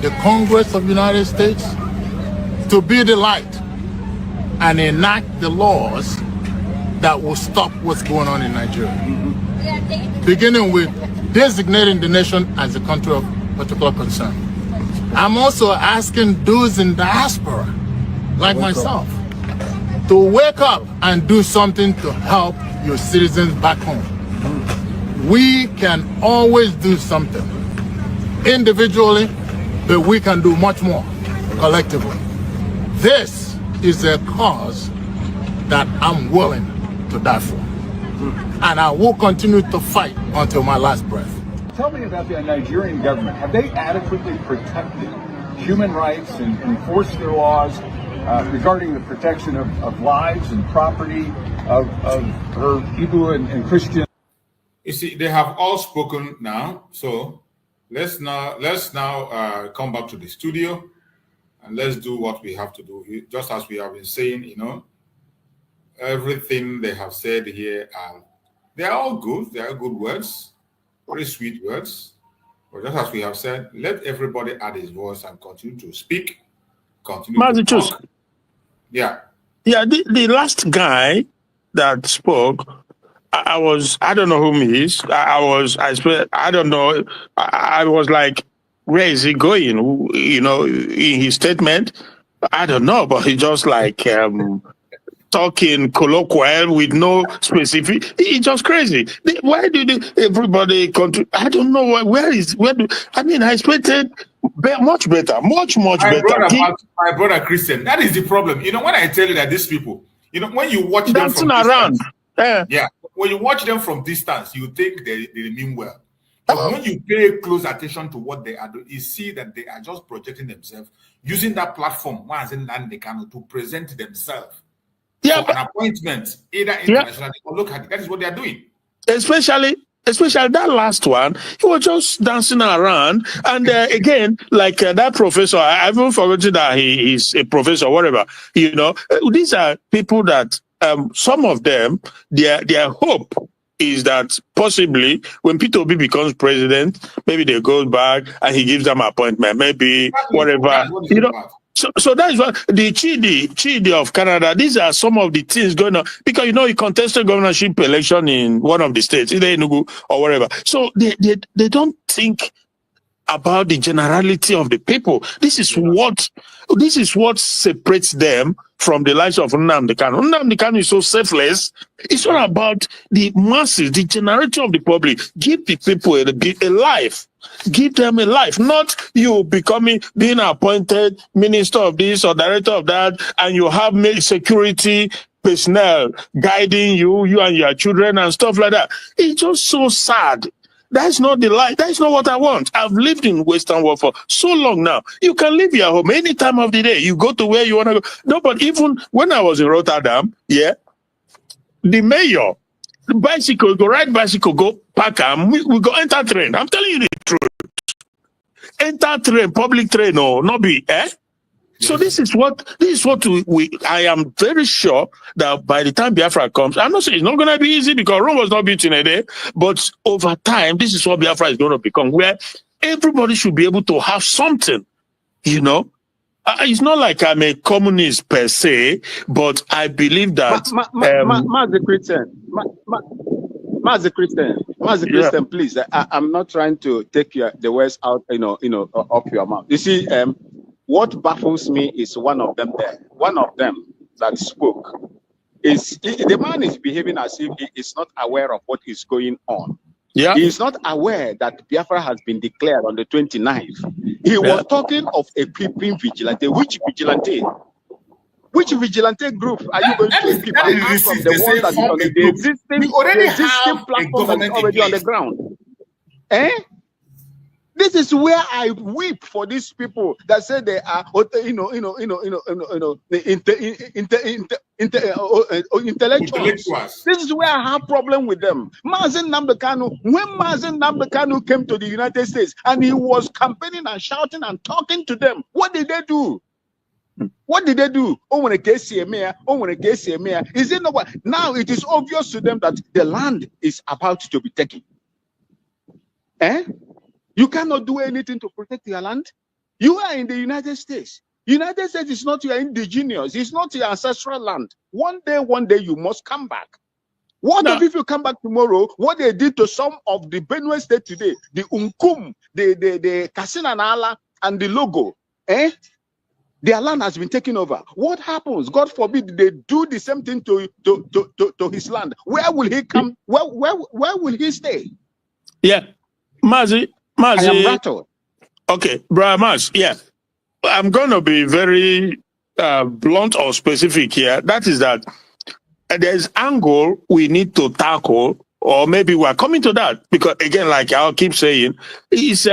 the Congress of the United States to be the light and enact the laws that will stop what's going on in Nigeria. Beginning with designating the nation as a country of particular concern. I'm also asking those in diaspora, like myself, to wake up and do something to help your citizens back home. We can always do something individually, but we can do much more collectively. This is a cause that I'm willing to die for. And I will continue to fight until my last breath. Tell me about the Nigerian government. Have they adequately protected human rights and enforced their laws regarding the protection of lives and property of her Igbo and Christian? You see, they have all spoken now, so let's now come back to the studio and let's do what we have to do. Just as we have been saying, you know, everything they have said here, they are all good. They are good words, very sweet words. But just as we have said, let everybody add his voice and continue to speak, continue to talk. Yeah. Yeah, the last guy that spoke, I don't know whom he is. I don't know. I was like, where is he going? You know, in his statement, I don't know, but he just like talking colloquial with no specific. It's just crazy. Why did everybody contribute? I don't know I mean, I expected much better, much better. My brother Christian, that is the problem. You know, when I tell you that these people, you know, when you watch them from around, yeah, when you watch them from distance, you think they mean well. But when you pay close attention to what they are doing, you see that they are just projecting themselves, using that platform, Nnamdi Kanu, to present themselves for an appointment, either internationally or locally. That is what they are doing. Especially that last one, he was just dancing around. And again, like that professor, I haven't forgotten that he is a professor, whatever. You know, these are people that some of them, their hope is that possibly when Peter Obi becomes president, maybe they go back and he gives them an appointment, maybe whatever. You know. So that is what the Chidi of Canada, these are some of the things going on. Because, you know, he contested governorship election in one of the states, either Enugu or wherever. So they don't think about the generality of the people. This is what separates them from the likes of Nnamdi Kanu. Nnamdi Kanu is so selfless. It's all about the masses, the generality of the public. Give the people a life. Give them a life, not you being appointed minister of this or director of that, and you have security personnel guiding you and your children and stuff like that. It's just so sad. That's not the life. That's not what I want. I've lived in Western world for so long now. You can leave your home any time of the day. You go to where you want to go. No, but even when I was in Rotterdam, the mayor, the bicycle, go ride bicycle, go park, and we go enter train. I'm telling you the truth. Enter train, public train, or not be, So this is what I am very sure that by the time Biafra comes, I'm not saying it's not going to be easy because Rome was not built in a day, but over time, this is what Biafra is going to become, where everybody should be able to have something, you know. It's not like I'm a communist per se, but I believe that Master Christian, please. I'm not trying to take the words out, off your mouth. You see, what baffles me is one of them that spoke. The man is behaving as if he is not aware of what is going on. Yeah. He is not aware that Biafra has been declared on the 29th. He was talking of a creeping vigilante. Which vigilante? Which vigilante group are you going to equip apart from the one that is on the existing platform that is already on the ground? This is where I weep for these people that say they are, intellectuals. This is where I have problem with them. Nnamdi Kanu, when Nnamdi Kanu came to the United States and he was campaigning and shouting and talking to them, what did they do? What did they do? Oh, when a KCMA, is it not? Now it is obvious to them that the land is about to be taken. You cannot do anything to protect your land. You are in the United States. United States is not your indigenous. It's not your ancestral land. One day you must come back. What if you come back tomorrow? What they did to some of the Benue State today, the Unkum, the Kasinanala, and the Logo, their land has been taken over. What happens? God forbid they do the same thing to his land. Where will he come? Where will he stay? Yeah, Mazi, I am rattled. Okay, Brother Maz, I'm going to be very blunt or specific here. That is that there's angle we need to tackle, or maybe we're coming to that because, again, like I'll keep saying, it's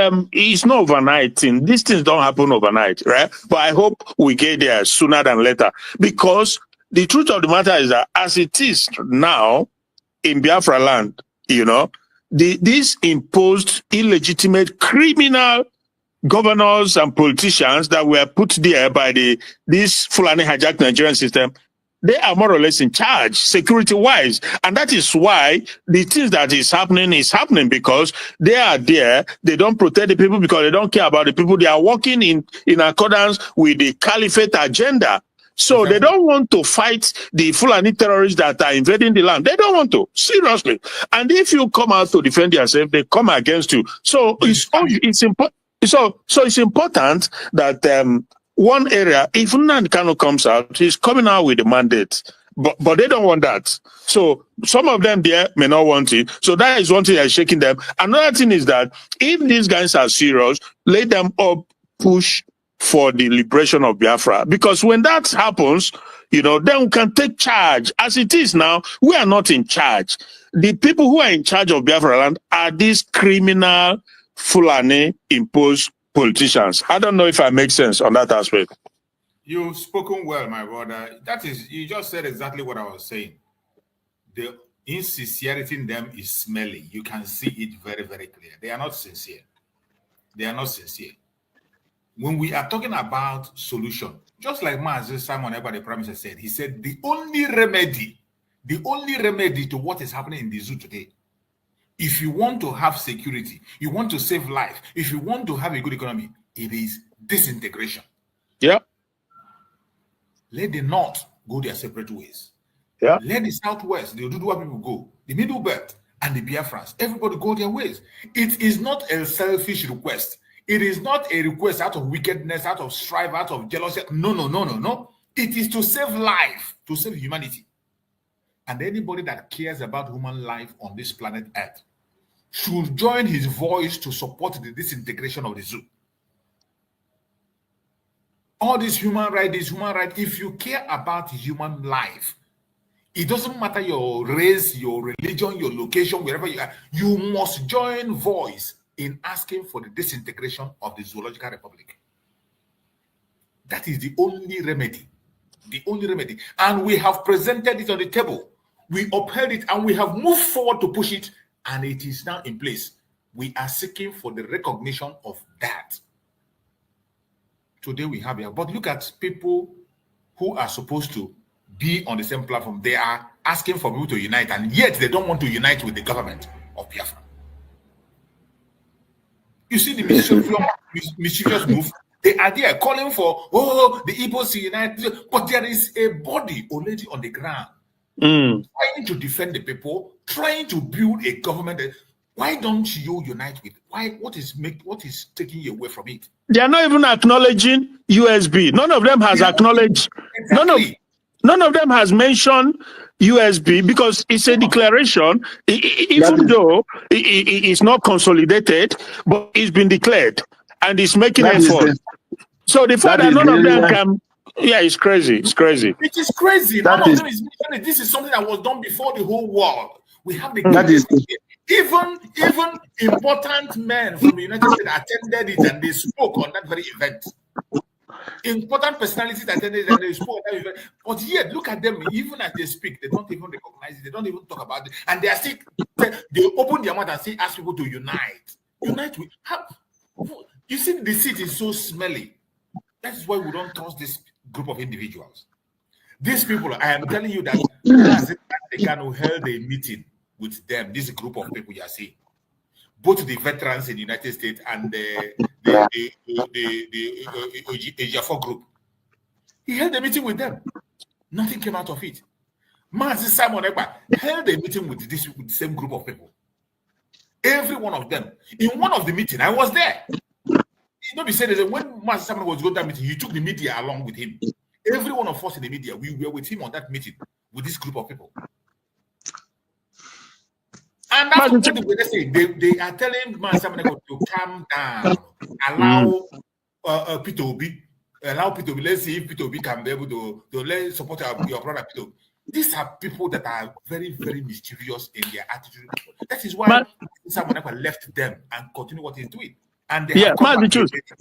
not overnight thing. These things don't happen overnight, right? But I hope we get there sooner than later, because the truth of the matter is that as it is now in Biafra land, you know, these imposed illegitimate criminal governors and politicians that were put there by this Fulani hijacked Nigerian system, they are more or less in charge security-wise. And that is why the things that is happening because they are there. They don't protect the people because they don't care about the people. They are working in accordance with the caliphate agenda. So they don't want to fight the Fulani terrorists that are invading the land. They don't want to, seriously. And if you come out to defend yourself, they come against you. So it's important. So it's important that one area, if Nnamdi Kanu comes out, he's coming out with a mandate. But they don't want that. So some of them there may not want it. So that is one thing that's shaking them. Another thing is that if these guys are serious, let them up push for the liberation of Biafra. Because when that happens, then we can take charge. As it is now, we are not in charge. The people who are in charge of Biafra land are these criminal Fulani imposed politicians. I don't know if I make sense on that aspect. You've spoken well, my brother. That is, you just said exactly what I was saying. The insincerity in them is smelly. You can see it very, very clear. They are not sincere. They are not sincere. When we are talking about solution, just like Mazi Simon Ekpa, the Prime Minister, said, he said the only remedy to what is happening in the zoo today, if you want to have security, you want to save life, if you want to have a good economy, it is disintegration. Yeah. Let the North go their separate ways. Yeah. Let the Southwest, the Oduduwa people go, the Middle Belt, and the Biafrans, everybody go their ways. It is not a selfish request. It is not a request out of wickedness, out of strife, out of jealousy. No. It is to save life, to save humanity. And anybody that cares about human life on this planet Earth should join his voice to support the disintegration of the zoo. All this human right, if you care about human life, it doesn't matter your race, your religion, your location, wherever you are, you must join voice in asking for the disintegration of the Zoological Republic. That is the only remedy. The only remedy. And we have presented it on the table. We upheld it and we have moved forward to push it, and it is now in place. We are seeking for the recognition of that. Today we have it. But look at people who are supposed to be on the same platform. They are asking for people to unite, and yet they don't want to unite with the government of Biafra. You see the mischievous move? They are there calling for, the Igbos to unite. But there is a body already on the ground trying to defend the people, trying to build a government. Why don't you unite with? What is taking you away from it? They are not even acknowledging USB. None of them has acknowledged. Exactly. None of them has mentioned USB because it's a declaration, even though it's not consolidated, but it's been declared and it's making effort. So the fact that none of them can, it's crazy. It's crazy. It is crazy. None of them is mentioning this is something that was done before the whole world. We have the even important men from the United States attended it and they spoke on that very event. Important personalities attended and they spoke on that event. But yet, look at them, even as they speak, they don't even recognize it, they don't even talk about it. And they are still, they open their mouth and say, ask people to unite. Unite with you see, the seat is so smelly. That is why we don't trust this group of individuals. These people, I am telling you that Nnamdi Kanu held a meeting with them, this group of people you are seeing. Both the veterans in the United States and the Ejiofor group. He held a meeting with them. Nothing came out of it. Mazi Simon Ekpa held a meeting with the same group of people. Every one of them. In one of the meetings, I was there. Nobody said that when Mazi Simon was going to that meeting, he took the media along with him. Every one of us in the media, we were with him on that meeting with this group of people. And that's what they say. They are telling Mazi Simon to calm down, allow Peter Obi, let's see if Peter Obi can be able to let support your brother Peter Obi. These are people that are very, very mischievous in their attitude. That is why Simon Ekpa left them and continue what he's doing. And they have come back.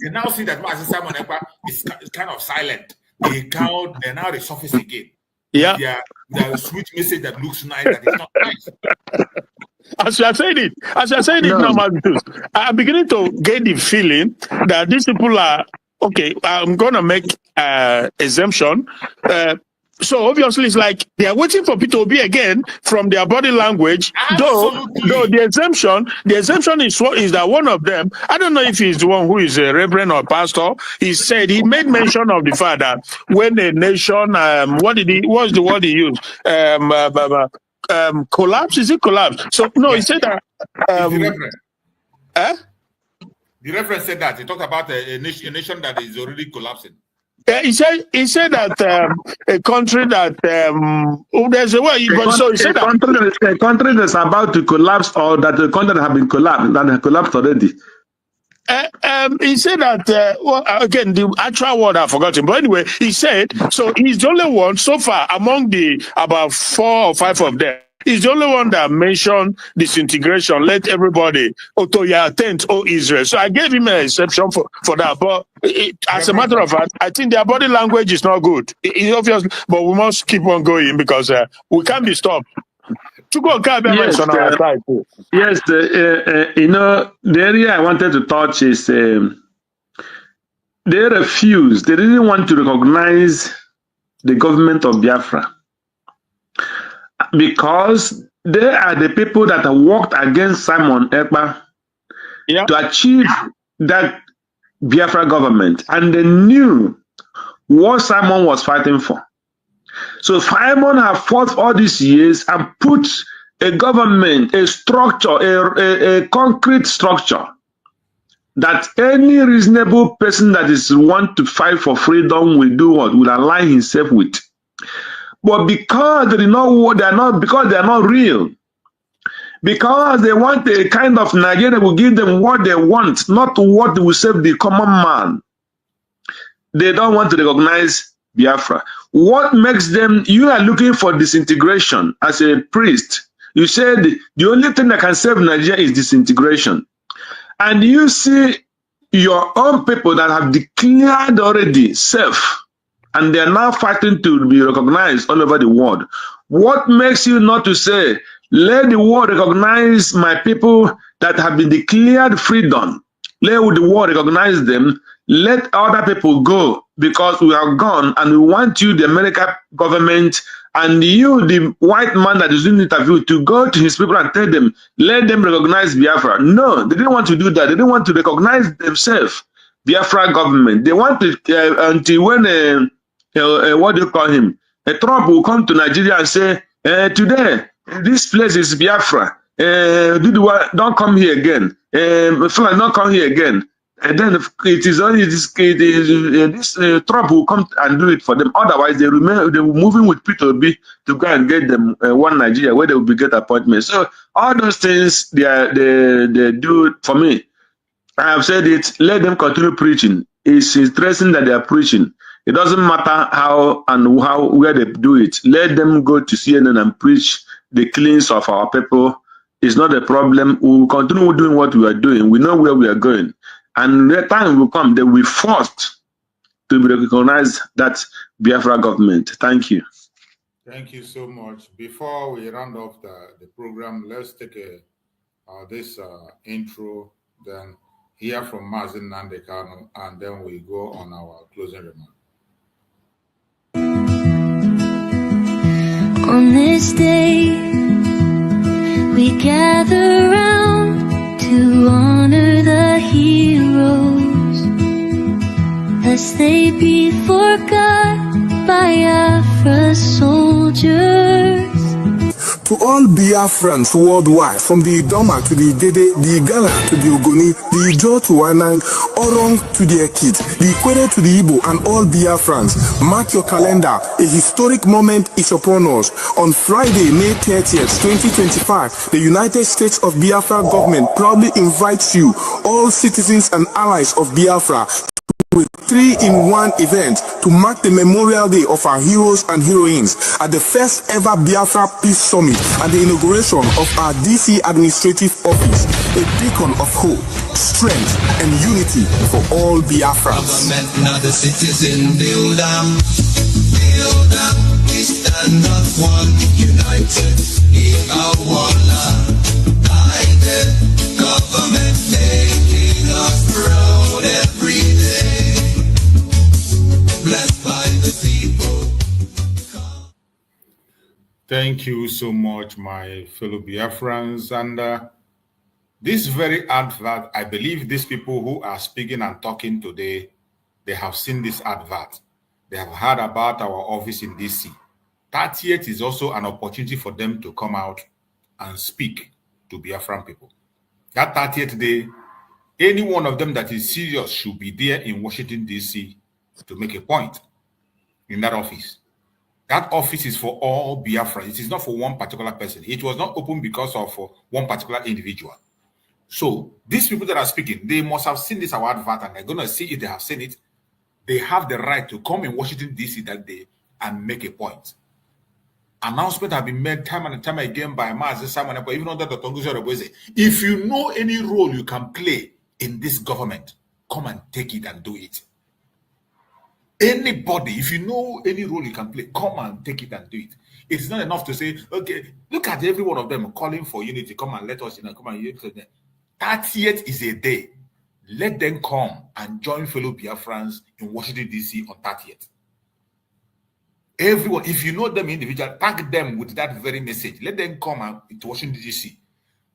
They now see that Mazi Simon Ekpa is kind of silent. They now resurface again. Yeah. Their sweet message that looks nice, that is not nice. As you are saying it, now, Marcus, I'm beginning to get the feeling that these people are okay. I'm gonna make exemption. So obviously, it's like they are waiting for Peter Obi again from their body language. Though the exemption is that one of them. I don't know if he's the one who is a reverend or pastor. He said he made mention of the fact that when a nation, what's the word he used? Collapse? Is it collapse? So no, he said that. The reference said that he talked about a nation that is already collapsing. He said that a country that there's a way, but so he said that a country that's about to collapse, or that the country that have been collapsed, that has collapsed already. He said that again, the actual word I've forgotten, but anyway, he said so. He's the only one so far among the about 4 or 5 of them. He's the only one that mentioned disintegration. Let everybody, attend, Israel. So I gave him an exception for that. But as a matter of fact, I think their body language is not good. It's obvious, but we must keep on going because we can't be stopped. Yes, yes, the area I wanted to touch is they refused. They didn't want to recognize the government of Biafra, because they are the people that have worked against Simon Ekpa to achieve that Biafra government, and they knew what Simon was fighting for. So Simon have fought all these years and put a government, a structure, a concrete structure that any reasonable person that is want to fight for freedom will do what? Will align himself with. But because they are not real, because they want a kind of Nigeria will give them what they want, not what will save the common man, they don't want to recognize Biafra. What makes them, you are looking for disintegration as a priest. You said the only thing that can save Nigeria is disintegration. And you see your own people that have declared already self, and they are now fighting to be recognized all over the world. What makes you not to say, let the world recognize my people that have been declared freedom? Let the world recognize them. Let other people go, because we are gone, and we want you, the American government, and you, the white man that is doing the interview, to go to his people and tell them, let them recognize Biafra. No, they didn't want to do that. They didn't want to recognize themselves, Biafra government. They want to, until when, what do you call him? A Trump will come to Nigeria and say, today, this place is Biafra. Don't come here again. Don't come here again. And then it is only this Trump will come and do it for them. Otherwise, they were moving with Peter Obi to go and get them one Nigeria where they will be get appointments. So all those things they do for me. I have said it. Let them continue preaching. It's interesting that they are preaching. It doesn't matter how and where they do it. Let them go to CNN and preach the killings of our people. It's not a problem. We will continue doing what we are doing. We know where we are going. And the time will come, they will be forced to recognize that Biafra government. Thank you. Thank you so much. Before we round off the program, let's take this intro, then hear from Nnamdi Kanu, and then we go on our closing remarks. On this day, we gather round to honor the heroes, lest they be forgot by Biafra soldiers. To all Biafrans worldwide, from the Idoma to the Dede, the Igala to the Ogoni, the Ijo to Wanang, Orong to the Ekit, the Ikwere to the Igbo, and all Biafrans, mark your calendar. A historic moment is upon us. On Friday, May 30th, 2025, the United States of Biafra government proudly invites you, all citizens and allies of Biafra, with 3-in-1 event to mark the Memorial Day of our heroes and heroines at the first ever Biafra Peace Summit and the inauguration of our DC Administrative Office, a beacon of hope, strength, and unity for all Biafrans. Government, not the citizen, build them, we stand up one, united in our one land. Government making us proud every day. Blessed by the people. Thank you so much, my fellow Biafrans. And this very advert, I believe these people who are speaking and talking today, they have seen this advert. They have heard about our office in DC. 30th is also an opportunity for them to come out and speak to Biafran people. That 30th day, any one of them that is serious should be there in Washington, D.C. to make a point in that office. That office is for all Biafra. It is not for one particular person. It was not open because of one particular individual. So these people that are speaking, they must have seen this our advert, and they're going to see if they have seen it. They have the right to come in Washington, D.C. that day and make a point. Announcement have been made time and time again by Mazi Simon, even under the Tonguzo. If you know any role you can play in this government, come and take it and do it. Anybody, if you know any role you can play, come and take it and do it. It's not enough to say, okay, look at every one of them calling for unity. Come and let us, come and unite them. 30th is a day. Let them come and join fellow Biafrans in Washington, D.C. on 30th. Everyone, if you know them individually, tag them with that very message. Let them come to Washington, D.C.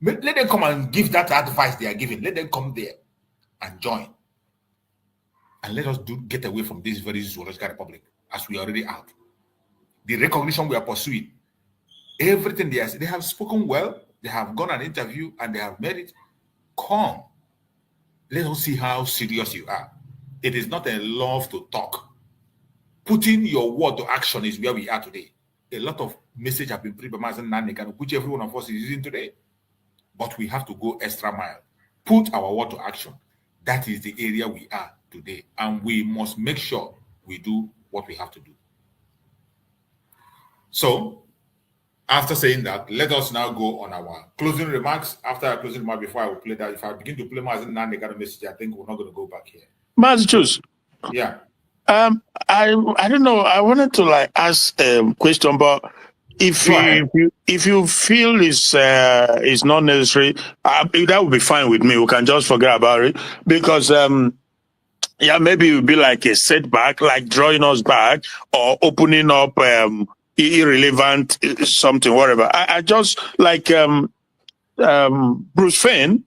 Let them come and give that advice they are giving. Let them come there and join. And let us get away from this very zoological republic, as we are already out. The recognition we are pursuing, everything they have spoken well, they have gone an interview and they have made it. Come. Let us see how serious you are. It is not a love to talk. Putting your word to action is where we are today. A lot of message have been printed by Nnamdi Kanu, which every one of us is using today. But we have to go extra mile. Put our word to action. That is the area we are today. And we must make sure we do what we have to do. So, after saying that, let us now go on our closing remarks. After our closing remark, before I will play that, if I begin to play Nnamdi Kanu message, I think we're not going to go back here. Massachusetts. Yeah. I don't know. I wanted to ask a question, but if you feel it's not necessary, that would be fine with me. We can just forget about it because maybe it would be like a setback, like drawing us back or opening up irrelevant something, whatever. I just like Bruce Finn.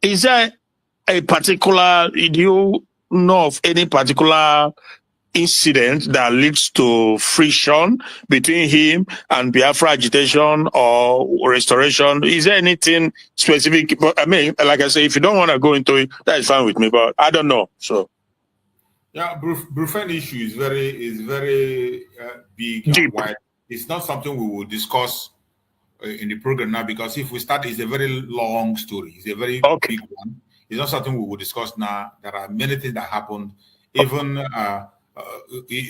Is there a particular? Do you know of any particular incident that leads to friction between him and Biafra agitation or restoration? Is there anything specific? But I mean, like I say, if you don't want to go into it, that is fine with me. But I don't know. So yeah, Brufen issue is very big and wide. It's not something we will discuss in the program now because if we start, it's a very long story. It's a very big one. It's not something we will discuss now. There are many things that happened, even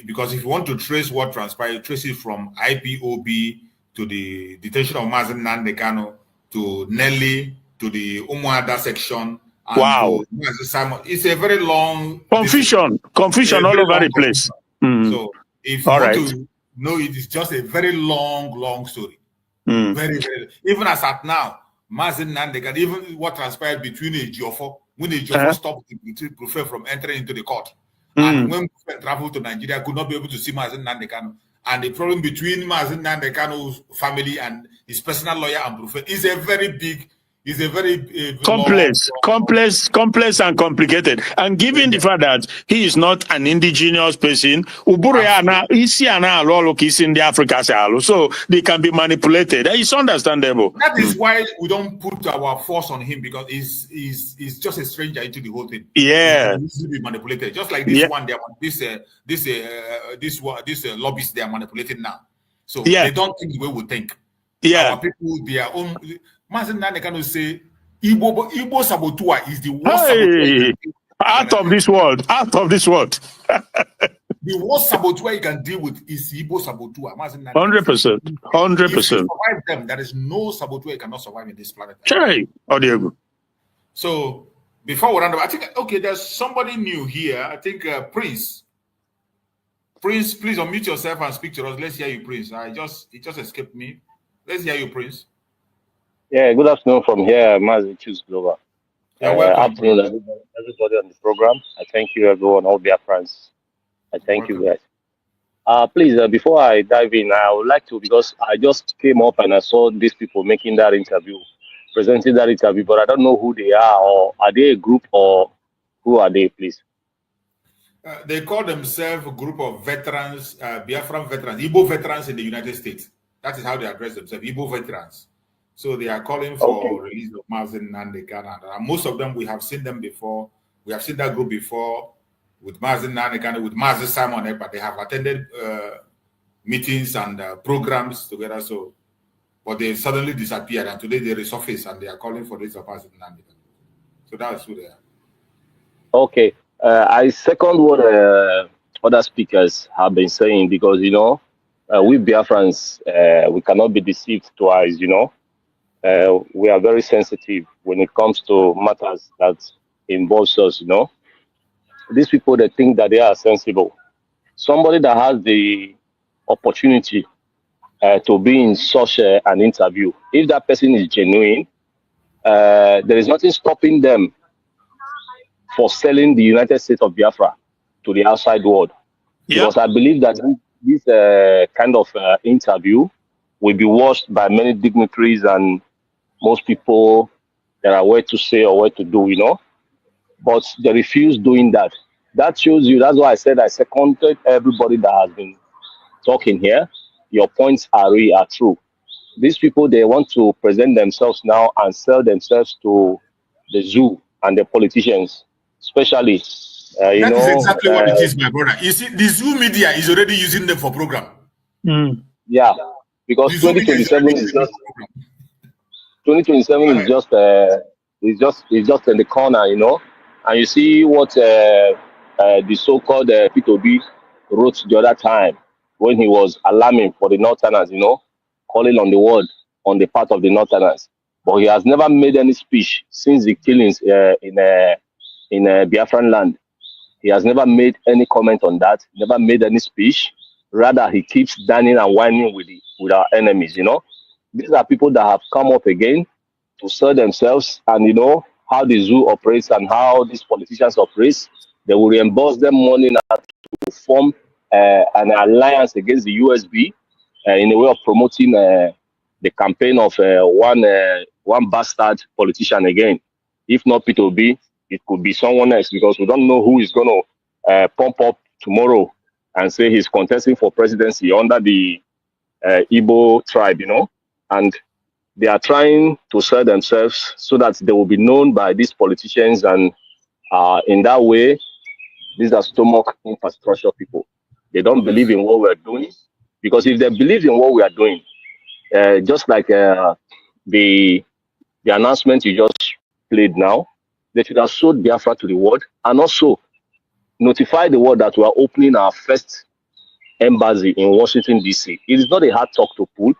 because if you want to trace what transpired, trace it from IPOB to the detention of Nnamdi Kanu to Nelly to the Umuada section. And to Simon. It's a very long confusion all over the place. So if you want to know it is just a very long story. Very, very. Even as at now, Nnamdi Kanu, even what transpired between Ejiofor, when Ejiofor stopped the Prefer from entering into the court, and when Prefer traveled to Nigeria, could not be able to see Nnamdi Kanu. And the problem between Nnamdi Kanu's family and his personal lawyer and Prefer is a very big. It's a very complex and complicated. And given the fact that he is not an indigenous person, is in the Africa, so they can be manipulated. It's understandable. That is why we don't put our force on him because he's just a stranger into the whole thing. Yeah, he needs to be manipulated. Just like this one, this lobbyists they are manipulating now. So they don't think the way we think. Yeah, our people, their own. Nnamdi Kanu say Igbo saboteur is the worst saboteur. Out of this world. The worst saboteur you can deal with is Igbo saboteur. 100%. If you survive them, there is no saboteur you cannot survive in this planet. So before we run over, I think there's somebody new here. I think Prince. Prince, please unmute yourself and speak to us. Let's hear you, Prince. It just escaped me. Let's hear you, Prince. Yeah, good afternoon from here, Mazi Choose Global. Yeah, welcome. Afternoon, everybody on the program. I thank you, everyone, all Biafrans. I thank you, guys. Please, before I dive in, I would like to, because I just came up and I saw these people making that interview, presenting that interview, but I don't know who they are, or are they a group, or who are they, please? They call themselves a group of veterans, Biafran veterans, Igbo veterans in the United States. That is how they address themselves, Igbo veterans. So they are calling for release of Nnamdi Kanu. And most of them, we have seen them before. We have seen that group before with Nnamdi Kanu, with Mazi Simon Ekpa. They have attended meetings and programs together. So, but they suddenly disappeared, and today they resurface and they are calling for this of Nnamdi Kanu. So that's who they are. Okay. I second what other speakers have been saying, because, you know, we Biafrans, we cannot be deceived twice, you know. We are very sensitive when it comes to matters that involves us, you know. These people, they think that they are sensible. Somebody that has the opportunity to be in such an interview, if that person is genuine, there is nothing stopping them for selling the United States of Biafra to the outside world. Because I believe that this kind of interview will be watched by many dignitaries and most people that are what to say or what to do, you know. But they refuse doing that. That shows you, that's why I said I seconded everybody that has been talking here. Your points are true. These people, they want to present themselves now and sell themselves to the zoo and the politicians, especially, you That know. is exactly what it is, my brother. You see, the zoo media is already using them for program. Yeah, because 2027 is just 2027 is just in the corner, you know. And you see what the so-called P2B wrote the other time when he was alarming for the Northerners, you know, calling on the word on the part of the Northerners. But he has never made any speech since the killings in Biafran land. He has never made any comment on that, never made any speech. Rather, he keeps dining and whining with our enemies, you know. These are people that have come up again to sell themselves, and you know how the zoo operates and how these politicians operate. They will reimburse them money now to form an alliance against the USB in a way of promoting the campaign of one bastard politician again. If not P2B, it could be someone else, because we don't know who is going to pump up tomorrow and say he's contesting for presidency under the Igbo tribe, you know, and they are trying to sell themselves so that they will be known by these politicians, and in that way, these are stomach infrastructure people. They don't believe in what we're doing, because if they believe in what we are doing, just like the announcement you just played now, they should have sold Biafra to the world and also notify the world that we are opening our first embassy in Washington, D.C. It is not a hard talk to pull.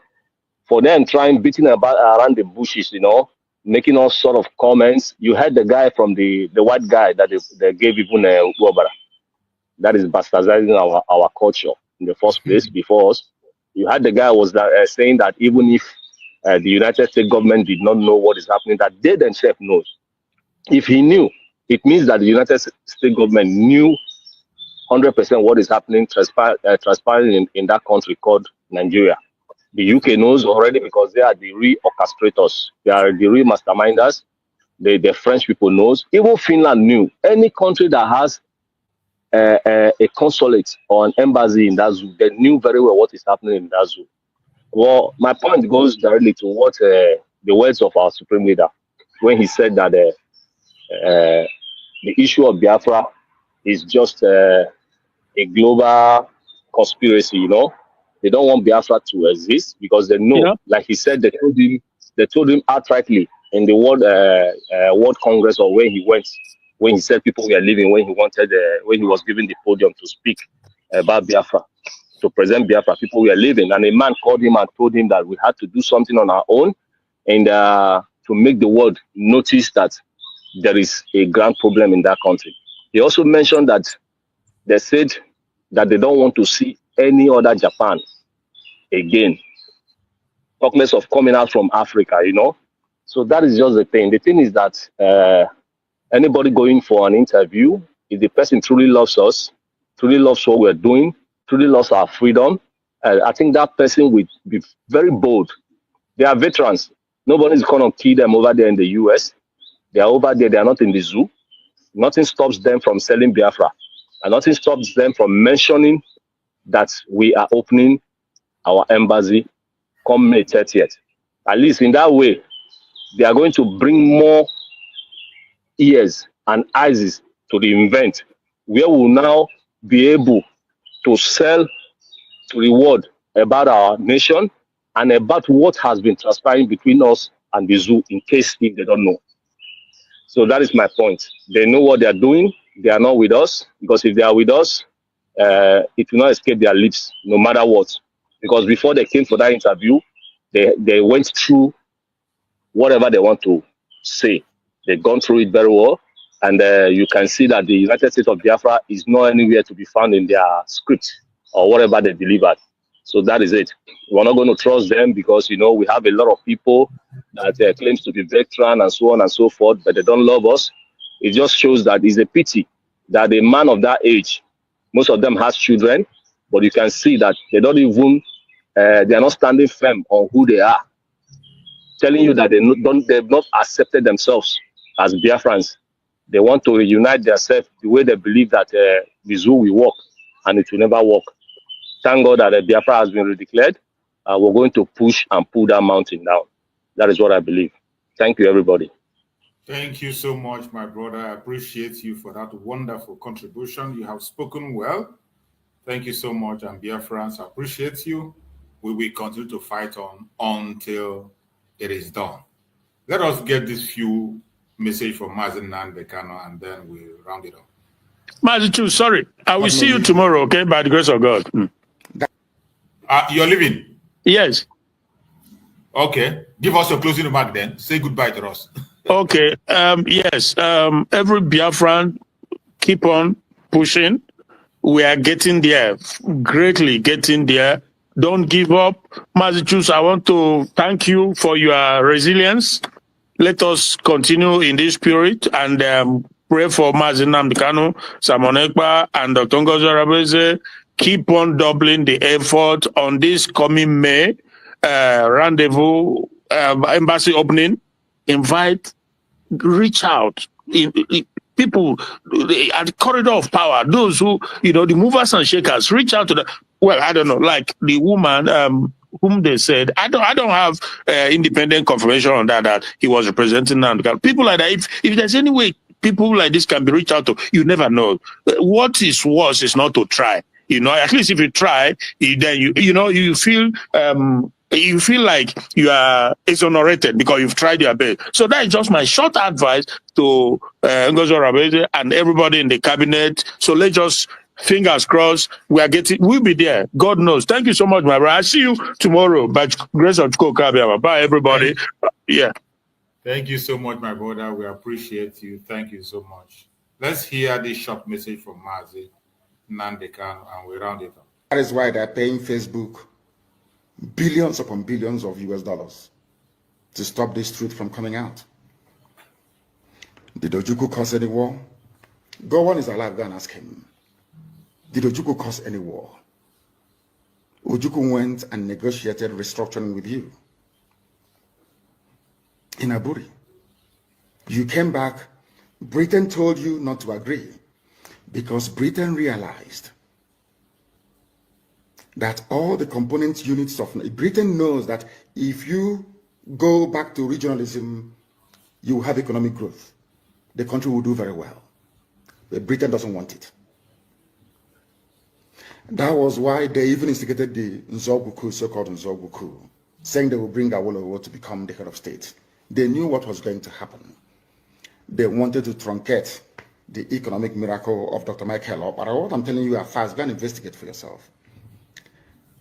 For them trying beating about around the bushes, you know, making all sort of comments. You had the guy from the white guy that they gave even Uobara. That is bastardizing our culture in the first place before us. You had the guy was saying that even if the United States government did not know what is happening, that they themselves know. If he knew, it means that the United States government knew 100% what is happening, transpiring in that country called Nigeria. The UK knows already, because they are the real orchestrators. They are the real masterminders. The French people knows. Even Finland knew. Any country that has a consulate or an embassy in that zoo, they knew very well what is happening in that zoo. Well, my point goes directly to what the words of our supreme leader, when he said that the issue of Biafra is just a global conspiracy, you know. They don't want Biafra to exist because they know, like he said, they told him outrightly in the World Congress, or when he went, when he said people were leaving, when he was given the podium to speak about Biafra, to present Biafra, people were leaving, and a man called him and told him that we had to do something on our own, and to make the world notice that there is a grand problem in that country. He also mentioned that they said that they don't want to see any other Japan again. Talk less of coming out from Africa, you know. So that is just the thing. The thing is that anybody going for an interview, if the person truly loves us, truly loves what we're doing, truly loves our freedom, I think that person will be very bold. They are veterans. Nobody's going to kill them over there in the US. They are over there. They are not in the zoo. Nothing stops them from selling Biafra. And nothing stops them from mentioning that we are opening our embassy come May 30th. At least in that way, they are going to bring more ears and eyes to the event, where we will now be able to sell to the world about our nation and about what has been transpiring between us and the zoo, in case if they don't know. So that is my point. They know what they are doing. They are not with us, because if they are with us, it will not escape their lips, no matter what. Because before they came for that interview, they went through whatever they want to say. They've gone through it very well. And you can see that the United States of Biafra is not anywhere to be found in their script or whatever they delivered. So that is it. We're not going to trust them because, we have a lot of people that claims to be veteran and so on and so forth, but they don't love us. It just shows that it's a pity that a man of that age, most of them has children, but you can see that they don't even, they are not standing firm on who they are, telling you that they've not accepted themselves as Biafrans. They want to reunite themselves the way they believe that the zoo will work, and it will never work. Thank God that Biafra has been redeclared. We're going to push and pull that mountain down. That is what I believe. Thank you, everybody. Thank you so much, my brother. I appreciate you for that wonderful contribution. You have spoken well. Thank you so much, and Biafrans, I appreciate you. We will continue to fight on until it is done. Let us get this few message from Nnamdi Kanu, and then we'll round it up. Mazichu, sorry. I will see you tomorrow, okay, by the grace of God. You're leaving? Yes. Okay. Give us your closing remark then. Say goodbye to us. Okay. Yes. Every Biafran, keep on pushing. We are getting there, greatly getting there. Don't give up. Mazichus, I want to thank you for your resilience. Let us continue in this spirit and pray for Nnamdi Kanu, Simon Ekpa, and Dr. Ngozi Arabeze. Keep on doubling the effort on this coming May rendezvous, embassy opening. Invite, reach out. People at the corridor of power, those who, the movers and shakers, reach out to the, well, I don't know, like the woman whom they said, I don't have independent confirmation on that he was representing Nnamdi Kanu. People like that, if there's any way people like this can be reached out to, you never know. What is worse is not to try. At least if you try, then you feel like you are exonerated because you've tried your best. So that is just my short advice to Ngozi Arabeze and everybody in the cabinet. So let's just, fingers crossed, we'll be there. God knows. Thank you so much, my brother. I'll see you tomorrow by grace of God. Bye, everybody. Yeah. Thank you so much, my brother. We appreciate you. Thank you so much. Let's hear this short message from Nnamdi Kanu, and we round it up. That is why they're paying Facebook billions upon billions of US dollars to stop this truth from coming out. Did Ojukwu cause any war? Gowon is alive, go and ask him. Did Ojukwu cause any war? Ojukwu went and negotiated restructuring with you in Aburi. You came back, Britain told you not to agree because Britain realized that all the component units of Britain knows that if you go back to regionalism, you will have economic growth. The country will do very well. But Britain doesn't want it. That was why they even instigated the Nzogwu coup, so-called Nzogwu coup, saying they will bring Awolowo to become the head of state. They knew what was going to happen. They wanted to truncate the economic miracle of Dr. Michael. But what I'm telling you are fast. Go and investigate for yourself.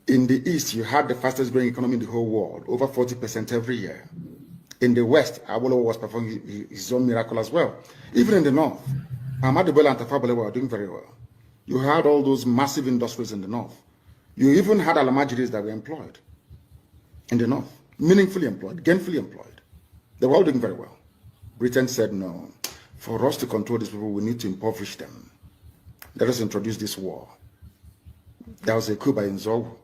In the East, you had the fastest growing economy in the whole world, over 40% every year. In the West, Awolowo was performing his own miracle as well. Even in the North, Ahmadu Bello and Tafawa Balewa were doing very well. You had all those massive industries in the North. You even had Alamajiris that were employed in the North, meaningfully employed, gainfully employed. They were all doing very well. Britain said, no, for us to control these people, we need to impoverish them. Let us introduce this war. There was a coup by Nzogu.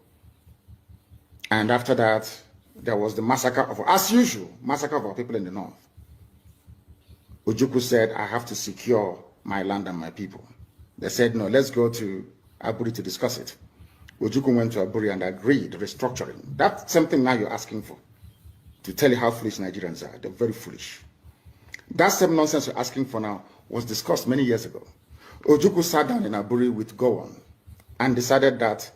And after that, there was the massacre of, as usual, massacre of our people in the north. Ojukwu said, I have to secure my land and my people. They said, no, let's go to Aburi to discuss it. Ojukwu went to Aburi and agreed, restructuring. That's something now you're asking for, to tell you how foolish Nigerians are. They're very foolish. That same nonsense you're asking for now was discussed many years ago. Ojukwu sat down in Aburi with Gowon and decided that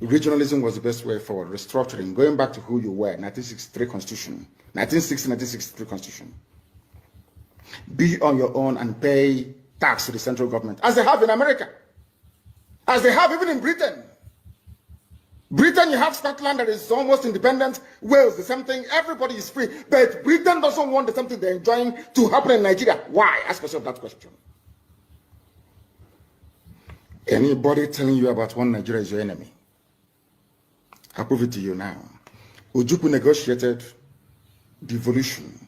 regionalism was the best way forward, restructuring, going back to who you were, 1963 Constitution, 1960-1963 Constitution. Be on your own and pay tax to the central government, as they have in America, as they have even in Britain. Britain, you have Scotland that is almost independent, Wales, the same thing, everybody is free, but Britain doesn't want the same thing they're enjoying to happen in Nigeria. Why? Ask yourself that question. Anybody telling you about one Nigeria is your enemy. I'll prove it to you now. Ojukwu negotiated devolution,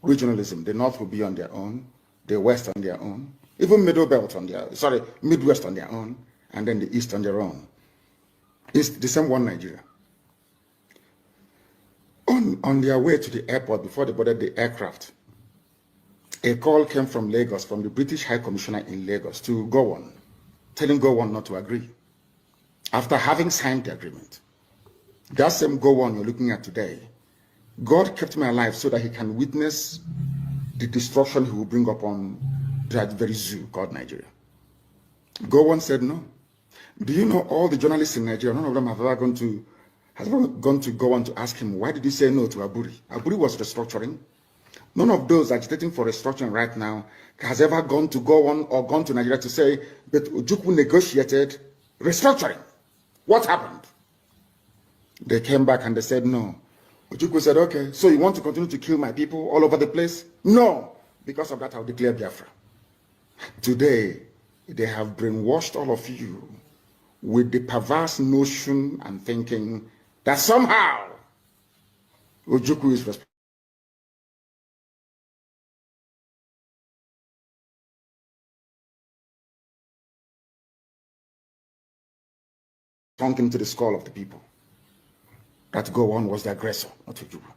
regionalism. The North will be on their own, the West on their own, even Midwest on their own, and then the East on their own. It's the same one Nigeria. On their way to the airport, before they boarded the aircraft, a call came from Lagos, from the British High Commissioner in Lagos, to Gowon, telling Gowon not to agree, after having signed the agreement. That same Gowon you're looking at today, God kept me alive so that he can witness the destruction he will bring upon that very zoo called Nigeria. Gowon said no. Do you know all the journalists in Nigeria, none of them have ever gone to Gowon to ask him, why did he say no to Aburi? Aburi was restructuring. None of those agitating for restructuring right now has ever gone to Gowon or gone to Nigeria to say, but Ojukwu negotiated restructuring. What happened? They came back and they said no. Ojukwu said, okay, so you want to continue to kill my people all over the place? No. Because of that, I'll declare Biafra. Today, they have brainwashed all of you with the perverse notion and thinking that somehow Ojukwu is responsible. Sunk into the skull of the people. That Gowon was the aggressor, not Ojukwu.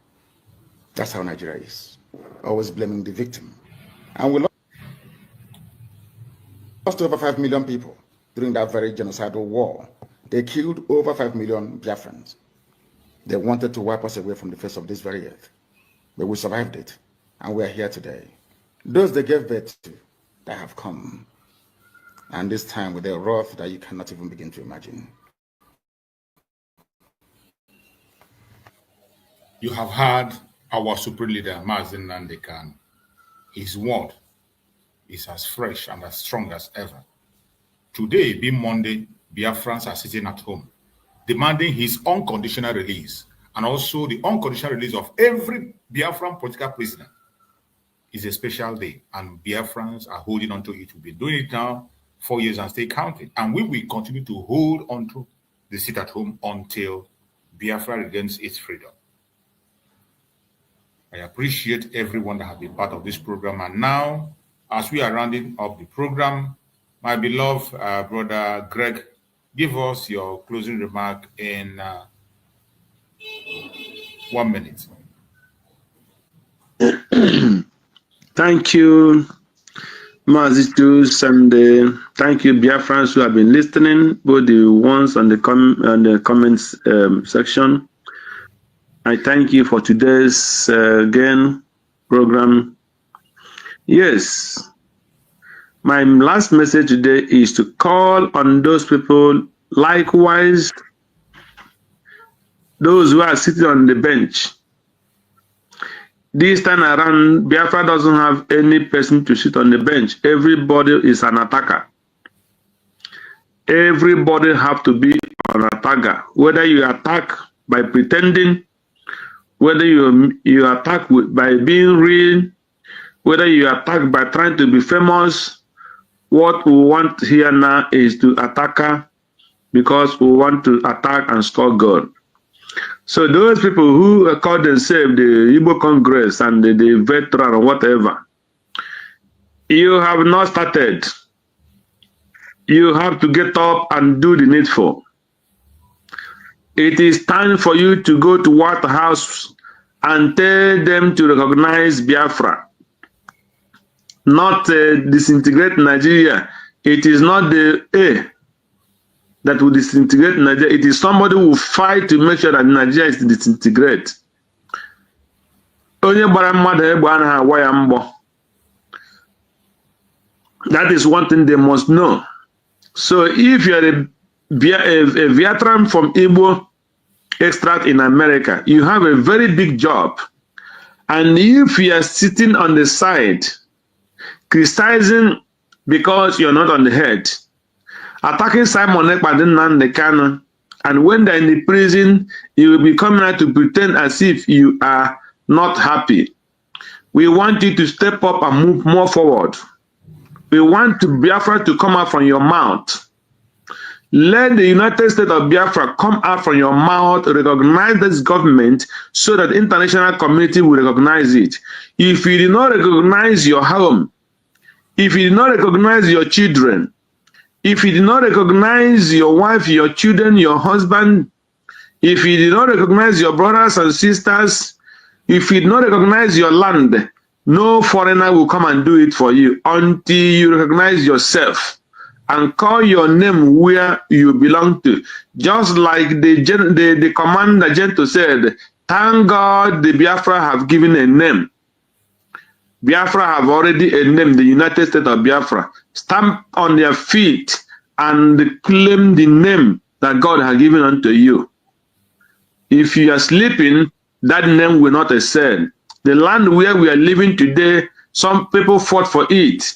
That's how Nigeria is. Always blaming the victim. And we lost over 5 million people during that very genocidal war. They killed over 5 million Biafrans. They wanted to wipe us away from the face of this very earth. But we survived it. And we are here today. Those they gave birth to, they have come. And this time with a wrath that you cannot even begin to imagine. You have heard our supreme leader, Nnamdi Kanu. His word is as fresh and as strong as ever. Today, being Monday, Biafrans are sitting at home, demanding his unconditional release, and also the unconditional release of every Biafran political prisoner. It's a special day, and Biafrans are holding on to it. We've been doing it now 4 years and stay counting. And we will continue to hold on to the sit at home until Biafra regains its freedom. I appreciate everyone that has been part of this program. And now, as we are rounding up the program, my beloved brother Greg, give us your closing remark in 1 minute. Thank you, Mazitus, and thank you, Biafrans, who have been listening, both the ones on the comments section. I thank you for today's program. Yes, my last message today is to call on those people, likewise, those who are sitting on the bench. This time around, Biafra doesn't have any person to sit on the bench. Everybody is an attacker. Everybody have to be an attacker. Whether you attack by pretending, whether you attack by being real, whether you attack by trying to be famous, what we want here now is to attack because we want to attack and score gold. So those people who call themselves the Igbo Congress and the veteran or whatever, you have not started. You have to get up and do the needful. It is time for you to go to White House and tell them to recognize Biafra, not disintegrate Nigeria. It is not the A that will disintegrate Nigeria. It is somebody who will fight to make sure that Nigeria is disintegrate. That is one thing they must know. So if you are a veteran from Igbo extract in America, you have a very big job. And if you are sitting on the side, criticizing because you're not on the head, attacking Simon Ekpa and Nnamdi Kanu, and when they're in the prison, you will be coming out to pretend as if you are not happy. We want you to step up and move more forward. We want Biafra to come out from your mouth. Let the United States of Biafra come out from your mouth, recognize this government so that the international community will recognize it. If you did not recognize your home, if you did not recognize your children, if you did not recognize your wife, your children, your husband, if you did not recognize your brothers and sisters, if you did not recognize your land, no foreigner will come and do it for you until you recognize yourself and call your name where you belong to. Just like the commander general said, thank God the Biafra have given a name. Biafra have already a name, the United States of Biafra. Stamp on their feet and claim the name that God has given unto you. If you are sleeping, that name will not ascend. The land where we are living today, some people fought for it.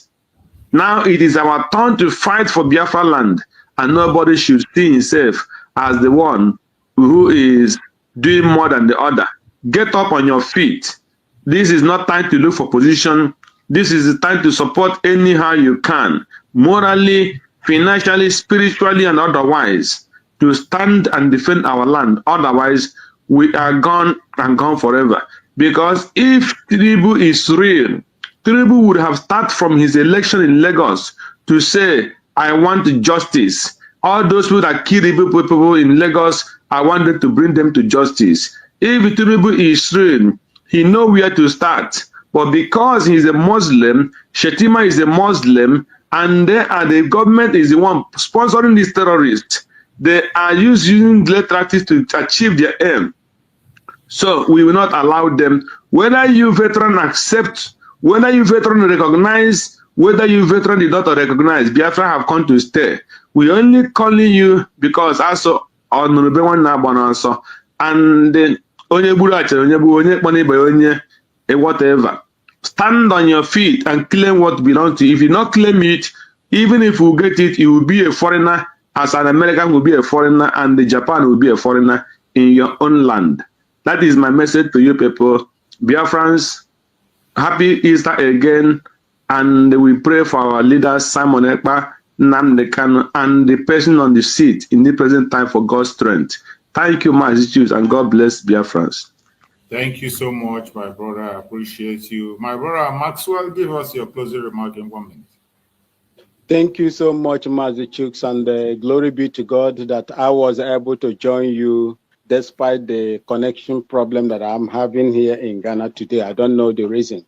Now it is our turn to fight for Biafra land, and nobody should see himself as the one who is doing more than the other. Get up on your feet. This is not time to look for position. This is the time to support anyhow you can, morally, financially, spiritually, and otherwise, to stand and defend our land. Otherwise, we are gone and gone forever. Because if Tinubu is real, Tinubu would have started from his election in Lagos to say, I want justice. All those people that kill people in Lagos, I wanted to bring them to justice. If Tinubu is real, he knows where to start. But because he's a Muslim, Shetima is a Muslim, and the government is the one sponsoring these terrorists, they are using glare tactics to achieve their aim. So we will not allow them, whether you veteran accept, whether you veteran recognize, whether you veteran did not recognize, Biafra have come to stay. We only calling you because also on the one also, and then whatever. Stand on your feet and claim what belongs to you. If you not claim it, even if you get it, you will be a foreigner, as an American will be a foreigner, and the Japan will be a foreigner in your own land. That is my message to you people. Biafrans, happy Easter again, and we pray for our leaders, Simon Ekpa, Nnamdi Kanu, and the person on the seat in the present time for God's strength. Thank you, my Jews, and God bless Biafrans. Thank you so much, my brother. I appreciate you. My brother Maxwell, give us your closing remark in 1 minute. Thank you so much, Mazi Chooks, and glory be to God that I was able to join you despite the connection problem that I'm having here in Ghana today. I don't know the reason.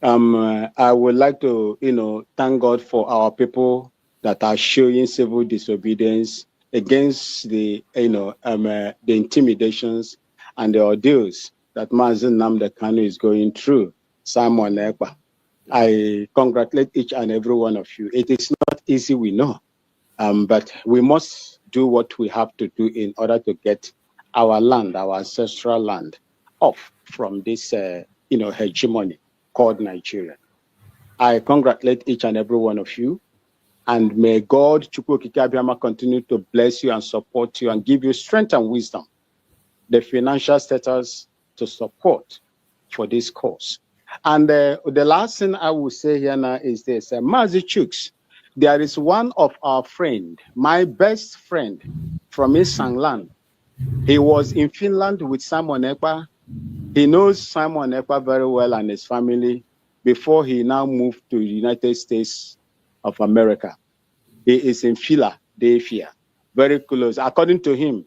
I would like to, thank God for our people that are showing civil disobedience against the, the intimidations and the ordeals that Mazi Nnamdi Kanu is going through. Simon Ekpa, I congratulate each and every one of you. It is not easy, we know, but we must do what we have to do in order to get our land, our ancestral land, off from this, hegemony called Nigeria. I congratulate each and every one of you, and may God, Chukwu Okike Abiama, continue to bless you and support you and give you strength and wisdom, the financial status to support for this cause. And the last thing I will say here now is this, Mazi Chooks, there is one of our friend, my best friend from Isang land, He was in Finland with Simon Ekpa. He knows Simon Ekpa very well and his family before he now moved to the United States of America. He is in Philadelphia, very close. According to him,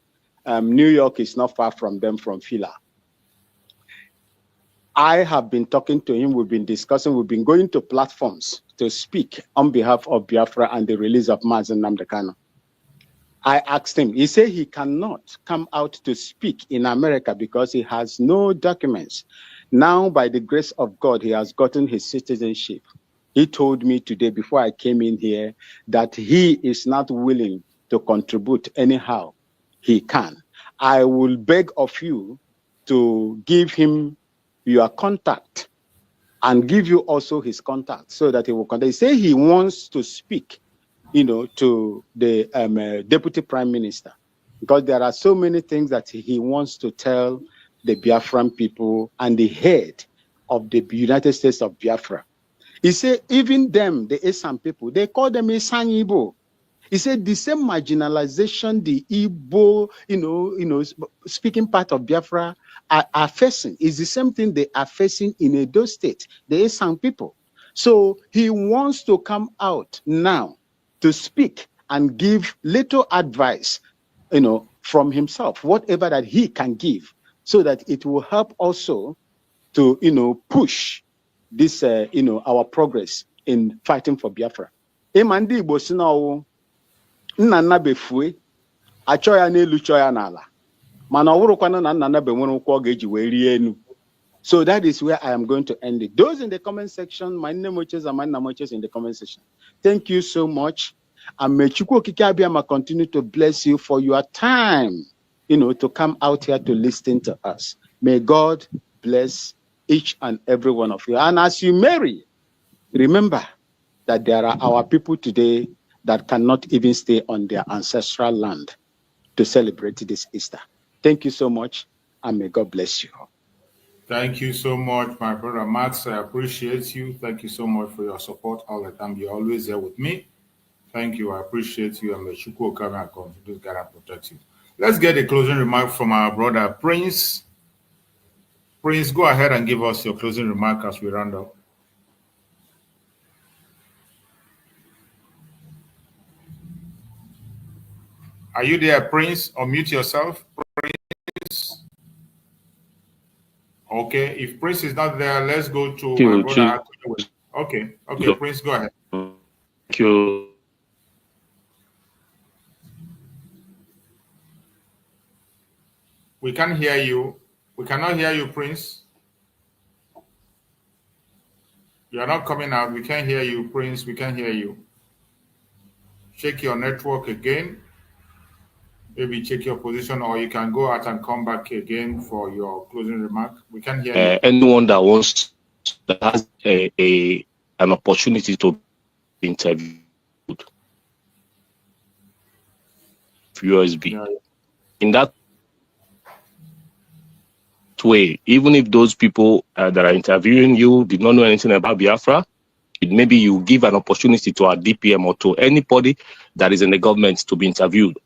New York is not far from them, from Phila. I have been talking to him. We've been discussing. We've been going to platforms to speak on behalf of Biafra and the release of Nnamdi Kanu. I asked him. He said he cannot come out to speak in America because he has no documents. Now, by the grace of God, he has gotten his citizenship. He told me today before I came in here that he is not willing to contribute anyhow he can. I will beg of you to give him your contact and give you also his contact so that he will contact. He say he wants to speak, to the deputy prime minister, because there are so many things that he wants to tell the Biafran people and the head of the United States of Biafra. He said even them, the Esan people, they call them Esan Igbo. He said the same marginalization the Igbo, speaking part of Biafra are facing is the same thing they are facing in Edo State, the Esan people. So he wants to come out now to speak and give little advice, from himself, whatever that he can give, so that it will help also to, push this, our progress in fighting for Biafra. Imandi Igbo si na Nnanna befue achọ ya n'elu chọ ya n'ala mana ọwụrụkwana na Nnanna be nwere ụkwụ ọ ga-eji wee rie enu. So that is where I am going to end it. Those in the comment section, my name is and my Nnamoches in the comment section. Thank you so much. And may Chukwu Okike Abiama continue to bless you for your time, to come out here to listen to us. May God bless each and every one of you. And as you marry, remember that there are our people today that cannot even stay on their ancestral land to celebrate this Easter. Thank you so much, and may God bless you. Thank you so much, my brother Max. I appreciate you. Thank you so much for your support all the time. You're always there with me. Thank you. I appreciate you. And may Chukwu come and continue to guide and protect you. Let's get a closing remark from our brother Prince. Prince, go ahead and give us your closing remark as we round up. Are you there, Prince? Unmute yourself, Prince. Okay, if Prince is not there, let's go to my brother. Okay, Prince, go ahead. Thank you. We can't hear you. We cannot hear you, Prince. You are not coming out. We can't hear you, Prince. We can't hear you. Check your network again. Maybe check your position, or you can go out and come back again for your closing remark. We can hear you. Anyone that has an opportunity to be interviewed, USB. Yeah. In that way, even if those people that are interviewing you did not know anything about Biafra, maybe you give an opportunity to our DPM or to anybody that is in the government to be interviewed.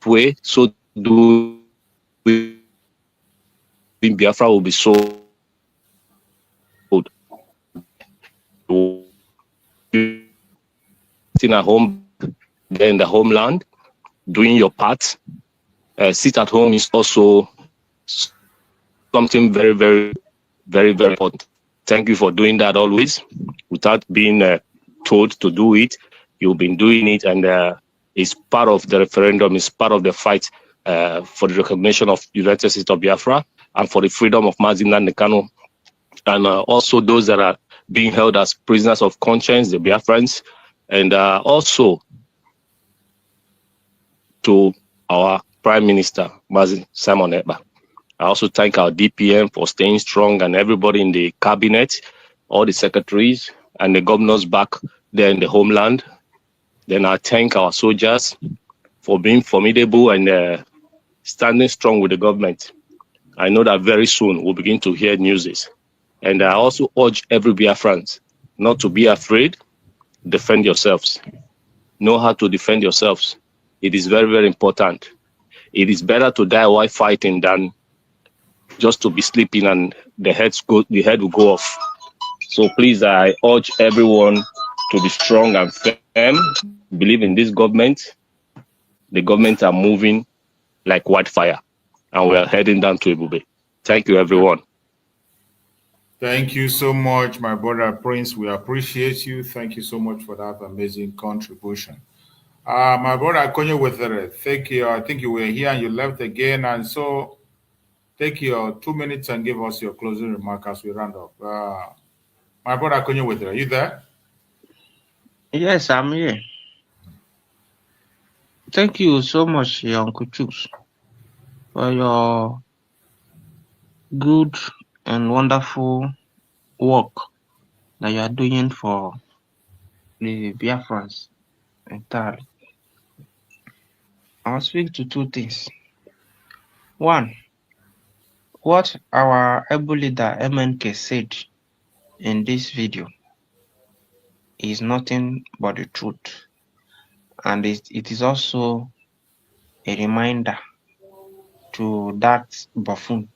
Way so do in Biafra will be so good. In a home, then in the homeland, doing your part. Sit at home is also something very, very, very, very important. Thank you for doing that always, without being told to do it. You've been doing it, and it's part of the referendum, it's part of the fight for the recognition of the United States of Biafra and for the freedom of Nnamdi Kanu, and also those that are being held as prisoners of conscience, the Biafrans, and also to our Prime Minister, Simon Ekpa. I also thank our DPM for staying strong, and everybody in the cabinet, all the secretaries and the governors back there in the homeland. Then I thank our soldiers for being formidable and standing strong with the government. I know that very soon we'll begin to hear news. And I also urge every Biafrans not to be afraid. Defend yourselves. Know how to defend yourselves. It is very, very important. It is better to die while fighting than just to be sleeping and the head will go off. So please, I urge everyone to be strong and firm, believe in this government. The government are moving like wildfire, and we are heading down to Ebube. Thank you, everyone. Thank you so much, my brother Prince. We appreciate you. Thank you so much for that amazing contribution. My brother Konyo Wethere, thank you. I think you were here and you left again. And so take your 2 minutes and give us your closing remark as we round up. My brother Konyo Wethere, are you there? Yes, I'm here. Thank you so much, Uncle Chooks, for your good and wonderful work that you are doing for the Biafrans entirely. I'll speak to two things. One, what our able leader MNK said in this video is nothing but the truth, and it is also a reminder to that buffoon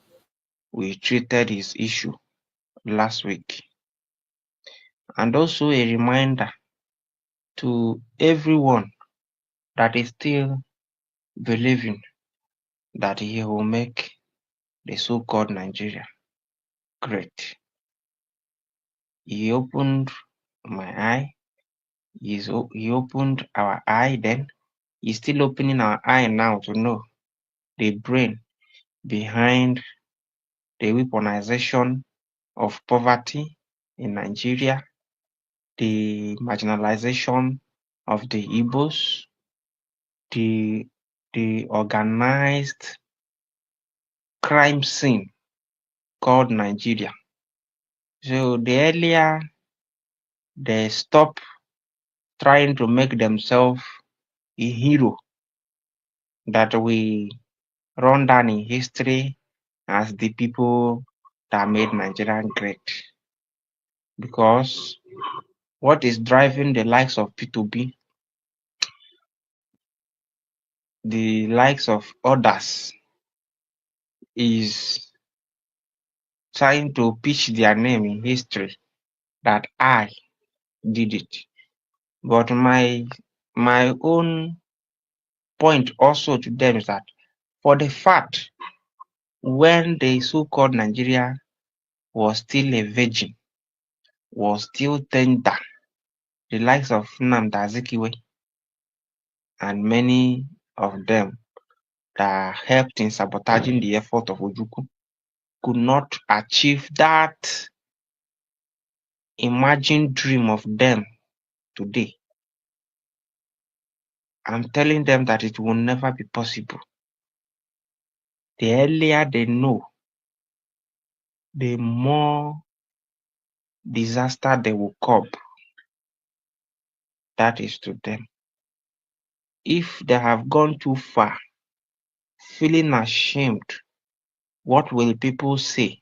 we treated his issue last week, and also a reminder to everyone that is still believing that he will make the so-called Nigeria great. He opened my eye. He opened our eye then. He's still opening our eye now to know the brain behind the weaponization of poverty in Nigeria, the marginalization of the Igbos, the organized crime scene called Nigeria. So the earlier they stop trying to make themselves a hero that we run down in history as the people that made Nigeria great. Because what is driving the likes of P2B, the likes of others, is trying to pitch their name in history that I did it. But my own point also to them is that for the fact when the so-called Nigeria was still a virgin, was still tender, the likes of Nnamdi Azikiwe and many of them that helped in sabotaging the effort of Ojukwu could not achieve that imagined dream of them today. I'm telling them that it will never be possible. The earlier they know, the more disaster they will curb. That is to them. If they have gone too far, feeling ashamed, what will people say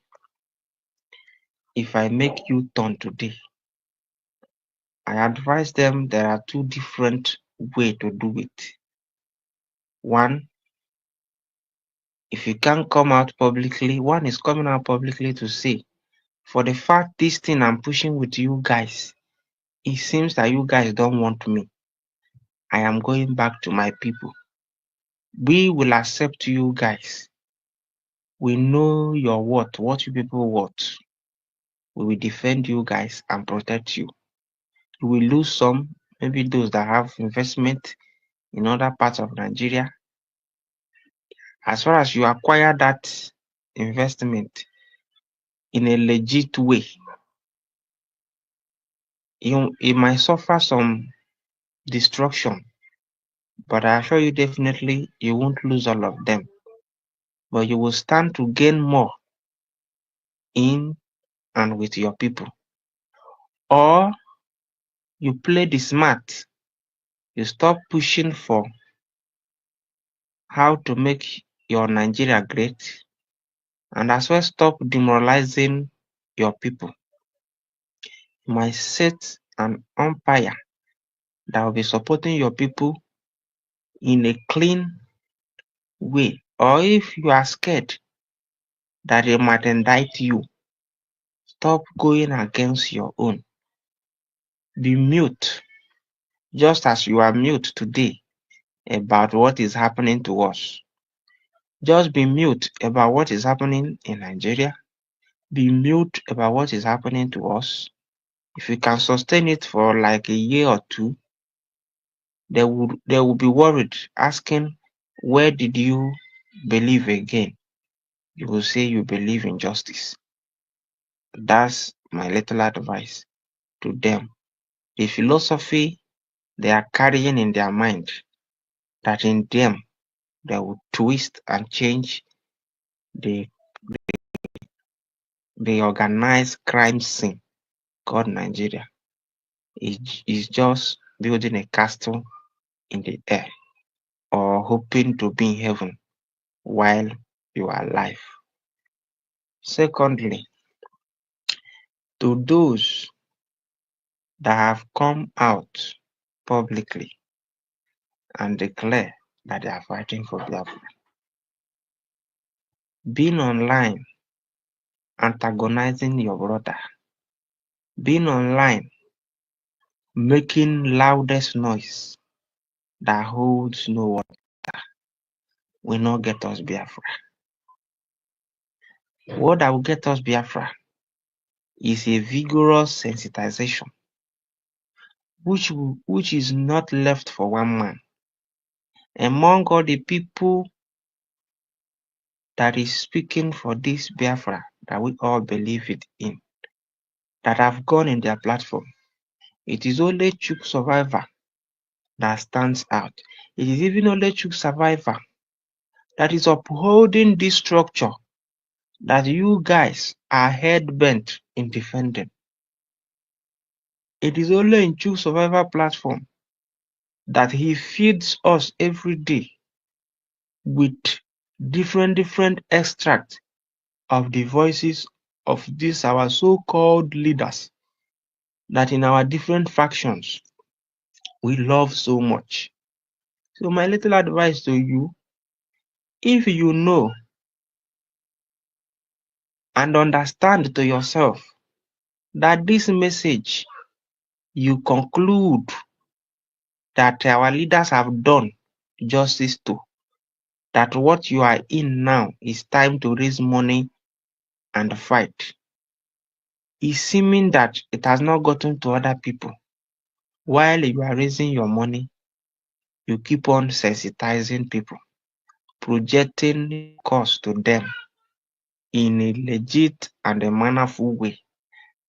if I make you turn today? I advise them there are two different ways to do it. One, if you can't come out publicly, one is coming out publicly to say, for the fact this thing I'm pushing with you guys, it seems that you guys don't want me. I am going back to my people. We will accept you guys. We know your worth, what you people want. We will defend you guys and protect you. You will lose some, maybe those that have investment in other parts of Nigeria. As far as you acquire that investment in a legit way, it might suffer some destruction, but I assure you definitely you won't lose all of them. But you will stand to gain more in and with your people. Or you play the smart, you stop pushing for how to make your Nigeria great, and as well stop demoralizing your people. You might set an umpire that will be supporting your people in a clean way, or if you are scared that they might indict you, stop going against your own. Be mute, just as you are mute today about what is happening to us. Just be mute about what is happening in Nigeria. Be mute about what is happening to us. If you can sustain it for like a year or two, they will be worried, asking, where did you believe again? You will say you believe in justice. That's my little advice to them. The philosophy they are carrying in their mind, that in them they will twist and change the organized crime scene called Nigeria, is just building a castle in the air or hoping to be in heaven while you are alive. Secondly, to those that have come out publicly and declare that they are fighting for Biafra, being online antagonizing your brother, being online making loudest noise that holds no water will not get us Biafra. What that will get us Biafra is a vigorous sensitization, which is not left for one man. Among all the people that is speaking for this Biafra that we all believe it in, that have gone in their platform, it is only Chuk Survivor that stands out. It is even only Chuk Survivor that is upholding this structure that you guys are head-bent in defending. It is only in Chuk Survivor platform that he feeds us every day with different extracts of the voices of these our so-called leaders that in our different factions we love so much. So my little advice to you, if you know and understand to yourself that this message you conclude that our leaders have done justice to, that what you are in now is time to raise money and fight, is seeming that it has not gotten to other people. While you are raising your money, you keep on sensitizing people, projecting cost to them in a legit and a mannerful way,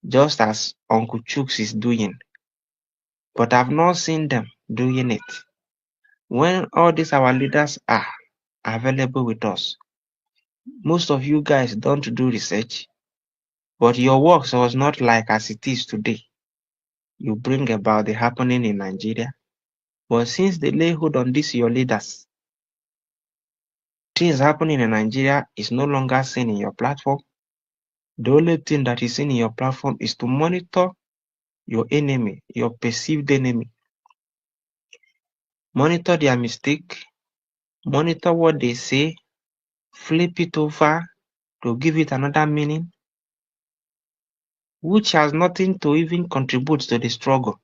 just as Uncle Chooks is doing. But I've not seen them doing it. When all these our leaders are available with us, most of you guys don't do research, but your work was not like as it is today. You bring about the happening in Nigeria, but since they lay hold on this your leaders, things happening in Nigeria is no longer seen in your platform. The only thing that is seen in your platform is to monitor your enemy, your perceived enemy. Monitor their mistake, monitor what they say, flip it over to give it another meaning, which has nothing to even contribute to the struggle,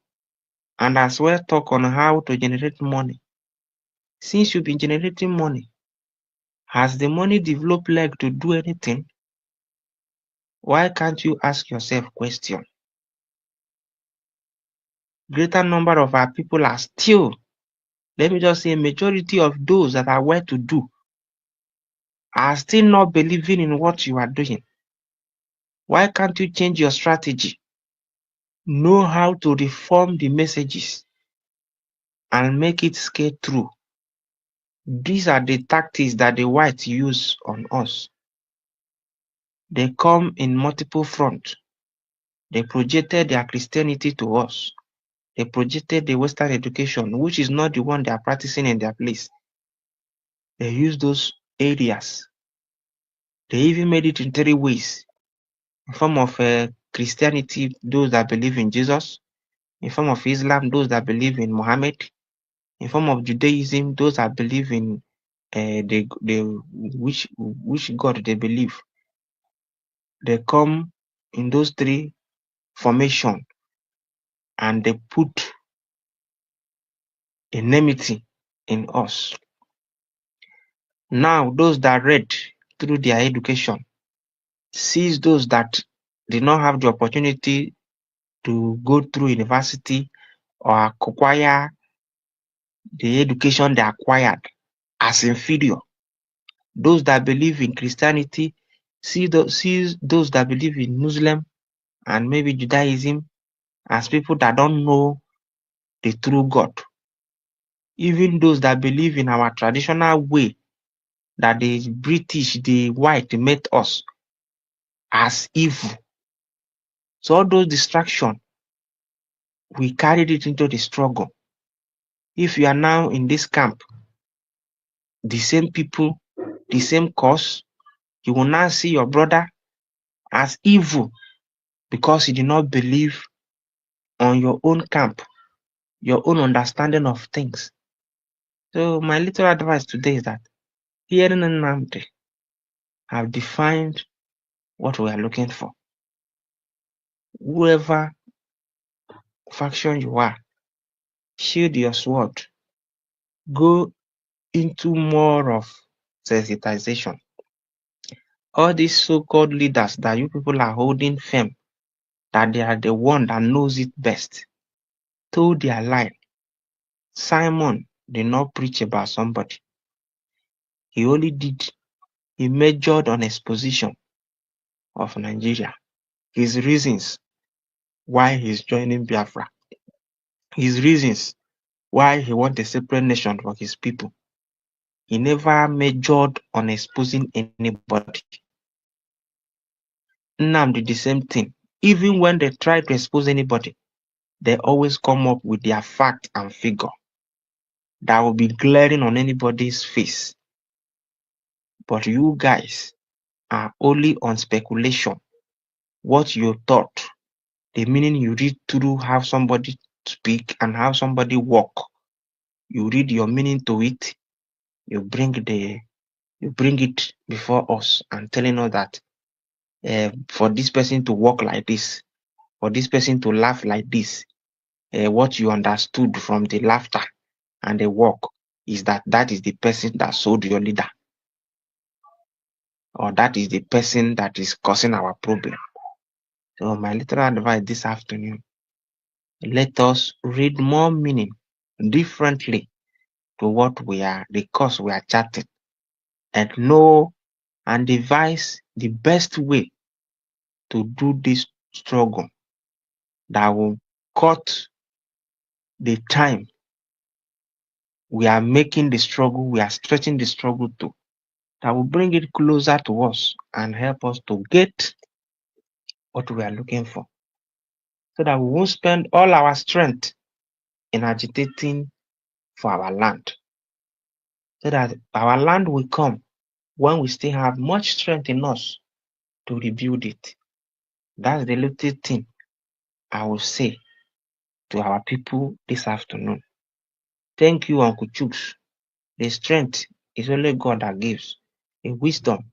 and as well talk on how to generate money. Since you've been generating money, has the money developed leg to do anything? Why can't you ask yourself question? Greater number of our people are still, let me just say, a majority of those that are well to do are still not believing in what you are doing. Why can't you change your strategy? Know how to reform the messages and make it scale through. These are the tactics that the whites use on us. They come in multiple fronts. They projected their Christianity to us. They projected the Western education, which is not the one they are practicing in their place. They use those areas. They even made it in 3 ways. In form of Christianity, those that believe in Jesus. In form of Islam, those that believe in Muhammad. In form of Judaism, those that believe in which God they believe. They come in those three formation and they put enmity in us. Now those that read through their education sees those that did not have the opportunity to go through university or acquire the education they acquired as inferior. Those that believe in Christianity sees those that believe in Muslim and maybe Judaism as people that don't know the true God. Even those that believe in our traditional way that the British, the white made us as evil. So all those distractions, we carried it into the struggle. If you are now in this camp, the same people, the same cause, you will now see your brother as evil because he did not believe on your own camp, your own understanding of things. So my little advice today is that hearing Nnamdi have defined what we are looking for. Whoever faction you are, shield your sword. Go into more of sensitization. All these so-called leaders that you people are holding firm, that they are the one that knows it best, told their lie. Simon did not preach about somebody. He majored on exposition of Nigeria. His reasons why he's joining Biafra. His reasons why he wants a separate nation for his people. He never majored on exposing anybody. Nnamdi did the same thing. Even when they try to expose anybody, they always come up with their fact and figure that will be glaring on anybody's face. But you guys are only on speculation. What you thought, the meaning you read through how somebody speak and how somebody walk. You read your meaning to it, you bring it before us and telling us that for this person to walk like this, for this person to laugh like this, what you understood from the laughter and the walk is that is the person that sold your leader, or that is the person that is causing our problem. So my little advice this afternoon, let us read more meaning differently to what we are, the cause we are chatting, and know and devise the best way to do this struggle that will cut the time we are making the struggle, we are stretching the struggle to, that will bring it closer to us and help us to get what we are looking for, so that we won't spend all our strength in agitating for our land, so that our land will come when we still have much strength in us to rebuild it. That's the little thing I will say to our people this afternoon. Thank you, Uncle Chooks. The strength is only God that gives. The wisdom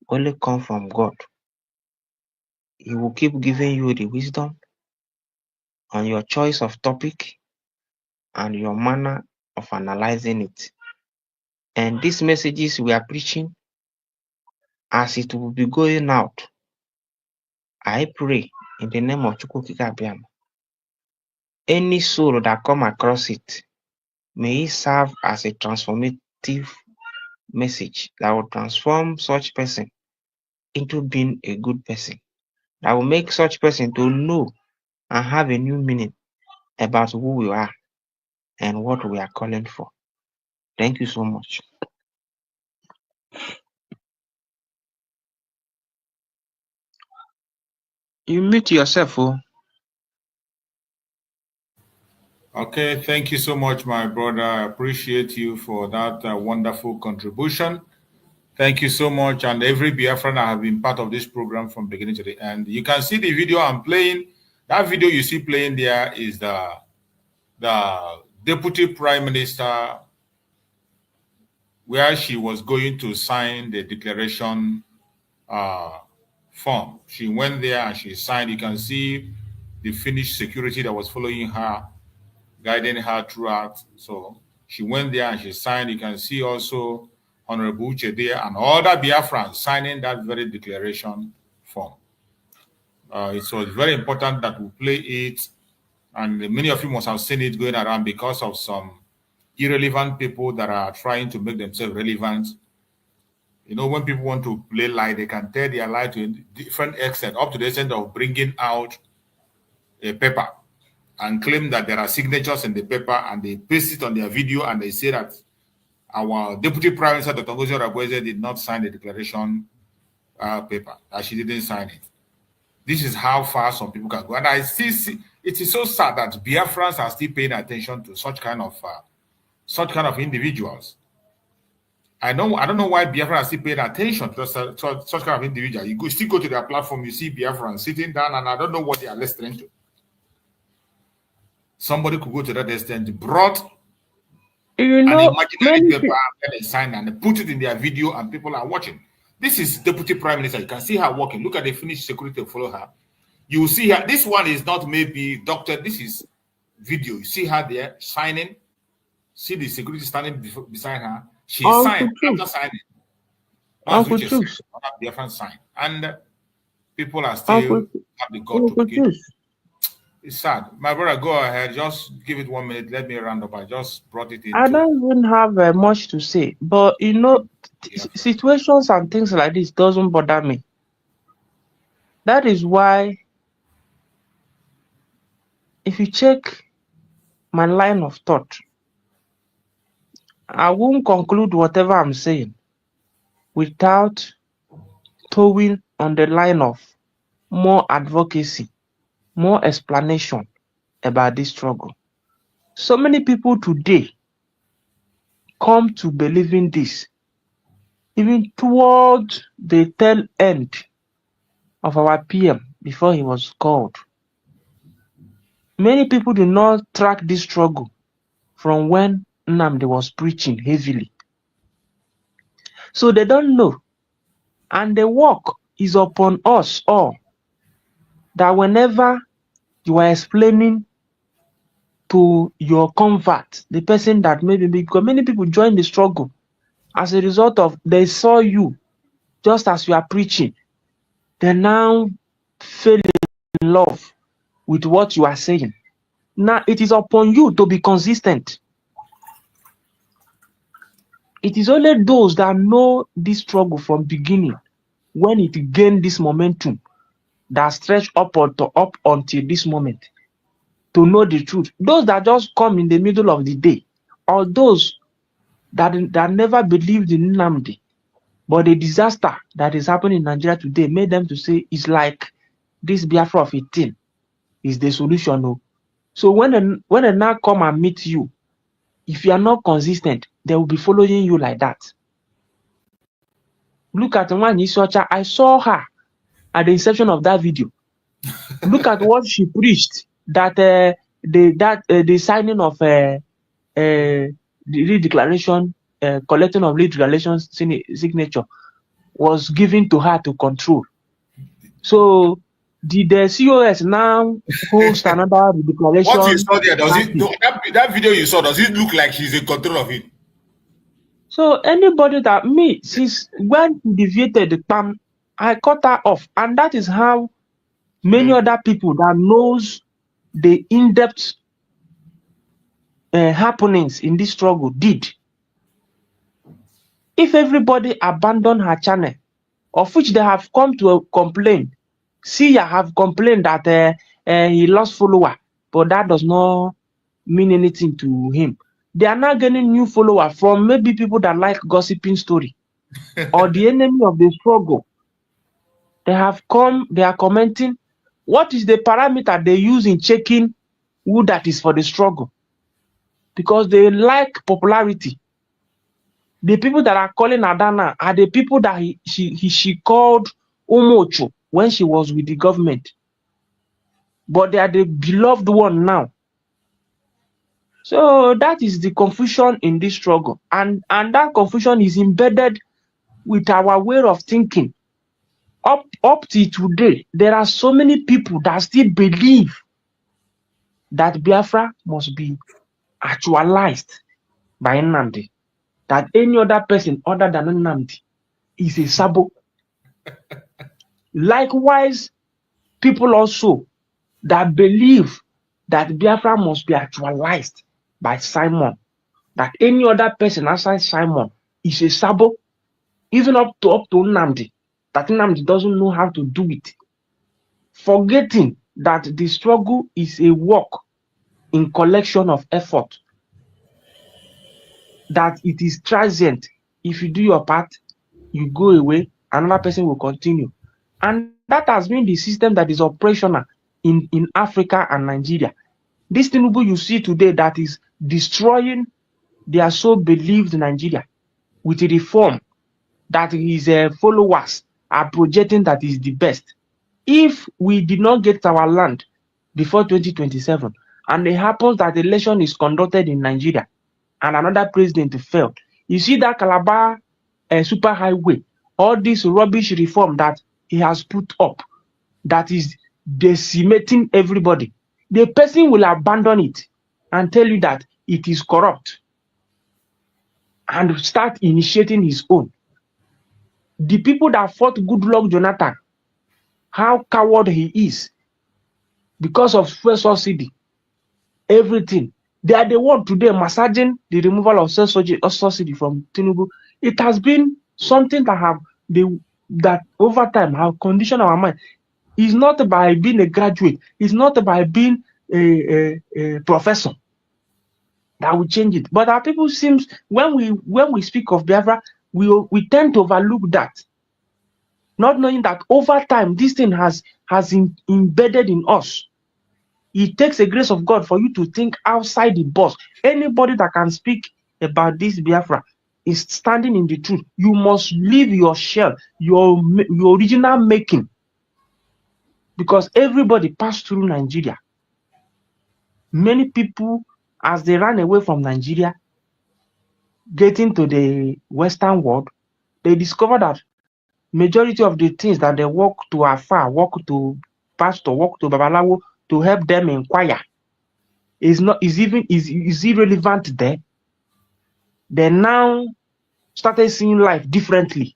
only comes from God. He will keep giving you the wisdom on your choice of topic and your manner of analyzing it. And these messages we are preaching, as it will be going out, I pray in the name of Chukwukika Abiyama, any soul that come across it, may it serve as a transformative message that will transform such person into being a good person, that will make such person to know and have a new meaning about who we are and what we are calling for. Thank you so much. You mute yourself, oh. Okay, thank you so much, my brother. I appreciate you for that wonderful contribution. Thank you so much. And every Biafran that have been part of this program from beginning to the end. You can see the video I'm playing. That video you see playing there is the, Deputy Prime Minister where she was going to sign the declaration form. She went there and she signed. You can see the Finnish security that was following her, guiding her throughout. So she went there and she signed. You can see also Honorable Uche there and other Biafrans signing that very declaration form. It was very important that we play it, and many of you must have seen it going around because of some irrelevant people that are trying to make themselves relevant. You know, when people want to play lie, they can tell their lie to a different extent, up to the extent of bringing out a paper and claim that there are signatures in the paper, and they paste it on their video and they say that our Deputy Prime Minister, Dr. Ngozi Okonjo-Iweala, did not sign the declaration paper, that she didn't sign it. This is how far some people can go. And I still see, it is so sad that Biafrans are still paying attention to such kind of individuals. I don't know why Biafra is still paying attention to such kind of individual. You still go to their platform, you see Biafran sitting down, and I don't know what they are listening to. Somebody could go to that extent, brought an imaginary paper and they sign and put it in their video, and people are watching. This is Deputy Prime Minister. You can see her walking. Look at the Finnish security follow her. You will see her. This one is not maybe doctor. This is video. You see her there signing. See the security standing beside her. She signed after signing. Uncle Truth. Different sign. And people are still have the God to begin. It's sad. My brother, go ahead. Just give it 1 minute. Let me round up. I just brought it in. I don't even have much to say, but you know, situations and things like this doesn't bother me. That is why, if you check my line of thought, I won't conclude whatever I'm saying without towing on the line of more advocacy, more explanation about this struggle. So many people today come to believe in this, even towards the tail end of our PM before he was called. Many people do not track this struggle from when Nnamdi was preaching heavily. So they don't know. And the work is upon us all, that whenever you are explaining to your convert, the person that maybe, because many people join the struggle as a result of they saw you just as you are preaching, they now fell in love with what you are saying. Now it is upon you to be consistent. It is only those that know this struggle from beginning, when it gained this momentum, that stretch up until this moment, to know the truth. Those that just come in the middle of the day, or those that never believed in Nnamdi, but the disaster that is happening in Nigeria today made them to say it's like this Biafra of 18 is the solution. No. So when they now come and meet you, if you are not consistent, they will be following you like that. Look at Nwanyi Socha. I saw her at the inception of that video. Look at what she preached, that the signing of the declaration, collecting of lead declaration signature was given to her to control. So did the COS now host another declaration? What you saw there, that video you saw, does it look like she's in control of it? So anybody that since when he deviated the PAM, I cut her off. And that is how many other people that knows the in-depth happenings in this struggle did. If everybody abandoned her channel, of which they have come to complain, Sia have complained that he lost follower, but that does not mean anything to him. They are now getting new followers from maybe people that like gossiping story or the enemy of the struggle. They have come, they are commenting. What is the parameter they use in checking who that is for the struggle? Because they like popularity. The people that are calling Adana are the people that she called Umocho when she was with the government. But they are the beloved one now. So that is the confusion in this struggle. And that confusion is embedded with our way of thinking. Up to today, there are so many people that still believe that Biafra must be actualized by Nnamdi. That any other person other than Nnamdi is a sabo. Likewise, people also that believe that Biafra must be actualized by Simon. That any other person outside Simon is a sabo. Even up to Nnamdi. That Nnamdi doesn't know how to do it. Forgetting that the struggle is a work in collection of effort. That it is transient. If you do your part, you go away, another person will continue. And that has been the system that is operational in Africa and Nigeria. This Tinubu you see today that is destroying their so-believed Nigeria with a reform that his followers are projecting that is the best. If we did not get our land before 2027, and it happens that the election is conducted in Nigeria, and another president failed, you see that Calabar super highway, all this rubbish reform that he has put up, that is decimating everybody, the person will abandon it and tell you that it is corrupt and start initiating his own. The people that fought Goodluck Jonathan, how coward he is because of fuel subsidy, everything. They are the one today massaging the removal of subsidy from Tinubu. It has been something that over time have conditioned our mind. It's not by being a graduate, it's not by being a professor that will change it. But our people seems when we speak of Biafra, we tend to overlook that. Not knowing that over time, this thing has embedded in us. It takes a grace of God for you to think outside the box. Anybody that can speak about this Biafra is standing in the truth. You must leave your shell, your original making. Because everybody passed through Nigeria. Many people, as they ran away from Nigeria, getting to the Western world, they discovered that majority of the things that they walk to afar, walk to pastor, walk to Babalawo to help them inquire is irrelevant there. They now started seeing life differently.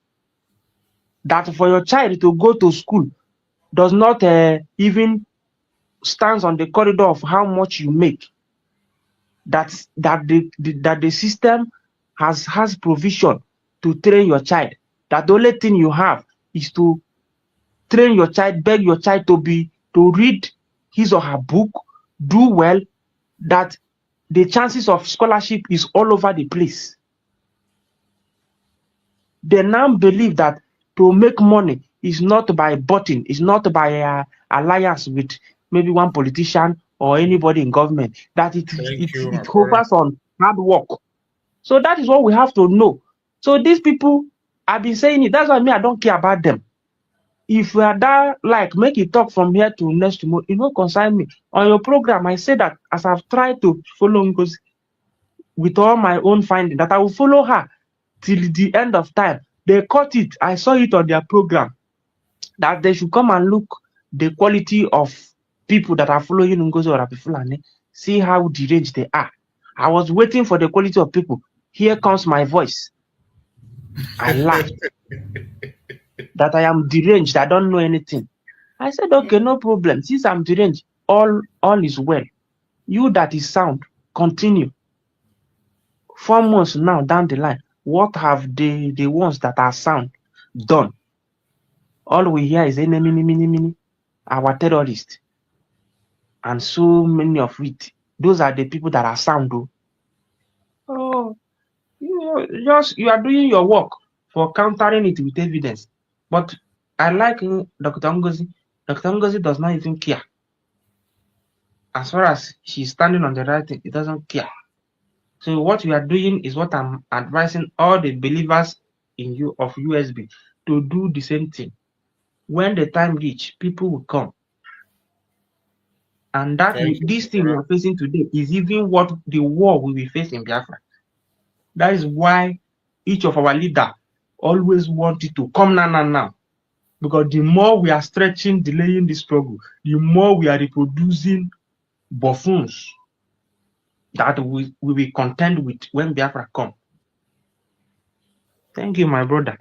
That for your child to go to school does not even stands on the corridor of how much you make. That the system has provision to train your child. That the only thing you have is to train your child, beg your child to read his or her book, do well, that the chances of scholarship is all over the place. They now believe that to make money is not by button, is not by alliance with maybe one politician or anybody in government, that it hovers on hard work. So that is what we have to know. So these people, I've been saying it, that's why I don't care about them. If we are that, like, make it talk from here to next tomorrow, it won't concern me. On your program, I say that as I've tried to follow Ngozi with all my own finding, that I will follow her till the end of time. They caught it. I saw it on their program that they should come and look the quality of people that are following Ngozi or Fulani, see how deranged they are. I was waiting for the quality of people. Here comes my voice. I laughed that I am deranged. I don't know anything. I said, okay, no problem. Since I'm deranged, all is well. You that is sound, continue. 4 months now down the line, what have the ones that are sound done? All we hear is mini, our terrorists. And so many of it. Those are the people that are sound, though. Oh, you are doing your work for countering it with evidence. But I like Dr. Ngozi. Dr. Ngozi does not even care. As far as she's standing on the right thing, it doesn't care. So what we are doing is what I'm advising all the believers in you of USB to do the same thing. When the time reach, people will come. And that this thing we are facing today is even what the war we will face in Biafra. That is why each of our leader always wanted to come now. Because the more we are stretching, delaying the struggle, the more we are reproducing buffoons that we will contend with when Biafra come. Thank you, my brother.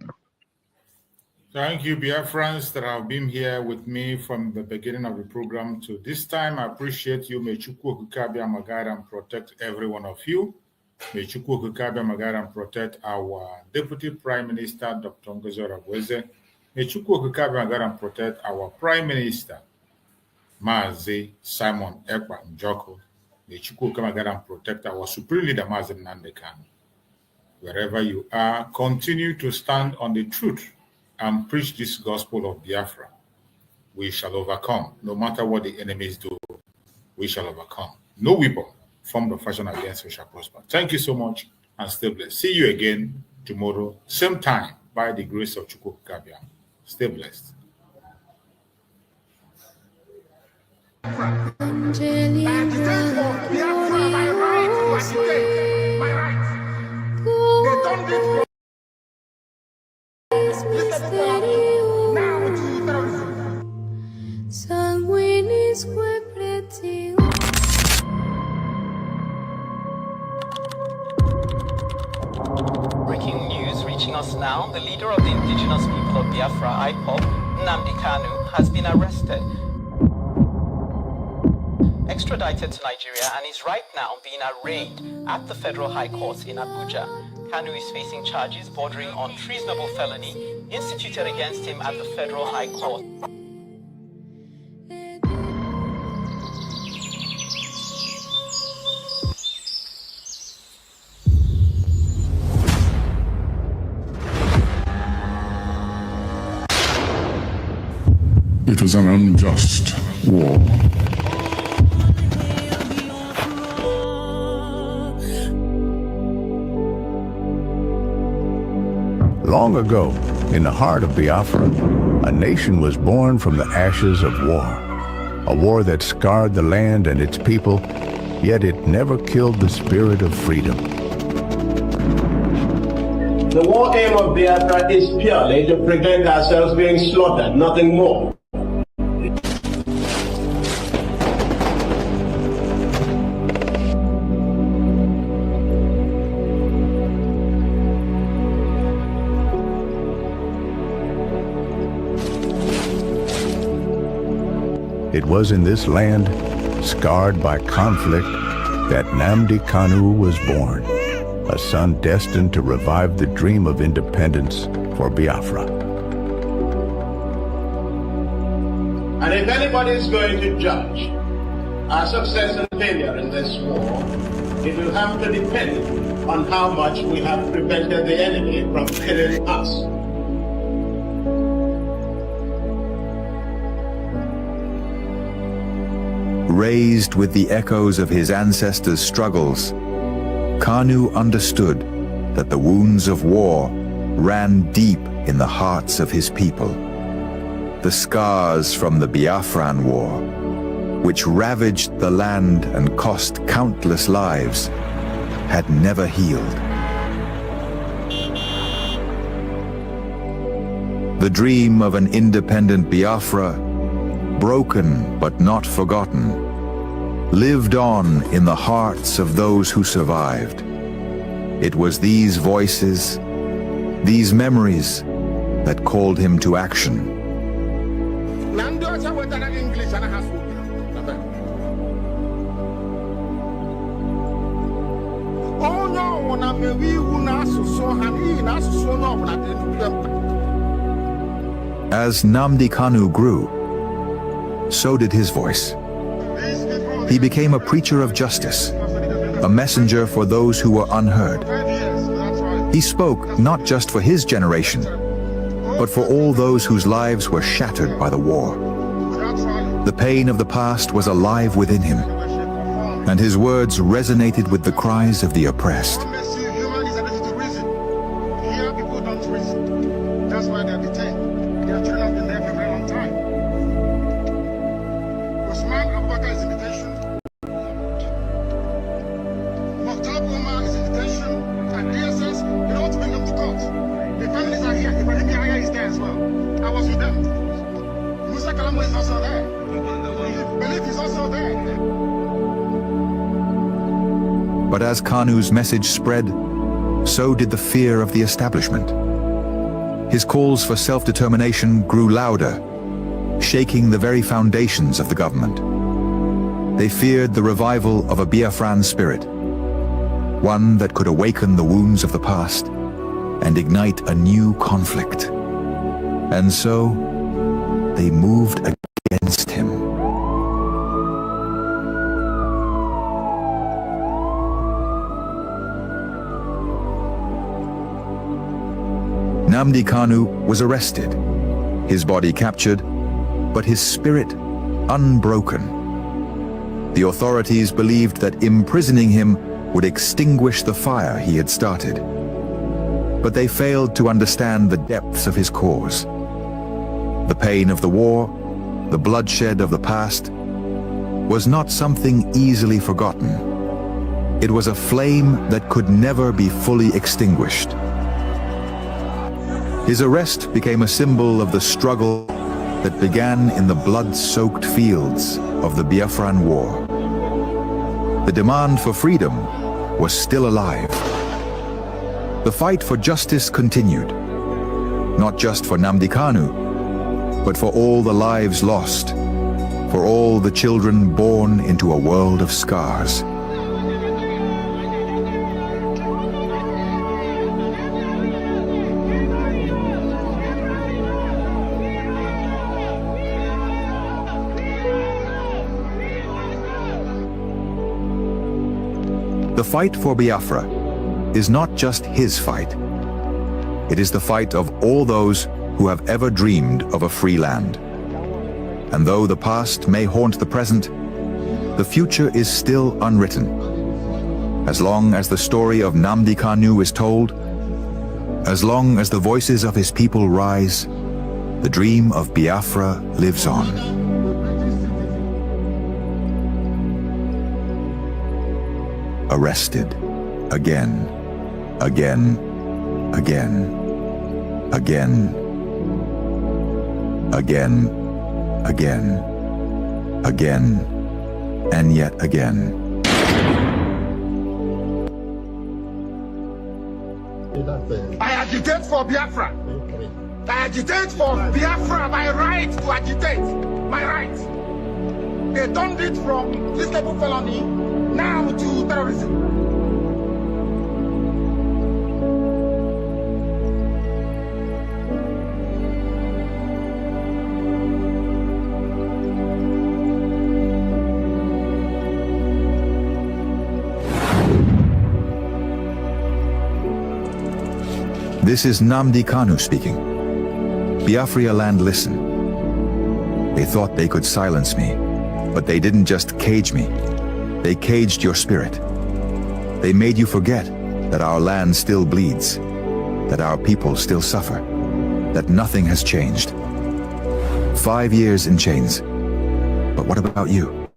Thank you, Biafrans, that have been here with me from the beginning of the program to this time. I appreciate you. May Chukwu Okikabia guide and protect every one of you. May Chukwu Okikabia guide and protect our Deputy Prime Minister, Dr. Ngozi Oravweze. May Chukwu Okikabia guide and protect our Prime Minister, Mazi Simon Ekpa Njoko. May Chukwu Okikabia guide and protect our Supreme Leader, Mazi Nnamdi Kanu. Wherever you are, continue to stand on the truth and preach this gospel of Biafra. We shall overcome. No matter what the enemies do, we shall overcome. No weapon formed or fashioned against us shall prosper. Thank you so much and stay blessed. See you again tomorrow, same time, by the grace of Chukwu Okikabia. Stay blessed. Breaking news reaching us now. The leader of the indigenous people of Biafra, IPOB, Nnamdi Kanu, has been arrested, extradited to Nigeria, and is right now being arraigned at the Federal High Court in Abuja. Kanu is facing charges bordering on treasonable felony instituted against him at the Federal High Court. It was an unjust war. Long ago, in the heart of Biafra, a nation was born from the ashes of war. A war that scarred the land and its people, yet it never killed the spirit of freedom. The war aim of Biafra is purely to prevent ourselves being slaughtered, nothing more. It was in this land, scarred by conflict, that Nnamdi Kanu was born, a son destined to revive the dream of independence for Biafra. And if anybody is going to judge our success and failure in this war, it will have to depend on how much we have prevented the enemy from killing us. Raised with the echoes of his ancestors' struggles, Kanu understood that the wounds of war ran deep in the hearts of his people. The scars from the Biafran War, which ravaged the land and cost countless lives, had never healed. The dream of an independent Biafra, broken but not forgotten, lived on in the hearts of those who survived. It was these voices, these memories, that called him to action. As Nnamdi Kanu grew, so did his voice. He became a preacher of justice, a messenger for those who were unheard. He spoke not just for his generation, but for all those whose lives were shattered by the war. The pain of the past was alive within him, and his words resonated with the cries of the oppressed. That's why they're detained. Their children have been there for a very long time. Usman Abubakar is in detention. Somewhere is also there. Belief is also there. But as Kanu's message spread, so did the fear of the establishment. His calls for self-determination grew louder, shaking the very foundations of the government. They feared the revival of a Biafran spirit, one that could awaken the wounds of the past and ignite a new conflict. And so, they moved against him. Nnamdi Kanu was arrested, his body captured, but his spirit unbroken. The authorities believed that imprisoning him would extinguish the fire he had started. But they failed to understand the depths of his cause. The pain of the war, the bloodshed of the past, was not something easily forgotten. It was a flame that could never be fully extinguished. His arrest became a symbol of the struggle that began in the blood-soaked fields of the Biafran War. The demand for freedom was still alive. The fight for justice continued, not just for Nnamdi Kanu, but for all the lives lost, for all the children born into a world of scars. The fight for Biafra is not just his fight. It is the fight of all those who have ever dreamed of a free land. And though the past may haunt the present, the future is still unwritten. As long as the story of Nnamdi Kanu is told, as long as the voices of his people rise, the dream of Biafra lives on. Arrested, again, again, again, again, again, again, again, and yet again. I agitate for Biafra. I agitate for Biafra, my right to agitate, my right. They turned it from reasonable felony now to terrorism. This is Nnamdi Kanu speaking. Biafra land, listen. They thought they could silence me, but they didn't just cage me. They caged your spirit. They made you forget that our land still bleeds, that our people still suffer, that nothing has changed. 5 years in chains. But what about you?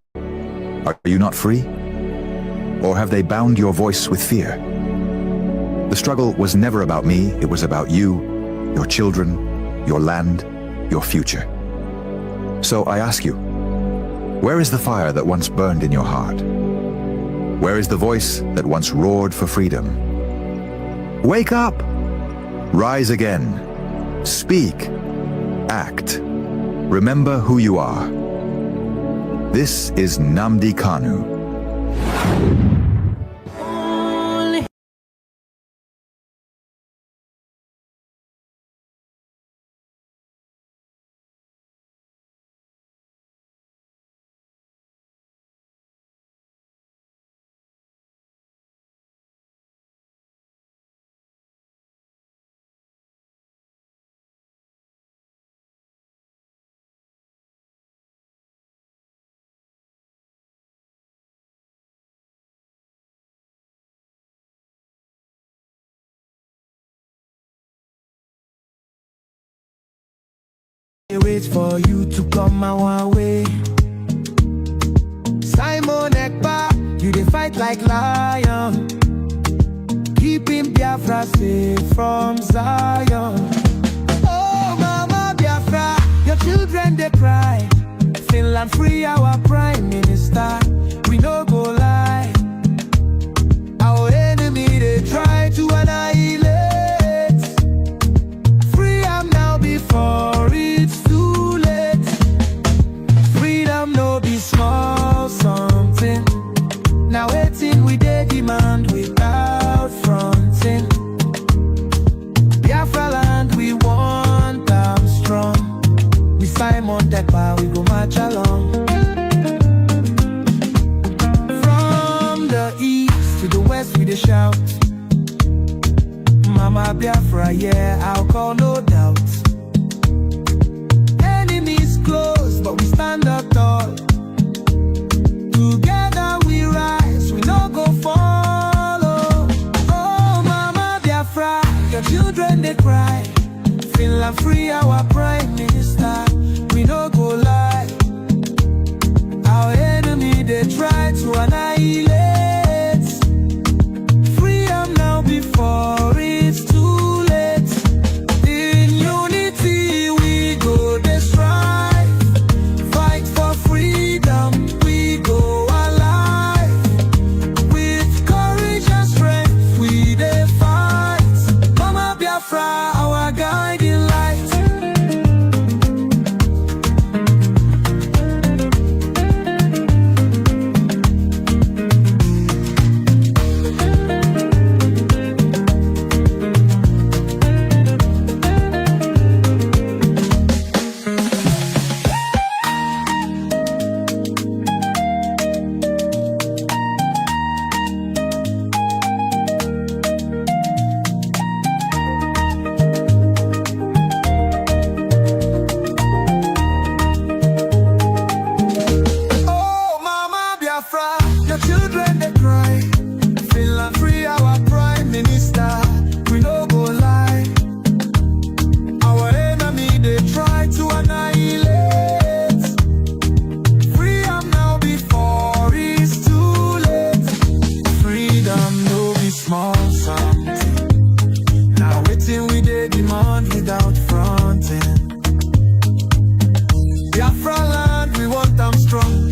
Are you not free? Or have they bound your voice with fear? The struggle was never about me, it was about you, your children, your land, your future. So I ask you, where is the fire that once burned in your heart? Where is the voice that once roared for freedom? Wake up! Rise again. Speak. Act. Remember who you are. This is Nnamdi Kanu. They wait for you to come our way. Simon Ekpa, you dey fight like lion, keeping Biafra safe from Zion. Oh, Mama Biafra, your children they cry. Finland free our prime minister. We no go lie. Our enemy they try to annihilate. Free am now before it's too late. Freedom no be small something. Now waiting we dey demand without fronting. Biafra land we want them strong. We Simon Dekpa we go march along. From the east to the west we dey shout. Mama Biafra, yeah, I'll call no doubt. Enemies close, but we stand up tall. Together we rise, we no go follow. Oh, Mama Biafra, your children they cry. Finland free our prime minister. We no go lie. Our enemy they try to annihilate. Free am now before it's too late. In unity we go dey strive. Fight for freedom, we go alive. With courage and strength we dey fight. Mama Biafra, our guiding light. Oh, Mama Biafra, your children they cry. Finland free our prime minister. We no go lie. Our enemy they try to annihilate. Free am now before it's too late. Freedom no be small something. Now waiting we dey demand without fronting. Biafra land we want them strong.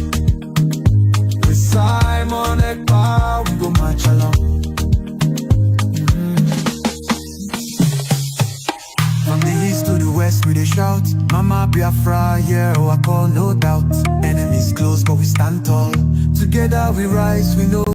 With Simon Ekpa we go march along. From the east to the west we dey shout. Mama Biafra, yeah, oh, I call no doubt. Enemies close but we stand tall. Together we rise, we know